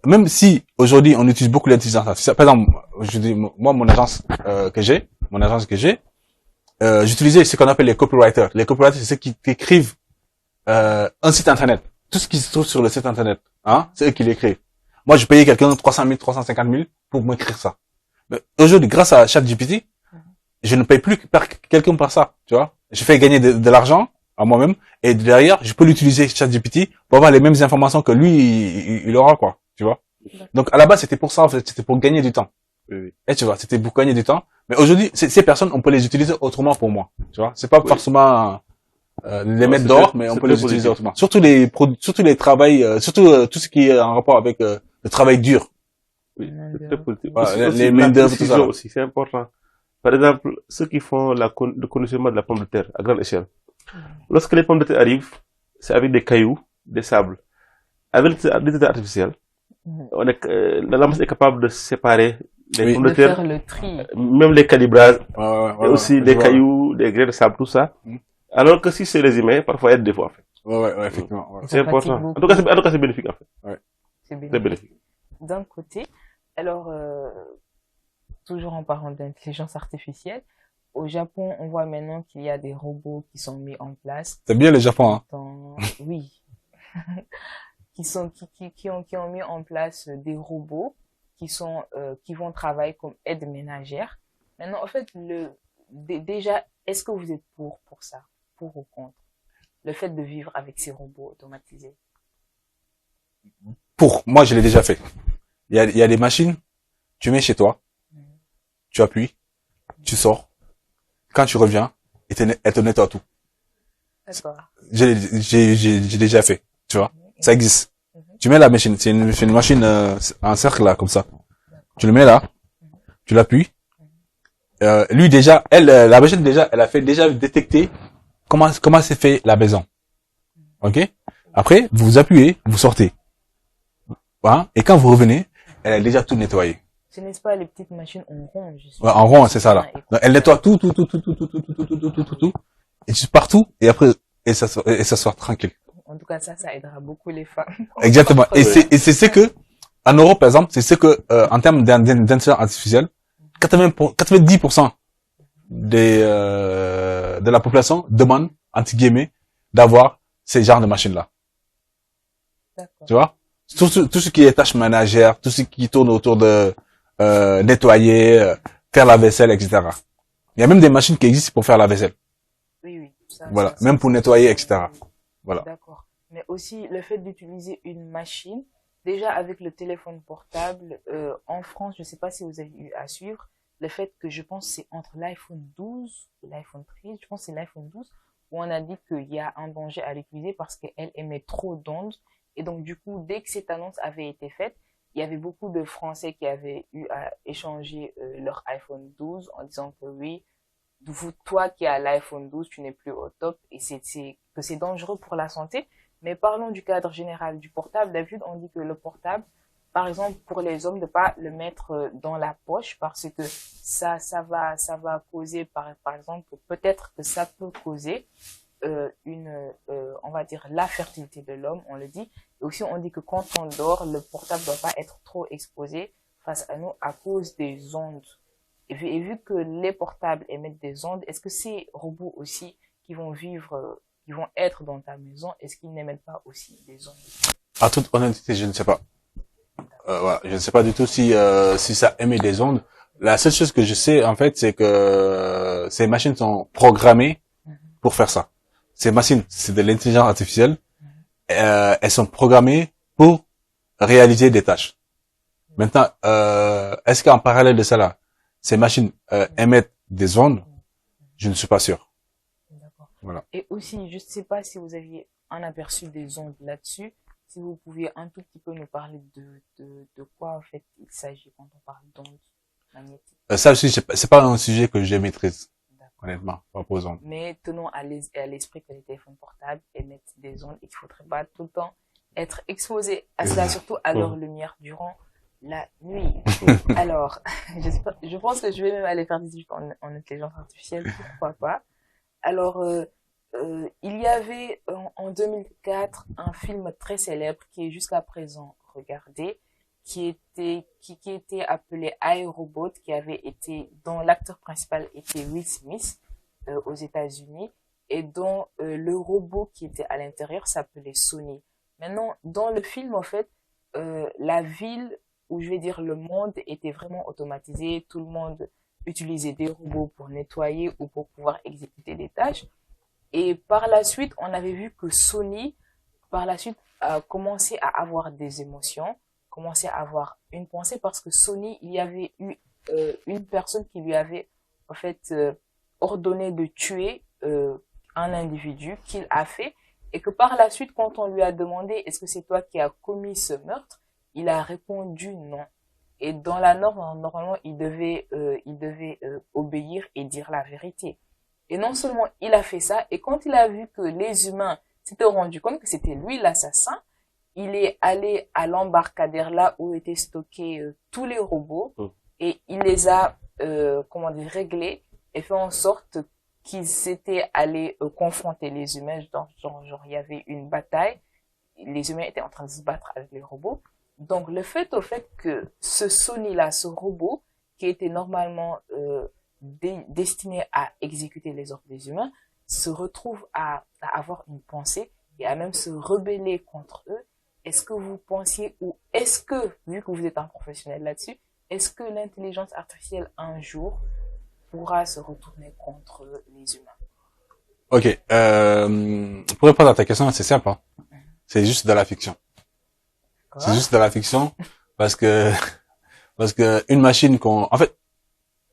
même si aujourd'hui on utilise beaucoup l'intelligence artificielle, par exemple, je dis, moi, mon agence que j'ai, j'utilisais ce qu'on appelle les copywriters. Les copywriters, c'est ceux qui écrivent un site internet. Tout ce qui se trouve sur le site internet, hein, c'est eux qui l'écrivent. Moi, je payais quelqu'un 300 000, 350 000 pour m'écrire ça. Mais aujourd'hui, grâce à ChatGPT, je ne paye plus quelqu'un par ça, tu vois. Je fais gagner de l'argent à moi-même et derrière, je peux l'utiliser ChatGPT pour avoir les mêmes informations que lui, il aura, quoi, tu vois. Donc, à la base, c'était pour ça, en fait. C'était pour gagner du temps. Oui. Et tu vois, c'était pour gagner du temps. Mais aujourd'hui, ces personnes, on peut les utiliser autrement pour moi. Tu vois, c'est pas forcément les mettre dehors, mais on peut les utiliser autrement. Surtout les produits, surtout les travails, surtout tout ce qui est en rapport avec le travail dur. Oui, c'est très positif. Voilà, Aussi, les la main-d'œuvre, tout précision ça. aussi, c'est important. Par exemple, ceux qui font le conditionnement de la pomme de terre à grande échelle. Lorsque les pommes de terre arrivent, c'est avec des cailloux, des sables. Avec l'état artificiel, la lame est capable de séparer les pommes de De terre, faire le tri. même les calibrages, et aussi je des vois. cailloux, des grains de sable, tout ça. Alors que si c'est les humains, parfois il y a des défauts, en fait. Ouais, effectivement. Ouais. C'est Ça fatigue important. beaucoup. En tout cas, c'est bénéfique, en fait. C'est C'est bénéfique. D'un côté, alors, toujours en parlant d'intelligence artificielle, au Japon, on voit maintenant qu'il y a des robots qui sont mis en place. C'est bien le Japon, hein. Oui. qui ont mis en place des robots qui vont travailler comme aide ménagère. Maintenant, en fait, déjà, est-ce que vous êtes pour ça? Pour ou contre? Le fait de vivre avec ces robots automatisés. Moi, je l'ai déjà fait. Il y a des machines, tu mets chez toi, tu appuies, tu sors. Quand tu reviens, elle te nettoie tout. D'accord. J'ai déjà fait, tu vois. Ça existe. Tu mets la machine, c'est une machine en cercle là, comme ça. Tu le mets là, tu l'appuies. Lui déjà, la machine déjà, elle a fait déjà détecter comment s'est fait la maison. Ok. Après, vous appuyez, vous sortez. Voilà. Et quand vous revenez, elle a déjà tout nettoyé. Ce n'est pas les petites machines en rond, je suis. Ouais, en rond, c'est ça là. Donc, elle nettoie tout, et tu partout, et après, et ça sort tranquille. En tout cas, ça aidera beaucoup les femmes. Exactement. Et c'est ce que, en Europe, par exemple, c'est ce que, en termes d'intelligence artificielle, 90% de la population demande, entre guillemets, d'avoir ces genres de machines-là. D'accord. Tu vois? Tout ce qui est tâches ménagères, tout ce qui tourne autour de, nettoyer, faire la vaisselle, etc. Il y a même des machines qui existent pour faire la vaisselle. Oui. Voilà. Même pour nettoyer, etc. Voilà. D'accord. Mais aussi, le fait d'utiliser une machine, déjà avec le téléphone portable, en France, je ne sais pas si vous avez eu à suivre, le fait que je pense c'est entre l'iPhone 12 et l'iPhone 13, je pense que c'est l'iPhone 12, où on a dit qu'il y a un danger à l'utiliser parce qu'elle émet trop d'ondes. Et donc, du coup, dès que cette annonce avait été faite, il y avait beaucoup de Français qui avaient eu à échanger leur iPhone 12 en disant que oui, toi qui as l'iPhone 12, tu n'es plus au top et que c'est dangereux pour la santé. Mais parlons du cadre général du portable. D'habitude, on dit que le portable, par exemple, pour les hommes, de pas le mettre dans la poche parce que ça va causer, par exemple, peut-être que ça peut causer on va dire, la fertilité de l'homme, on le dit. Et aussi, on dit que quand on dort, le portable ne doit pas être trop exposé face à nous à cause des ondes. Et vu que les portables émettent des ondes, est-ce que ces robots aussi qui vont être dans ta maison, est-ce qu'ils n'émettent pas aussi des ondes? À toute honnêteté, je ne sais pas. Voilà, je ne sais pas du tout si ça émet des ondes. La seule chose que je sais, en fait, c'est que ces machines sont programmées pour faire ça. Ces machines, c'est de l'intelligence artificielle. Elles sont programmées pour réaliser des tâches. Maintenant, est-ce qu'en parallèle de ça là, ces machines émettent des ondes? Je ne suis pas sûr. D'accord. Voilà. Et aussi, je ne sais pas si vous aviez un aperçu des ondes là-dessus. Si vous pouviez un tout petit peu nous parler de quoi en fait il s'agit quand on parle d'ondes magnétiques. Ça aussi, c'est pas un sujet que je maîtrise. Honnêtement, pas pour ondes. Mais tenons à l'esprit que les téléphones portables émettent des ondes et qu'il ne faudrait pas tout le temps être exposé à cela, surtout à leur lumière durant la nuit. Alors, je pense que je vais même aller faire des études en intelligence artificielle, pourquoi pas. Alors, il y avait en 2004 un film très célèbre qui est jusqu'à présent regardé, qui était appelé iRobot, dont l'acteur principal était Will Smith aux États-Unis et dont le robot qui était à l'intérieur s'appelait Sony. Maintenant, dans le film, en fait, la ville, ou je vais dire le monde, était vraiment automatisé. Tout le monde utilisait des robots pour nettoyer ou pour pouvoir exécuter des tâches. Et par la suite, on avait vu que Sony, par la suite, a commencé à avoir des émotions, commençait à avoir une pensée parce que Sony, il y avait eu une personne qui lui avait en fait, ordonné de tuer un individu qu'il a fait, et que par la suite, quand on lui a demandé est-ce que c'est toi qui as commis ce meurtre, il a répondu non. Et dans la norme, normalement, il devait obéir et dire la vérité. Et non seulement il a fait ça, et quand il a vu que les humains s'étaient rendus compte que c'était lui l'assassin, il est allé à l'embarcadère là où étaient stockés tous les robots, et il les a, réglés, et fait en sorte qu'ils s'étaient allés confronter les humains, genre il y avait une bataille, les humains étaient en train de se battre avec les robots. Donc le fait que ce Sony-là, ce robot, qui était normalement destiné à exécuter les ordres des humains, se retrouve à avoir une pensée et à même se rebeller contre eux, est-ce que vous pensiez, ou est-ce que, vu que vous êtes un professionnel là-dessus, est-ce que l'intelligence artificielle un jour pourra se retourner contre les humains? Ok, pour répondre à ta question, c'est simple, hein. C'est juste de la fiction. C'est juste de la fiction parce que une machine en fait,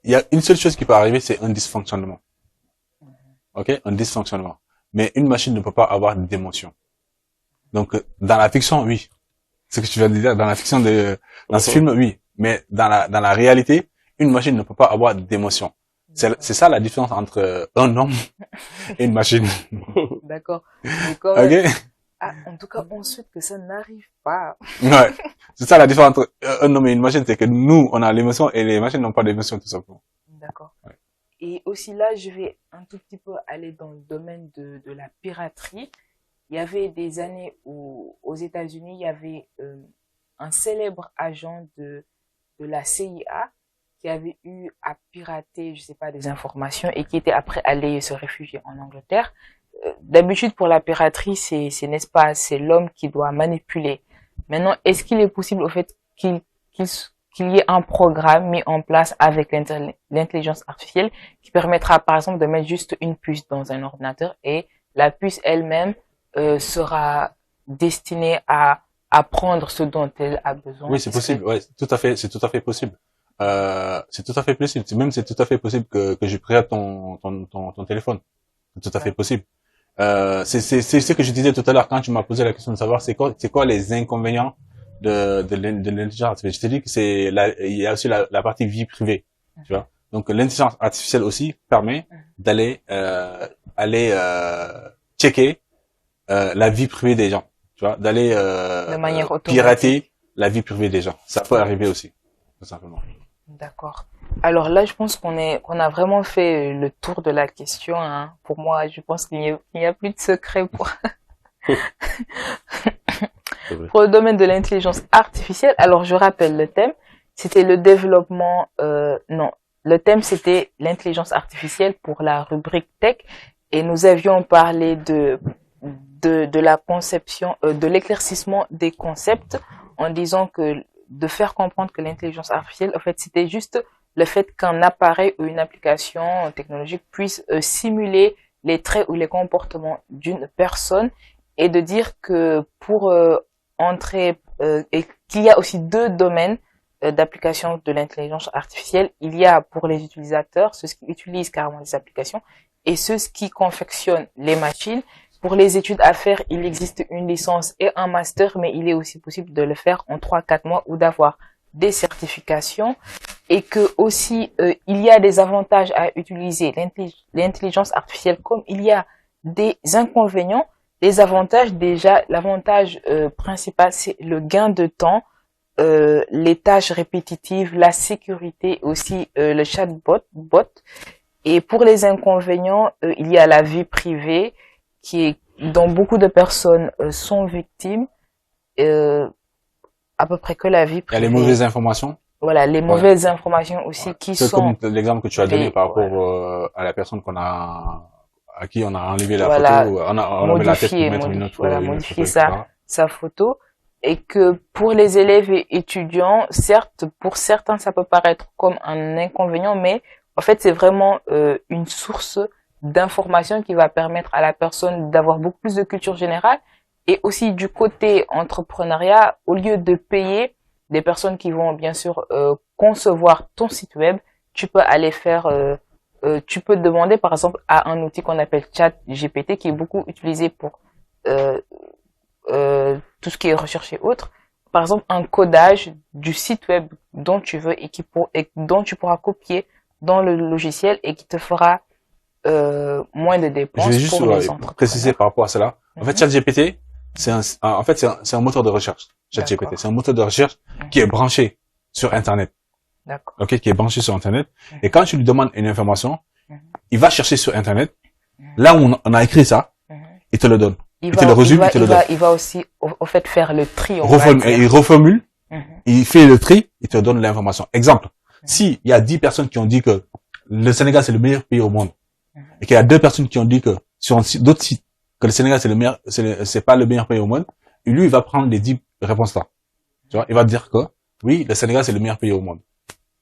il y a une seule chose qui peut arriver, c'est un dysfonctionnement. Ok, un dysfonctionnement. Mais une machine ne peut pas avoir d'émotion. Donc, dans la fiction, oui. Ce que tu viens de dire, dans la fiction dans ce film, oui. Mais dans la réalité, une machine ne peut pas avoir d'émotion. C'est ça la différence entre un homme et une machine. D'accord. Ok? En tout cas, on souhaite que ça n'arrive pas. Ouais. C'est ça la différence entre un homme et une machine, c'est que nous, on a l'émotion et les machines n'ont pas d'émotion, tout simplement. D'accord. Ouais. Et aussi là, je vais un tout petit peu aller dans le domaine de la piraterie. Il y avait des années où, aux États-Unis, il y avait un célèbre agent de la CIA qui avait eu à pirater, je sais pas, des informations et qui était après allé se réfugier en Angleterre. D'habitude, pour la piraterie, n'est-ce pas, c'est l'homme qui doit manipuler. Maintenant, est-ce qu'il est possible, au fait, qu'il y ait un programme mis en place avec l'intelligence artificielle qui permettra, par exemple, de mettre juste une puce dans un ordinateur et la puce elle-même sera destinée à apprendre ce dont elle a besoin? Oui, c'est possible. Ouais, c'est tout à fait possible. C'est tout à fait possible. C'est tout à fait possible que je pirate ton téléphone. C'est tout à fait possible. C'est ce que je disais tout à l'heure quand tu m'as posé la question de savoir c'est quoi les inconvénients de l'intelligence artificielle. Je t'ai dit que il y a aussi la partie vie privée, tu vois. Donc l'intelligence artificielle aussi permet d'aller checker la vie privée des gens, tu vois, d'aller de manière pirater la vie privée des gens. Ça peut arriver aussi, tout simplement. D'accord. Alors là, je pense qu'on a vraiment fait le tour de la question, hein. Pour moi, je pense qu'il n'y a plus de secret pour le domaine de l'intelligence artificielle. Alors, je rappelle le thème. C'était le développement, le thème c'était l'intelligence artificielle pour la rubrique tech. Et nous avions parlé de la conception, de l'éclaircissement des concepts en disant que de faire comprendre que l'intelligence artificielle, en fait, c'était juste le fait qu'un appareil ou une application technologique puisse simuler les traits ou les comportements d'une personne et de dire que pour entrer et qu'il y a aussi deux domaines d'application de l'intelligence artificielle. Il y a pour les utilisateurs ceux qui utilisent carrément les applications et ceux qui confectionnent les machines. Pour les études à faire, il existe une licence et un master, mais il est aussi possible de le faire en 3-4 mois ou d'avoir des certifications et que aussi il y a des avantages à utiliser l'intelligence artificielle comme il y a des inconvénients. Les avantages, déjà, l'avantage principal, c'est le gain de temps, les tâches répétitives, la sécurité, aussi le chatbot. Et pour les inconvénients, il y a la vie privée dont beaucoup de personnes sont victimes. À peu près que la vie privée. Il y a les mauvaises informations. Voilà, les mauvaises informations aussi qui sont. C'est comme l'exemple que tu as donné par rapport à la personne à qui on a enlevé la photo, on a modifié sa photo. Et que pour les élèves et étudiants, certes, pour certains, ça peut paraître comme un inconvénient, mais en fait, c'est vraiment une source d'information qui va permettre à la personne d'avoir beaucoup plus de culture générale. Et aussi du côté entrepreneuriat, au lieu de payer des personnes qui vont bien sûr concevoir ton site web, tu peux aller faire tu peux demander par exemple à un outil qu'on appelle ChatGPT qui est beaucoup utilisé pour tout ce qui est recherche et autres. Par exemple, un codage du site web dont tu veux et dont tu pourras copier dans le logiciel et qui te fera moins de dépenses. Je vais juste pour les entrepreneurs. préciser par rapport à cela. En fait, ChatGPT, c'est un moteur de recherche. ChatGPT, D'accord. c'est un moteur de recherche qui est branché sur Internet. D'accord. Ok, qui est branché sur Internet. Et quand tu lui demandes une information, il va chercher sur Internet. Là où on a écrit ça, il te le donne. Il te le résume, il te le donne. Il va aussi, au fait, faire le tri. On va dire. Il reformule, Mhm. il fait le tri, il te donne l'information. Exemple, si il y a 10 personnes qui ont dit que le Sénégal c'est le meilleur pays au monde, et qu'il y a 2 personnes qui ont dit que sur d'autres sites que le Sénégal c'est le meilleur, c'est pas le meilleur pays au monde, et lui il va prendre les 10 réponses là. Tu vois, il va dire que oui, le Sénégal c'est le meilleur pays au monde.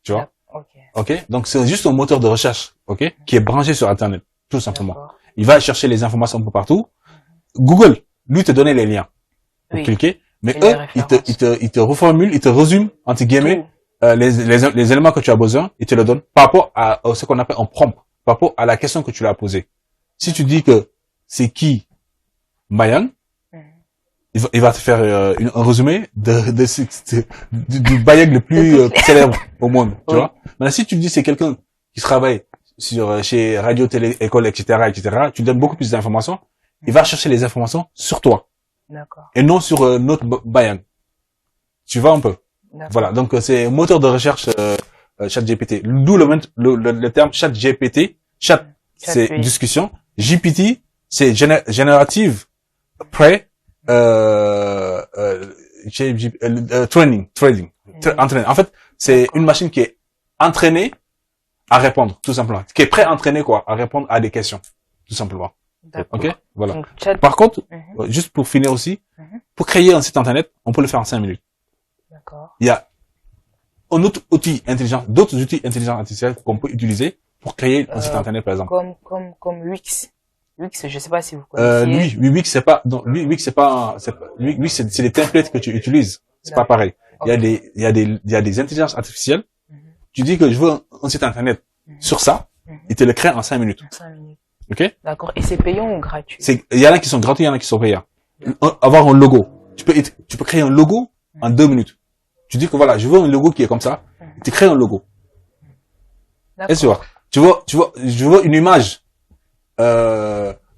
Tu vois? Ok. Ok? Donc c'est juste un moteur de recherche, ok? Qui est branché sur Internet, tout simplement. D'accord. Il va chercher les informations un peu partout. Google, lui, te donnait les liens pour Oui. cliquer, mais Et les eux, ils te reformulent, ils te résument, entre guillemets, Tout. les éléments que tu as besoin, ils te le donnent par rapport à ce qu'on appelle un prompt, par rapport à la question que tu lui as posée. Si tu dis que c'est qui Mayang, il va te faire un résumé du Bayang le plus célèbre au monde, tu Oui. vois. Maintenant, si tu dis c'est quelqu'un qui travaille sur chez Radio, Télé, École, etc., tu donnes beaucoup plus d'informations. Il va chercher les informations sur toi D'accord. et non sur notre Bayang. Tu vois un peu. D'accord. Voilà. Donc c'est un moteur de recherche ChatGPT. D'où le terme ChatGPT. Chat, c'est oui. discussion. GPT, c'est générative pré training. Entraîner. En fait, c'est une machine qui est entraînée à répondre, tout simplement. Qui est pré-entraînée, quoi, à répondre à des questions, tout simplement. D'accord. Ok? Voilà. Donc, chat... Par contre, Mhm. juste pour finir aussi, Mhm. pour créer un site internet, on peut le faire en 5 minutes. D'accord. Il y a un autre outil intelligent, d'autres outils intelligents artificiels qu'on peut utiliser pour créer un site internet, par exemple. Comme Wix. Wix, je sais pas si vous connaissez. Wix, c'est pas, non, Wix, Wix, c'est des templates que tu utilises. C'est pas pareil. Ok. Il y a des intelligences artificielles. Tu dis que je veux un site internet sur ça, il te le crée en 5 minutes. 5 minutes. Ok? D'accord. Et c'est payant ou gratuit? Il y en a qui sont gratuits, il y en a qui sont payants. Avoir un logo. Tu peux créer un logo en 2 minutes. Tu dis que voilà, je veux un logo qui est comme ça. Tu crées un logo. D'accord. Est-ce que tu vois, je veux une image,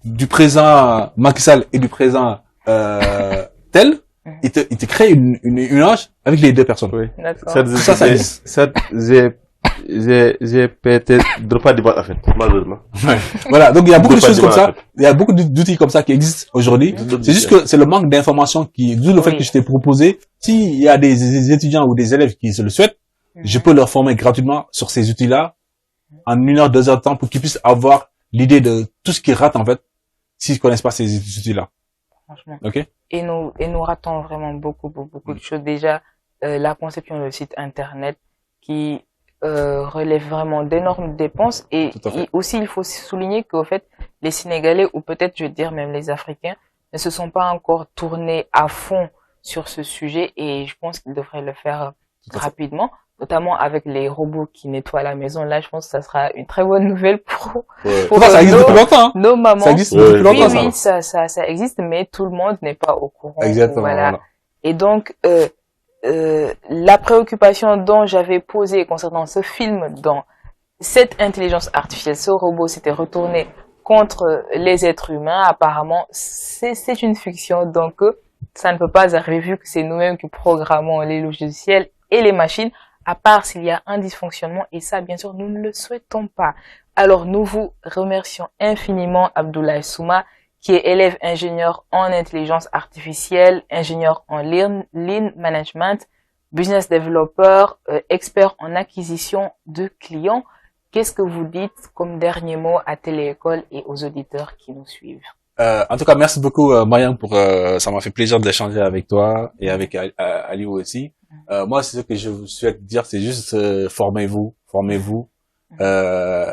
du présent Macky Sall et du présent, tel. Il te crée une image avec les 2 personnes. Oui. D'accord. Ça existe. J'ai peut-être pas de en fait, malheureusement. Ouais. Voilà. Donc, il y a beaucoup de Pas choses de comme mal, ça. en fait. Il y a beaucoup d'outils comme ça qui existent aujourd'hui. C'est juste que c'est le manque d'informations d'où le fait Oui. que je t'ai proposé. S'il y a des étudiants ou des élèves qui se le souhaitent, je peux leur former gratuitement sur ces outils-là en 1 heure, 2 heures de temps pour qu'ils puissent avoir l'idée de tout ce qu'ils ratent, en fait, s'ils connaissent pas ces outils-là. Franchement. Ok? Et nous ratons vraiment beaucoup de choses. Déjà, la conception de site internet qui relève vraiment d'énormes dépenses. Et Tout à fait. aussi, il faut souligner qu'au fait, les Sénégalais, ou peut-être, je veux dire, même les Africains, ne se sont pas encore tournés à fond sur ce sujet. Et je pense qu'ils devraient le faire Tout à fait. rapidement, notamment avec les robots qui nettoient la maison. Là, je pense que ça sera une très bonne nouvelle pour Enfin, ça existe depuis longtemps, hein. nos mamans. Ça existe Ouais, depuis Oui, longtemps, oui, ça existe, mais tout le monde n'est pas au courant. Exactement. Voilà. Voilà. Et donc, la préoccupation dont j'avais posée concernant ce film, dans cette intelligence artificielle, ce robot s'était retourné contre les êtres humains, apparemment, c'est une fiction. Donc, ça ne peut pas arriver vu que c'est nous-mêmes qui programmons les logiciels et les machines, à part s'il y a un dysfonctionnement. Et ça, bien sûr, nous ne le souhaitons pas. Alors, nous vous remercions infiniment, Abdoulaye Souma, qui est élève ingénieur en intelligence artificielle, ingénieur en lean management, business developer, expert en acquisition de clients. Qu'est-ce que vous dites comme dernier mot à Téléécole et aux auditeurs qui nous suivent? En tout cas, merci beaucoup, Marianne, ça m'a fait plaisir d'échanger avec toi et avec Aliou aussi. Moi, c'est ce que je vous souhaite dire, c'est juste, formez-vous.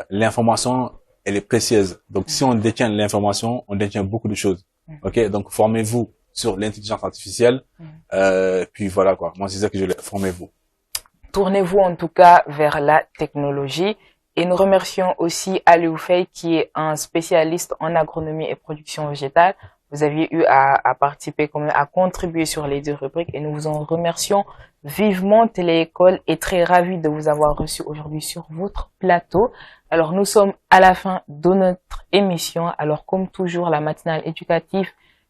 L'information, elle est précieuse. Donc, si on détient l'information, on détient beaucoup de choses. Ok? Donc, formez-vous sur l'intelligence artificielle. Puis voilà, quoi. Moi, c'est ça que je voulais. Formez-vous. Tournez-vous en tout cas vers la technologie. Et nous remercions aussi Aliou Faye, qui est un spécialiste en agronomie et production végétale. Vous aviez eu à participer, à contribuer sur les 2 rubriques et nous vous en remercions vivement. Téléécole est très ravi de vous avoir reçu aujourd'hui sur votre plateau. Alors, nous sommes à la fin de notre émission. Alors, comme toujours, la matinale éducative,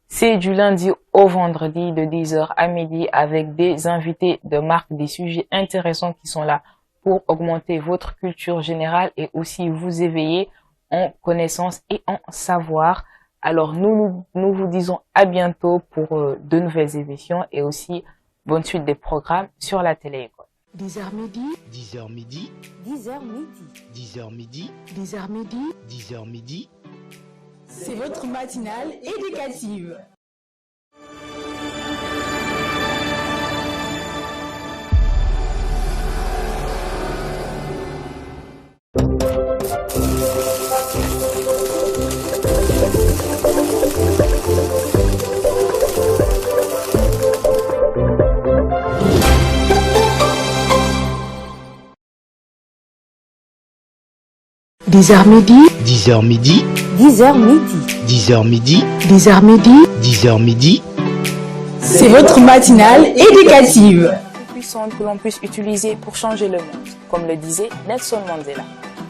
c'est du lundi au vendredi de 10h à midi avec des invités de marque, des sujets intéressants qui sont là pour augmenter votre culture générale et aussi vous éveiller en connaissance et en savoir. Alors, nous vous disons à bientôt pour de nouvelles émissions et aussi bonne suite des programmes sur la télé-école. 10h midi, 10h midi, 10h midi. 10h midi, 10h midi, 10h midi. C'est votre matinale éducative. Dix heures midi, 10h midi, 10h midi. 10h midi, 10h midi, 10h midi. C'est votre matinale éducative. Puissante que l'on puisse utiliser pour changer le monde, comme le disait Nelson Mandela.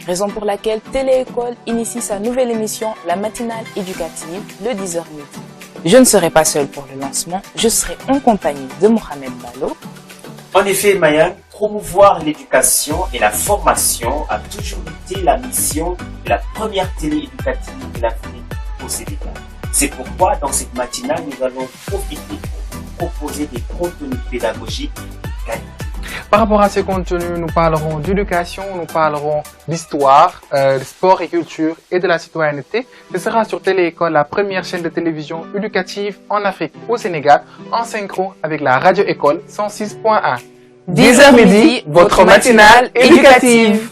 Raison pour laquelle Téléécole initie sa nouvelle émission, la matinale éducative, le 10h midi. Je ne serai pas seule pour le lancement, je serai en compagnie de Mohamed Ballo. En effet, Maya, promouvoir l'éducation et la formation a toujours été la mission de la première télé éducative de l'Afrique au Sénégal. C'est pourquoi, dans cette matinale, nous allons profiter pour proposer des contenus pédagogiques de qualité. Par rapport à ces contenus, nous parlerons d'éducation, nous parlerons d'histoire, de sport et culture et de la citoyenneté. Ce sera sur Téléécole, la première chaîne de télévision éducative en Afrique au Sénégal, en synchro avec la radio école 106.1. 10h midi, votre matinale éducative.